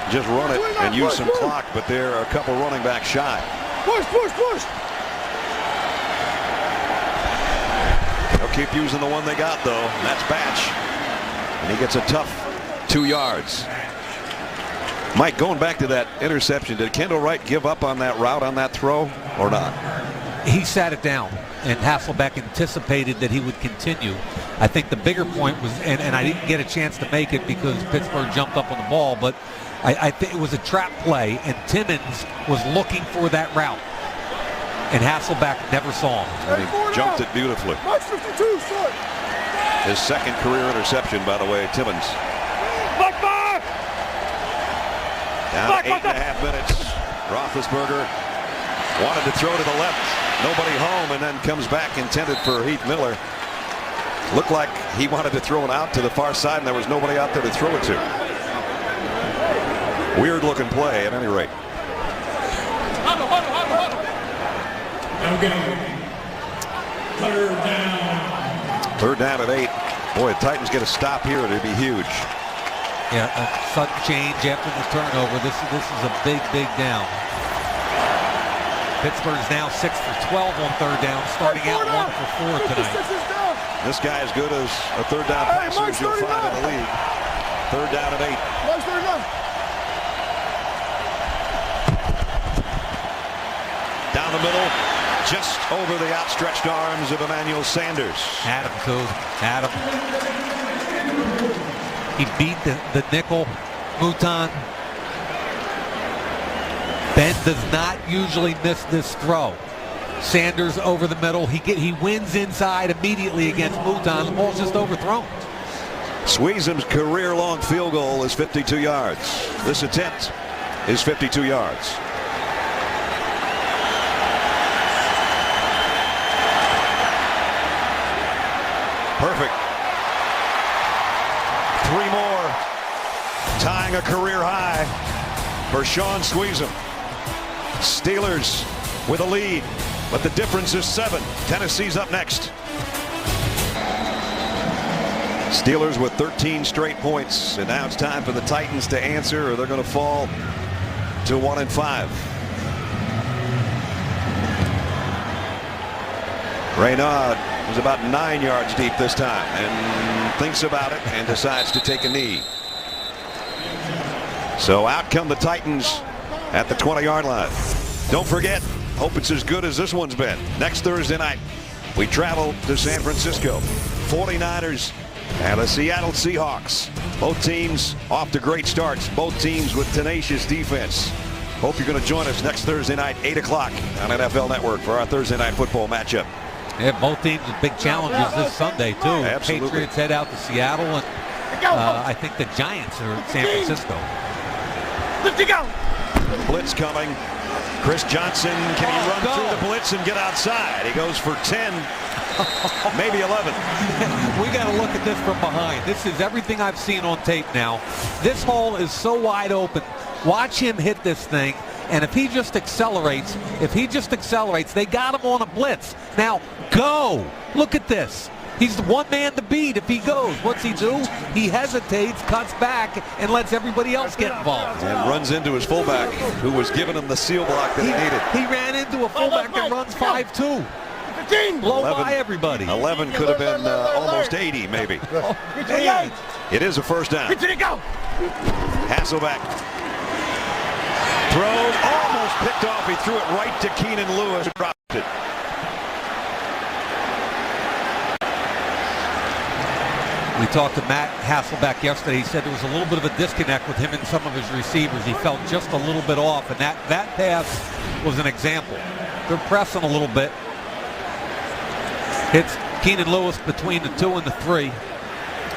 just run it and use some clock, but they're a couple running backs shy. Push, push, push. They'll keep using the one they got, though. And that's Batch. And he gets a tough 2 yards. Mike, going back to that interception, did Kendall Wright give up on that route, on that throw, or not? He sat it down, and Hasselbeck anticipated that he would continue. I think the bigger point was, and I didn't get a chance to make it because Pittsburgh jumped up on the ball, but I think it was a trap play, and Timmons was looking for that route, and Hasselbeck never saw him. And he jumped it beautifully. March 52, short. His second career interception, by the way, Timmons. Down 8.5 minutes. Roethlisberger wanted to throw to the left. Nobody home, and then comes back intended for Heath Miller. Looked like he wanted to throw it out to the far side, and there was nobody out there to throw it to. Weird looking play at any rate. Third down at 8. Boy, the Titans get a stop here. It'd be huge. Yeah, a sudden change after the turnover. This is a big down. Pittsburgh's now 6 for 12 on third down, starting out 1 for 4 tonight. This guy as good as a third down passer as you'll find in the league. Third down at 8. March 39. Down the middle, just over the outstretched arms of Emmanuel Sanders. Adam, too. Adam. He beat the nickel, Mouton. Ben does not usually miss this throw. Sanders over the middle. He wins inside immediately against Mouton. The ball's just overthrown. Sweezum's career-long field goal is 52 yards. This attempt is 52 yards. Perfect. 3 more, tying a career high for Sean Sweezum. Steelers with a lead, but the difference is 7. Tennessee's up next. Steelers with 13 straight points, and now it's time for the Titans to answer, or they're going to fall to 1-5. Reynaud was about 9 yards deep this time and thinks about it and decides to take a knee. So out come the Titans at the 20-yard line. Don't forget, hope it's as good as this one's been. Next Thursday night, we travel to San Francisco. 49ers and the Seattle Seahawks. Both teams off to great starts. Both teams with tenacious defense. Hope you're going to join us next Thursday night, 8 o'clock on NFL Network for our Thursday night football matchup. Yeah, both teams with big challenges this Sunday, too. Absolutely. Patriots head out to Seattle, and I think the Giants are in San Francisco. Blitz coming. Chris Johnson, can he run through the blitz and get outside? He goes for 10, maybe 11. We got to look at this from behind. This is everything I've seen on tape now. This hole is so wide open. Watch him hit this thing. And if he just accelerates, they got him on a blitz. Now, go. Look at this. He's the one man to beat if he goes. What's he do? He hesitates, cuts back, and lets everybody else get involved. And runs into his fullback, who was giving him the seal block that he needed. He ran into a fullback that runs 5'2". Blow by everybody. 11 could have been almost 80, maybe. It is a first down. Hasselbeck. Throw almost picked off. He threw it right to Keenan Lewis. Dropped it. We talked to Matt Hasselbeck yesterday. He said there was a little bit of a disconnect with him and some of his receivers. He felt just a little bit off, and that pass was an example. They're pressing a little bit. Hits Keenan Lewis between the 2 and the 3,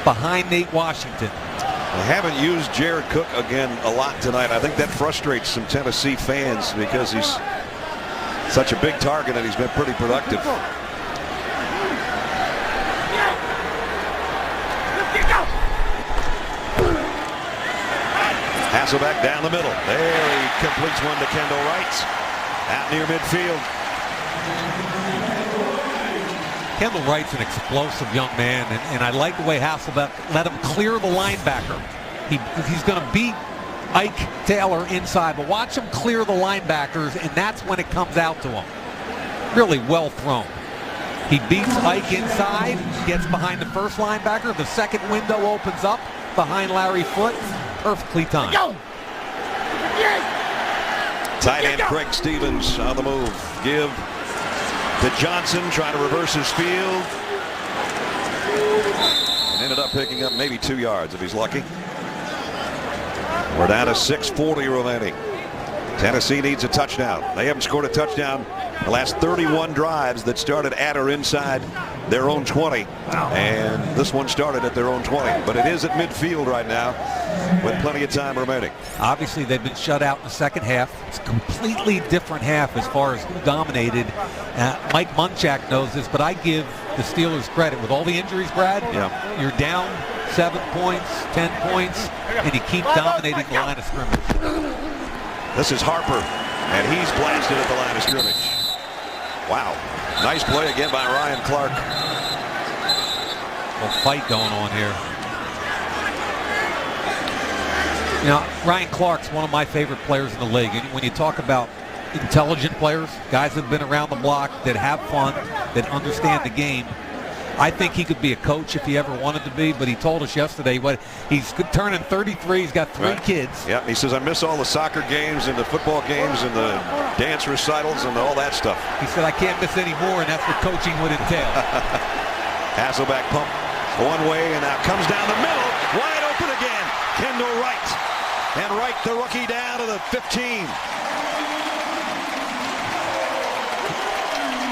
behind Nate Washington. They haven't used Jared Cook again a lot tonight. I think that frustrates some Tennessee fans because he's such a big target and he's been pretty productive. Hasselbeck down the middle. There he completes one to Kendall Wright out near midfield. Kendall Wright's an explosive young man, and I like the way Hasselbeck let him clear the linebacker. He's going to beat Ike Taylor inside, but watch him clear the linebackers, and that's when it comes out to him. Really well thrown. He beats Ike inside, gets behind the first linebacker. The second window opens up behind Larry Foote. Perfectly timed. Tight end Craig Stevens on the move. Give to Johnson, trying to reverse his field. And ended up picking up maybe 2 yards if he's lucky. We're down to 6:40 remaining. Tennessee needs a touchdown. They haven't scored a touchdown the last 31 drives that started at or inside their own 20. And this one started at their own 20. But it is at midfield right now with plenty of time remaining. Obviously, they've been shut out in the second half. It's a completely different half as far as who dominated. Mike Munchak knows this, but I give the Steelers credit. With all the injuries, Brad, you're down 7 points, 10 points, and you keep dominating the line of scrimmage. This is Harper, and he's blasted at the line of scrimmage. Wow. Nice play again by Ryan Clark. A fight going on here. You know, Ryan Clark's one of my favorite players in the league. And when you talk about intelligent players, guys that have been around the block, that have fun, that understand the game, I think he could be a coach if he ever wanted to be, but he told us yesterday what he's turning 33. He's got 3 kids. Yeah, he says, I miss all the soccer games and the football games and the dance recitals and all that stuff. He said, I can't miss any more, and that's what coaching would entail. Hasselbeck pump one way and now comes down the middle. Wide open again. Kendall Wright. And Wright, the rookie, down to the 15.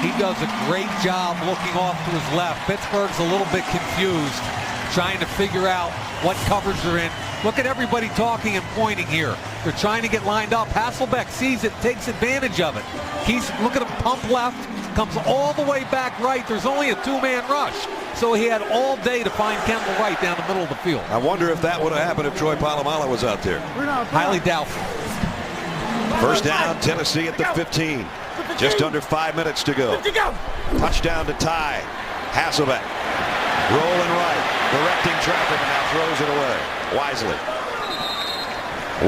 He does a great job looking off to his left. Pittsburgh's a little bit confused, trying to figure out what coverage they're in. Look at everybody talking and pointing here. They're trying to get lined up. Hasselbeck sees it, takes advantage of it. Look at him pump left, comes all the way back right. There's only a 2-man rush. So he had all day to find Kendall Wright down the middle of the field. I wonder if that would have happened if Troy Polamalu was out there. Highly doubtful. First down, Tennessee at the 15. Just under 5 minutes to go. Touchdown to tie. Hasselbeck rolling right, directing traffic, and now throws it away wisely.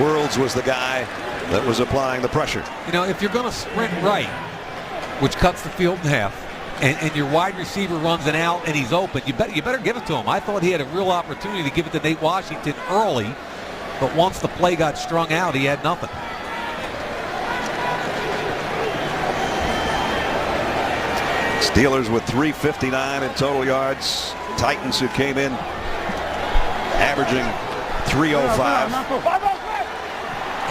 Worlds was the guy that was applying the pressure. You know, if you're going to sprint right, which cuts the field in half, and your wide receiver runs an out and he's open, you better give it to him. I thought he had a real opportunity to give it to Nate Washington early, but once the play got strung out, he had nothing. Steelers with 359 in total yards. Titans, who came in averaging 305.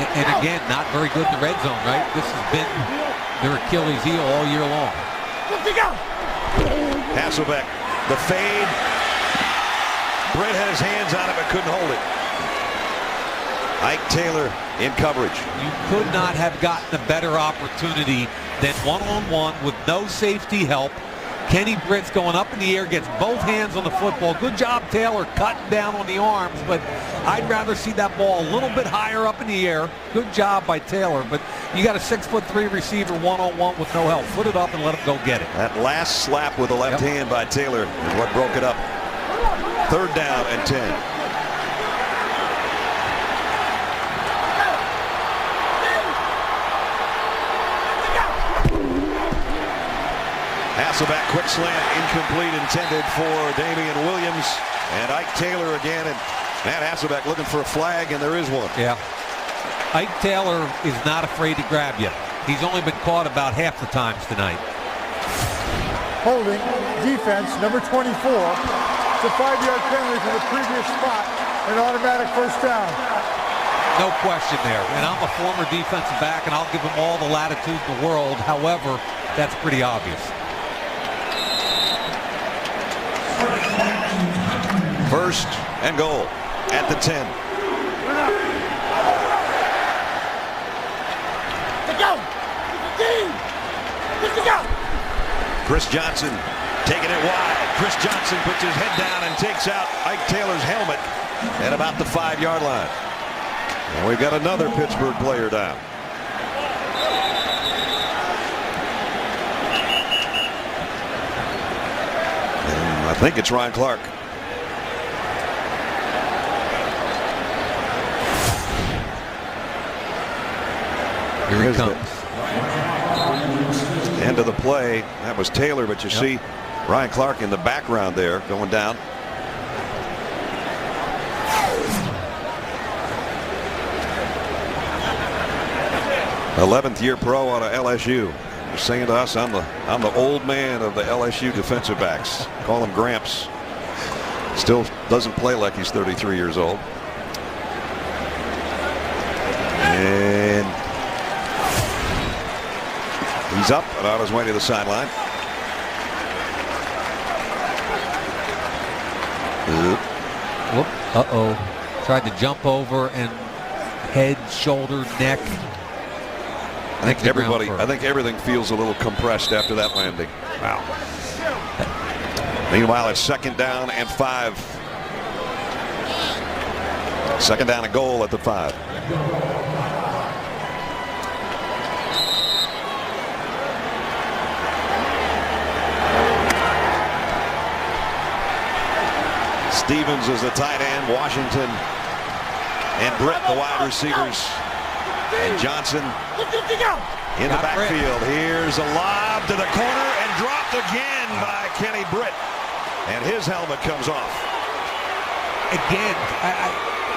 And again, not very good in the red zone, right? This has been their Achilles heel all year long. Hasselbeck, the fade. Brett had his hands on it but couldn't hold it. Ike Taylor in coverage. You could not have gotten a better opportunity than one-on-one with no safety help. Kenny Britt's going up in the air, gets both hands on the football. Good job, Taylor, cutting down on the arms, but I'd rather see that ball a little bit higher up in the air. Good job by Taylor, but you got a 6'3" receiver one-on-one with no help. Put it up and let him go get it. That last slap with the left hand by Taylor is what broke it up. 3rd down and 10. Hasselbeck, quick slant, incomplete, intended for Damian Williams. And Ike Taylor again, and Matt Hasselbeck looking for a flag, and there is one. Yeah. Ike Taylor is not afraid to grab you. He's only been caught about half the times tonight. Holding defense, number 24. It's a 5-yard penalty for the previous spot. An automatic first down. No question there. And I'm a former defensive back, and I'll give him all the latitude in the world. However, that's pretty obvious. First and goal at the 10. Chris Johnson taking it wide. Chris Johnson puts his head down and takes out Ike Taylor's helmet at about the 5-yard line. And we've got another Pittsburgh player down. And I think it's Ryan Clark. Here he comes. End of the play. That was Taylor, but you see Ryan Clark in the background there going down. '11th-year pro out of LSU. They're saying to us, I'm the old man of the LSU defensive backs. Call him Gramps. Still doesn't play like he's 33 years old. And he's up and on his way to the sideline. Uh-oh. Tried to jump over and head, shoulder, neck. I think everything feels a little compressed after that landing. Wow. Meanwhile, it's 2nd down and 5. 2nd down and goal at the 5. Stevens is the tight end. Washington and Britt the wide receivers. And Johnson in the backfield. Here's a lob to the corner and dropped again by Kenny Britt. And his helmet comes off. Again,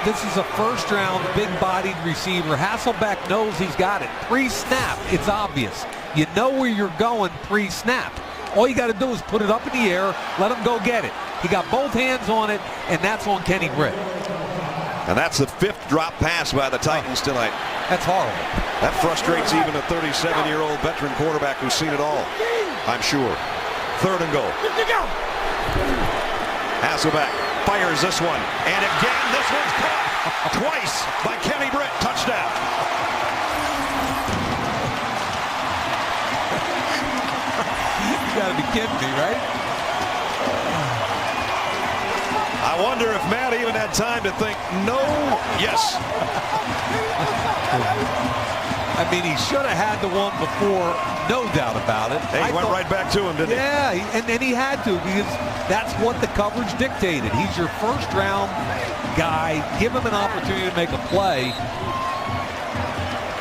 this is a first-round, big-bodied receiver. Hasselbeck knows he's got it. Pre-snap, it's obvious. You know where you're going pre-snap. All you got to do is put it up in the air, let him go get it. He got both hands on it, and that's on Kenny Britt. And that's the 5th drop pass by the Titans tonight. That's horrible. That frustrates even a 37-year-old veteran quarterback who's seen it all, I'm sure. 3rd and goal. Hasselbeck fires this one. And again, this one's caught twice by Kenny Britt. Touchdown. You got to be kidding me, right? I wonder if Matt even had time to think, no, yes. I mean, he should have had the one before, no doubt about it. Hey, he went right back to him, didn't he? Yeah, and he had to, because that's what the coverage dictated. He's your first-round guy. Give him an opportunity to make a play.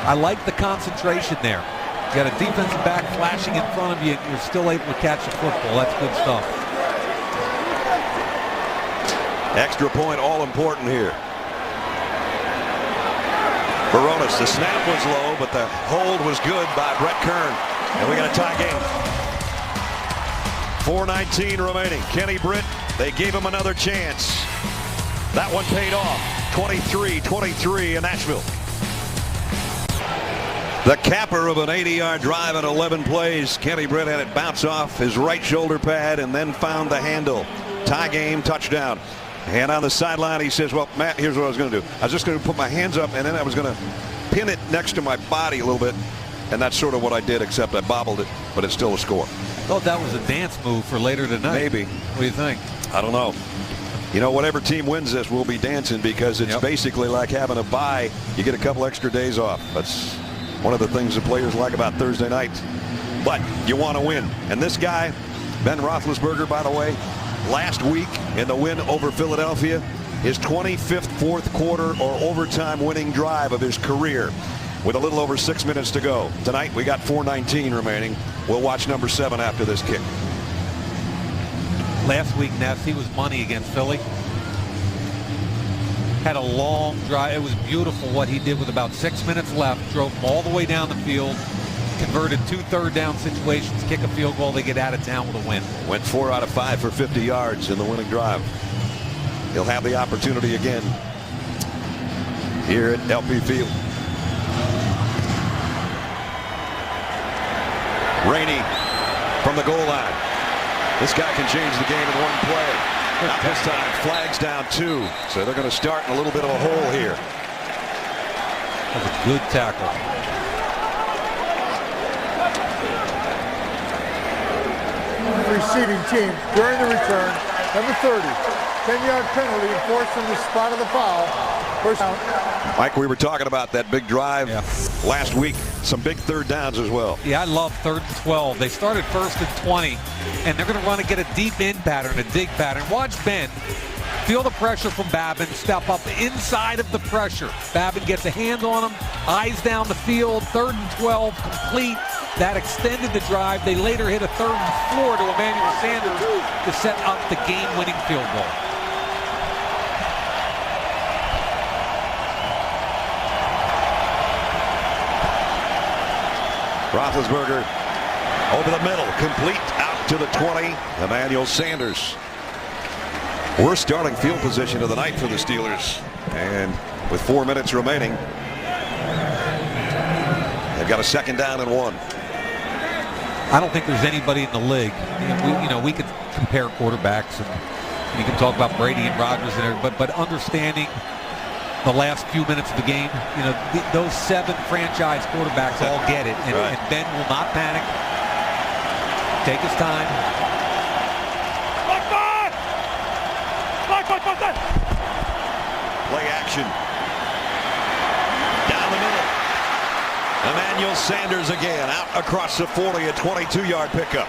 I like the concentration there. You got a defensive back flashing in front of you, and you're still able to catch the football. That's good stuff. Extra point, all important here. Baronis, the snap was low, but the hold was good by Brett Kern. And we got a tie game. 4:19 remaining. Kenny Britt, they gave him another chance. That one paid off. 23-23 in Nashville. The capper of an 80-yard drive in 11 plays. Kenny Britt had it bounce off his right shoulder pad and then found the handle. Tie game, touchdown. And on the sideline, he says, well, Matt, here's what I was going to do. I was just going to put my hands up, and then I was going to pin it next to my body a little bit. And that's sort of what I did, except I bobbled it, but it's still a score. Thought that was a dance move for later tonight. Maybe. What do you think? I don't know. You know, whatever team wins this will be dancing, because it's basically like having a bye. You get a couple extra days off. That's one of the things the players like about Thursday nights. But you want to win. And this guy, Ben Roethlisberger, by the way, last week in the win over Philadelphia, his 25th fourth quarter or overtime winning drive of his career with a little over 6 minutes to go. Tonight we got 4:19 remaining. We'll watch number 7 after this kick. Last week, Ness, he was money against Philly. Had a long drive. It was beautiful what he did with about 6 minutes left. Drove them all the way down the field. Converted 2 third-down situations, kick a field goal, they get out of town with a win. Went 4 out of 5 for 50 yards in the winning drive. He'll have the opportunity again here at LP Field. Rainey from the goal line. This guy can change the game in one play. Not this time. Flags down 2. So they're going to start in a little bit of a hole here. That was a good tackle. Receiving team during the return, number 30. 10-yard penalty enforced from the spot of the foul. First down. Mike, we were talking about that big drive last week. Some big third downs as well. Yeah, I love 3rd and 12. They started 1st and 20, and they're going to run and get a deep in pattern, a dig pattern. Watch Ben feel the pressure from Babin, step up inside of the pressure. Babin gets a hand on him, eyes down the field, 3rd and 12, complete. That extended the drive. They later hit a 3rd and 4 to Emmanuel Sanders to set up the game-winning field goal. Roethlisberger over the middle, complete out to the 20. Emmanuel Sanders. Worst starting field position of the night for the Steelers. And with 4 minutes remaining, they've got a 2nd down and 1. I don't think there's anybody in the league. We could compare quarterbacks, and you can talk about Brady and Rodgers and everything, but understanding the last few minutes of the game, those 7 franchise quarterbacks all get it, and Ben will not panic. Take his time. Play action. Down the middle. Emmanuel Sanders again, out across the 40, a 22-yard pickup.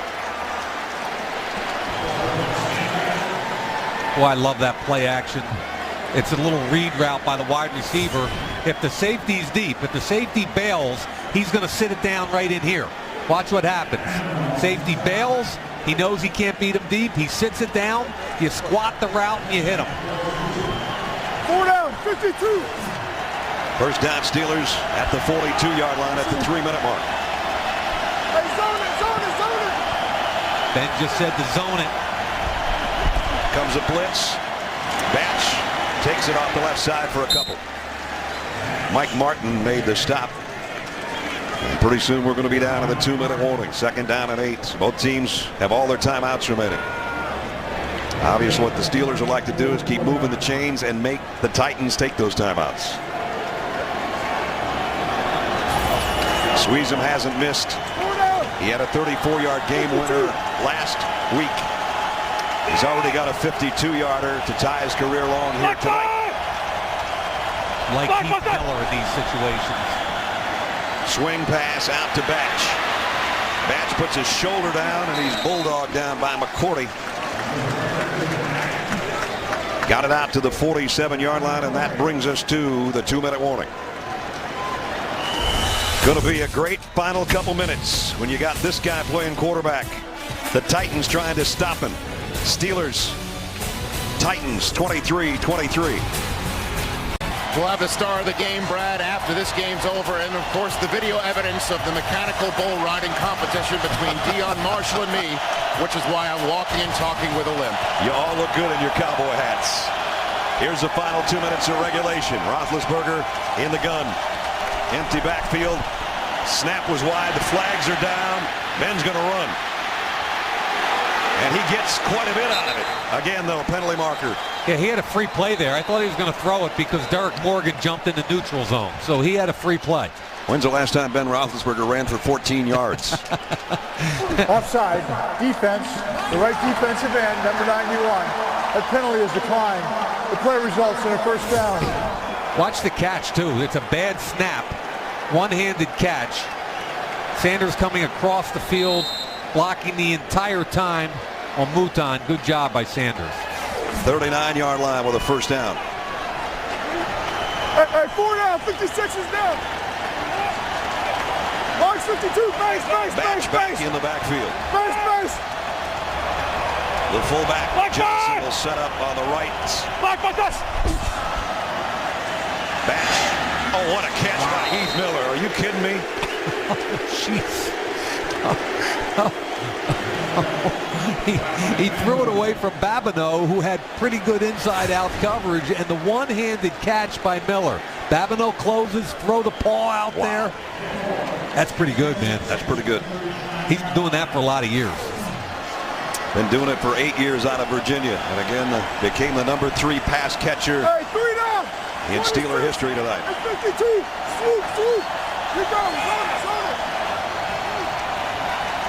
Boy, I love that play action. It's a little read route by the wide receiver. If the safety's deep, if the safety bails, he's going to sit it down right in here. Watch what happens. Safety bails. He knows he can't beat him deep. He sits it down. You squat the route and you hit him. 4 down, 52. First down Steelers at the 42-yard line at the 3-minute mark. Hey, zone it, zone it, zone it. Ben just said to zone it. Comes a blitz. Batch takes it off the left side for a couple. Mike Martin made the stop. And pretty soon we're going to be down in the 2-minute warning. 2nd down and 8. Both teams have all their timeouts remaining. Obviously what the Steelers would like to do is keep moving the chains and make the Titans take those timeouts. Sweezum hasn't missed. He had a 34-yard game winner last week. He's already got a 52-yarder to tie his career long here tonight. Like Heath Miller in these situations. Swing pass out to Batch. Batch puts his shoulder down, and he's bulldogged down by McCourty. Got it out to the 47-yard line, and that brings us to the 2-minute warning. Going to be a great final couple minutes when you got this guy playing quarterback. The Titans trying to stop him. Steelers, Titans 23-23. We'll have the star of the game, Brad, after this game's over. And, of course, the video evidence of the mechanical bull riding competition between Dion Marshall and me, which is why I'm walking and talking with a limp. You all look good in your cowboy hats. Here's the final 2 minutes of regulation. Roethlisberger in the gun. Empty backfield. Snap was wide. The flags are down. Ben's going to run. And he gets quite a bit out of it. Again, though, penalty marker. Yeah, he had a free play there. I thought he was going to throw it because Derek Morgan jumped in the neutral zone. So he had a free play. When's the last time Ben Roethlisberger ran for 14 yards? Offside, defense, the right defensive end, number 91. That penalty is declined. The play results in a 1st down. Watch the catch, too. It's a bad snap. One-handed catch. Sanders coming across the field, blocking the entire time on Mouton. Good job by Sanders. 39-yard line with a 1st down. Hey, 4 down, 56 is down. Mark 52, base, Batch back in the backfield. base. The fullback, Johnson, will set up on the right. Batch. Oh, what a catch by Heath Miller. Are you kidding me? He threw it away from Babineau, who had pretty good inside-out coverage, and the one-handed catch by Miller. Babineau closes, throw the paw out there. That's pretty good, man. That's pretty good. He's been doing that for a lot of years. Been doing it for 8 years out of Virginia, and again became the number 3 pass catcher in Steeler history tonight. 52. Swoop, swoop. Here goes.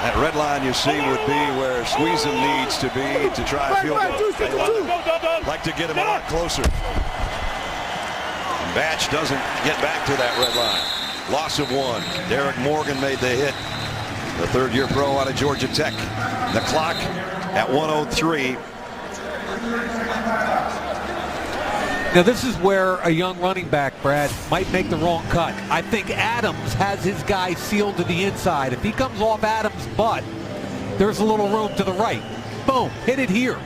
That red line you see would be where Squeezem needs to be to try a field goal. They'd like to get him a lot closer. And Batch doesn't get back to that red line. Loss of 1. Derek Morgan made the hit. The third-year pro out of Georgia Tech. The clock at 1:03. Now this is where a young running back, Brad, might make the wrong cut. I think Adams has his guy sealed to the inside. If he comes off Adams' butt, there's a little room to the right. Boom, hit it here.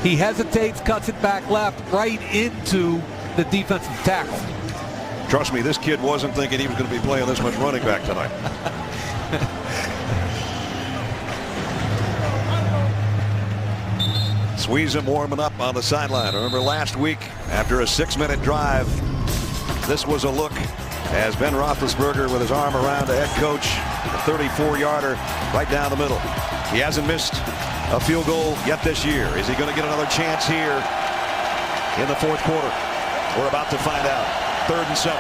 He hesitates, cuts it back left, right into the defensive tackle. Trust me, this kid wasn't thinking he was going to be playing this much running back tonight. Squeezem warming up on the sideline. Remember last week, after a 6-minute drive, this was a look as Ben Roethlisberger with his arm around the head coach, a 34-yarder right down the middle. He hasn't missed a field goal yet this year. Is he going to get another chance here in the fourth quarter? We're about to find out. 3rd and 7.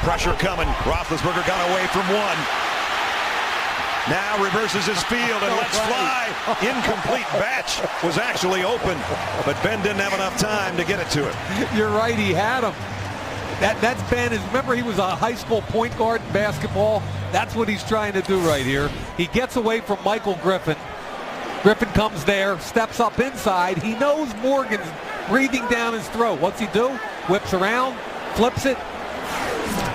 Pressure coming. Roethlisberger got away from 1. Now reverses his field and lets fly. Incomplete. Batch was actually open, but Ben didn't have enough time to get it to him. You're right, he had him. That's Ben. Remember, he was a high school point guard in basketball. That's what he's trying to do right here. He gets away from Michael Griffin. Griffin comes there, steps up inside. He knows Morgan's breathing down his throat. What's he do? Whips around, flips it.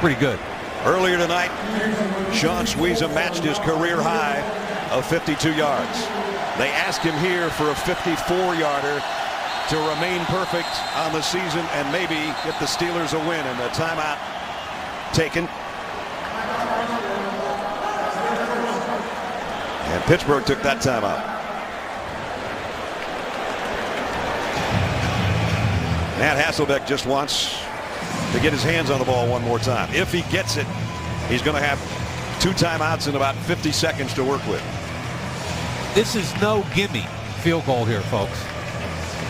Pretty good. Earlier tonight, Sean Squeezem matched his career high of 52 yards. They asked him here for a 54-yarder to remain perfect on the season and maybe get the Steelers a win, and the timeout taken. And Pittsburgh took that timeout. Matt Hasselbeck just wants to get his hands on the ball one more time. If he gets it, he's going to have 2 timeouts and about 50 seconds to work with. This is no gimme field goal here, folks.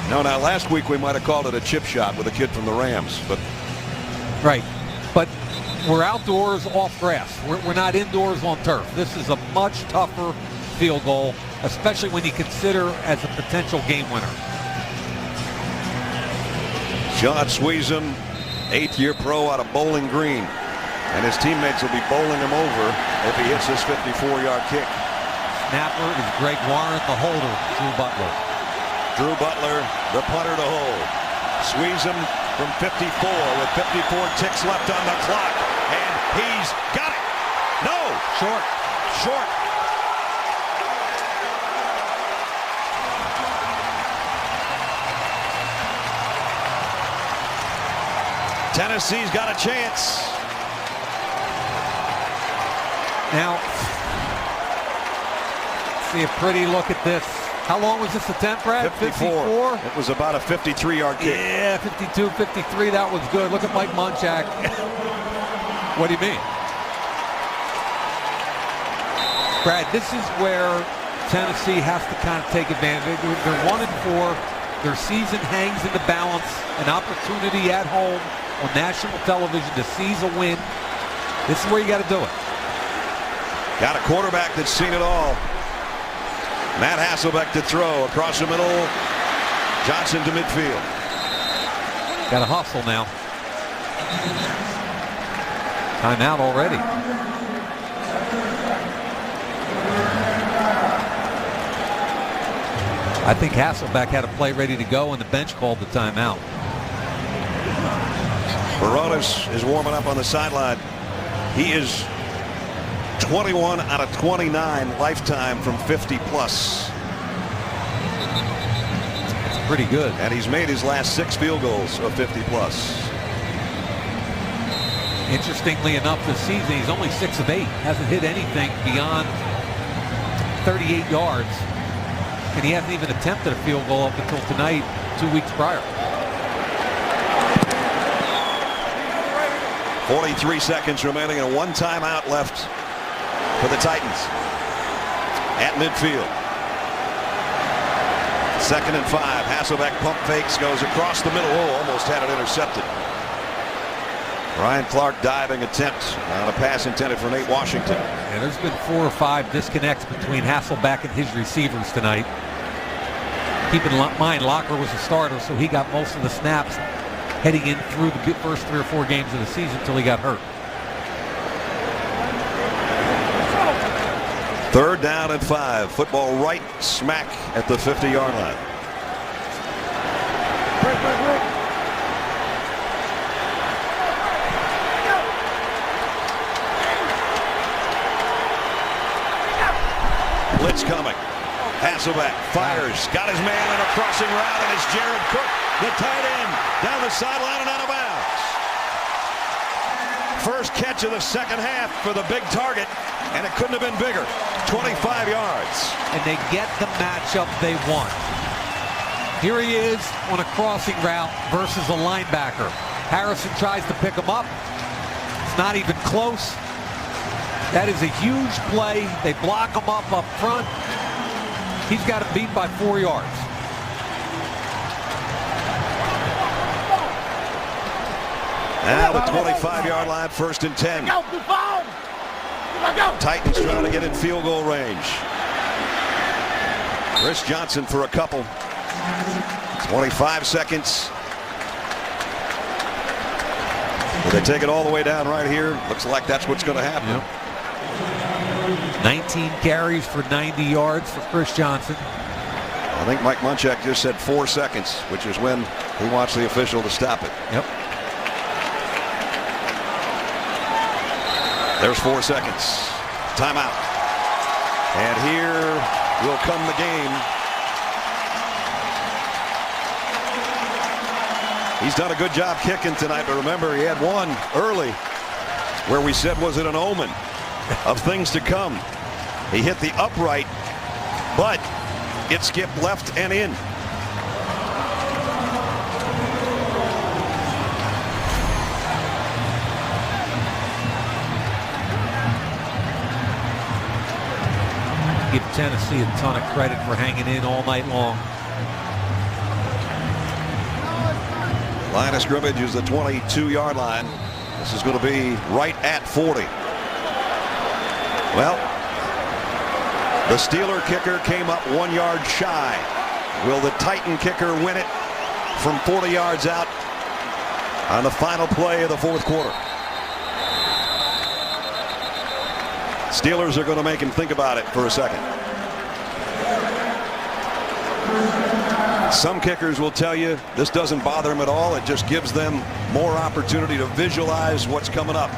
No, now last week we might have called it a chip shot with a kid from the Rams, but right. But we're outdoors off grass. We're not indoors on turf. This is a much tougher field goal, especially when you consider as a potential game winner. Sean Squeezem, 8th-year pro out of Bowling Green, and his teammates will be bowling him over if he hits this 54-yard kick. Snapper is Greg Warren, the holder, Drew Butler. Drew Butler, the punter to hold. Squeezem from 54 with 54 ticks left on the clock, and he's got it. No, short. Tennessee's got a chance. Now, see a pretty look at this. How long was this attempt, Brad? 54. It was about a 53-yard kick. Yeah, 52, 53. That was good. Look at Mike Munchak. What do you mean? Brad, this is where Tennessee has to kind of take advantage. They're 1-4. Their season hangs in the balance. An opportunity at home on national television to seize a win. This is where you got to do it. Got a quarterback that's seen it all. Matt Hasselbeck to throw across the middle. Johnson to midfield. Got to hustle now. Timeout already. I think Hasselbeck had a play ready to go, and the bench called the timeout. Baronis is warming up on the sideline. He is 21 out of 29 lifetime from 50-plus. That's pretty good. And he's made his last 6 field goals of 50-plus. Interestingly enough, this season, he's only 6 of 8. Hasn't hit anything beyond 38 yards. And he hasn't even attempted a field goal up until tonight, 2 weeks prior. 43 seconds remaining and one timeout left for the Titans at midfield. 2nd and 5. Hasselbeck pump fakes, goes across the middle. Oh, almost had it intercepted. Ryan Clark diving attempt on a pass intended for Nate Washington. And there's been 4 or 5 disconnects between Hasselbeck and his receivers tonight. Keep in mind, Locker was a starter, so he got most of the snaps heading in through the first 3 or 4 games of the season until he got hurt. 3rd down and 5. Football right smack at the 50-yard line. Blitz coming. Hasselbeck fires, got his man on a crossing route, and it's Jared Cook, the tight end, down the sideline and out of bounds. First catch of the second half for the big target, and it couldn't have been bigger. 25 yards. And they get the matchup they want. Here he is on a crossing route versus a linebacker. Harrison tries to pick him up. It's not even close. That is a huge play. They block him up front. He's got it beat by 4 yards. Now the 25-yard line, 1st and 10. Titans trying to get in field goal range. Chris Johnson for a couple. 25 seconds. Will they take it all the way down right here? Looks like that's what's going to happen. Yep. 19 carries for 90 yards for Chris Johnson. I think Mike Munchak just said 4 seconds, which is when he wants the official to stop it. Yep. There's 4 seconds. Timeout. And here will come the game. He's done a good job kicking tonight, but remember, he had one early where we said, was it an omen of things to come? He hit the upright, but it skipped left and in. Give Tennessee a ton of credit for hanging in all night long. Line of scrimmage is the 22-yard line. This is going to be right at 40. Well, the Steeler kicker came up 1 yard shy. Will the Titan kicker win it from 40 yards out on the final play of the 4th quarter? Steelers are going to make him think about it for a second. Some kickers will tell you this doesn't bother them at all. It just gives them more opportunity to visualize what's coming up.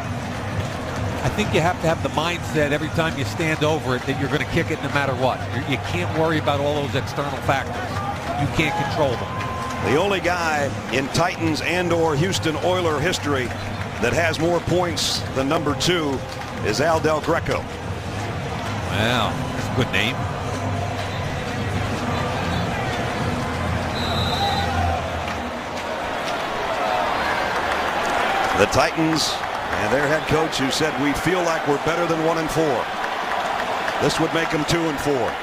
I think you have to have the mindset every time you stand over it that you're going to kick it no matter what. You can't worry about all those external factors. You can't control them. The only guy in Titans and/or Houston Oiler history that has more points than number 2 is Al Del Greco. Wow, that's a good name. The Titans and their head coach, who said we feel like we're better than 1-4. This would make them 2-4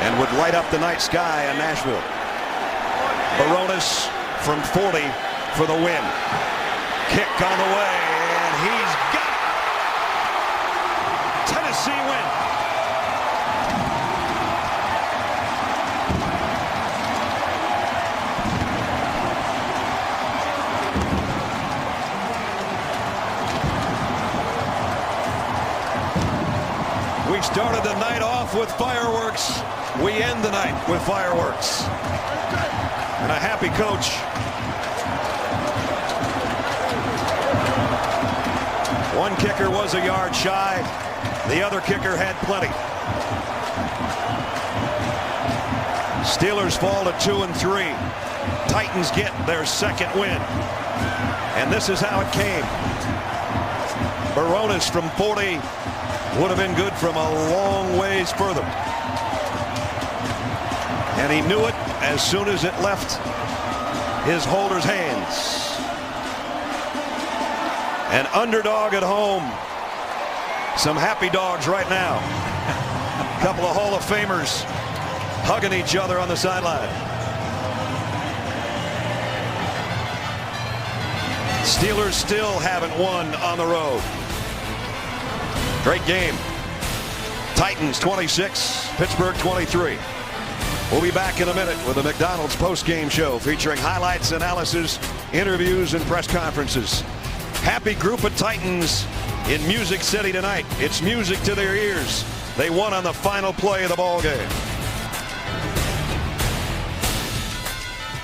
and would light up the night sky in Nashville. Baronis from 40 for the win. Kick on the way, and he's got it. Tennessee win. We started the night off with fireworks. We end the night with fireworks. And a happy coach. One kicker was a yard shy. The other kicker had plenty. Steelers fall to 2-3. Titans get their second win. And this is how it came. Baronis from 40 would have been good from a long ways further. And he knew it as soon as it left his holder's hands. An underdog at home. Some happy dogs right now. A couple of Hall of Famers hugging each other on the sideline. Steelers still haven't won on the road. Great game. Titans 26, Pittsburgh 23. We'll be back in a minute with a McDonald's post-game show featuring highlights, analysis, interviews, and press conferences. Happy group of Titans in Music City tonight. It's music to their ears. They won on the final play of the ball game.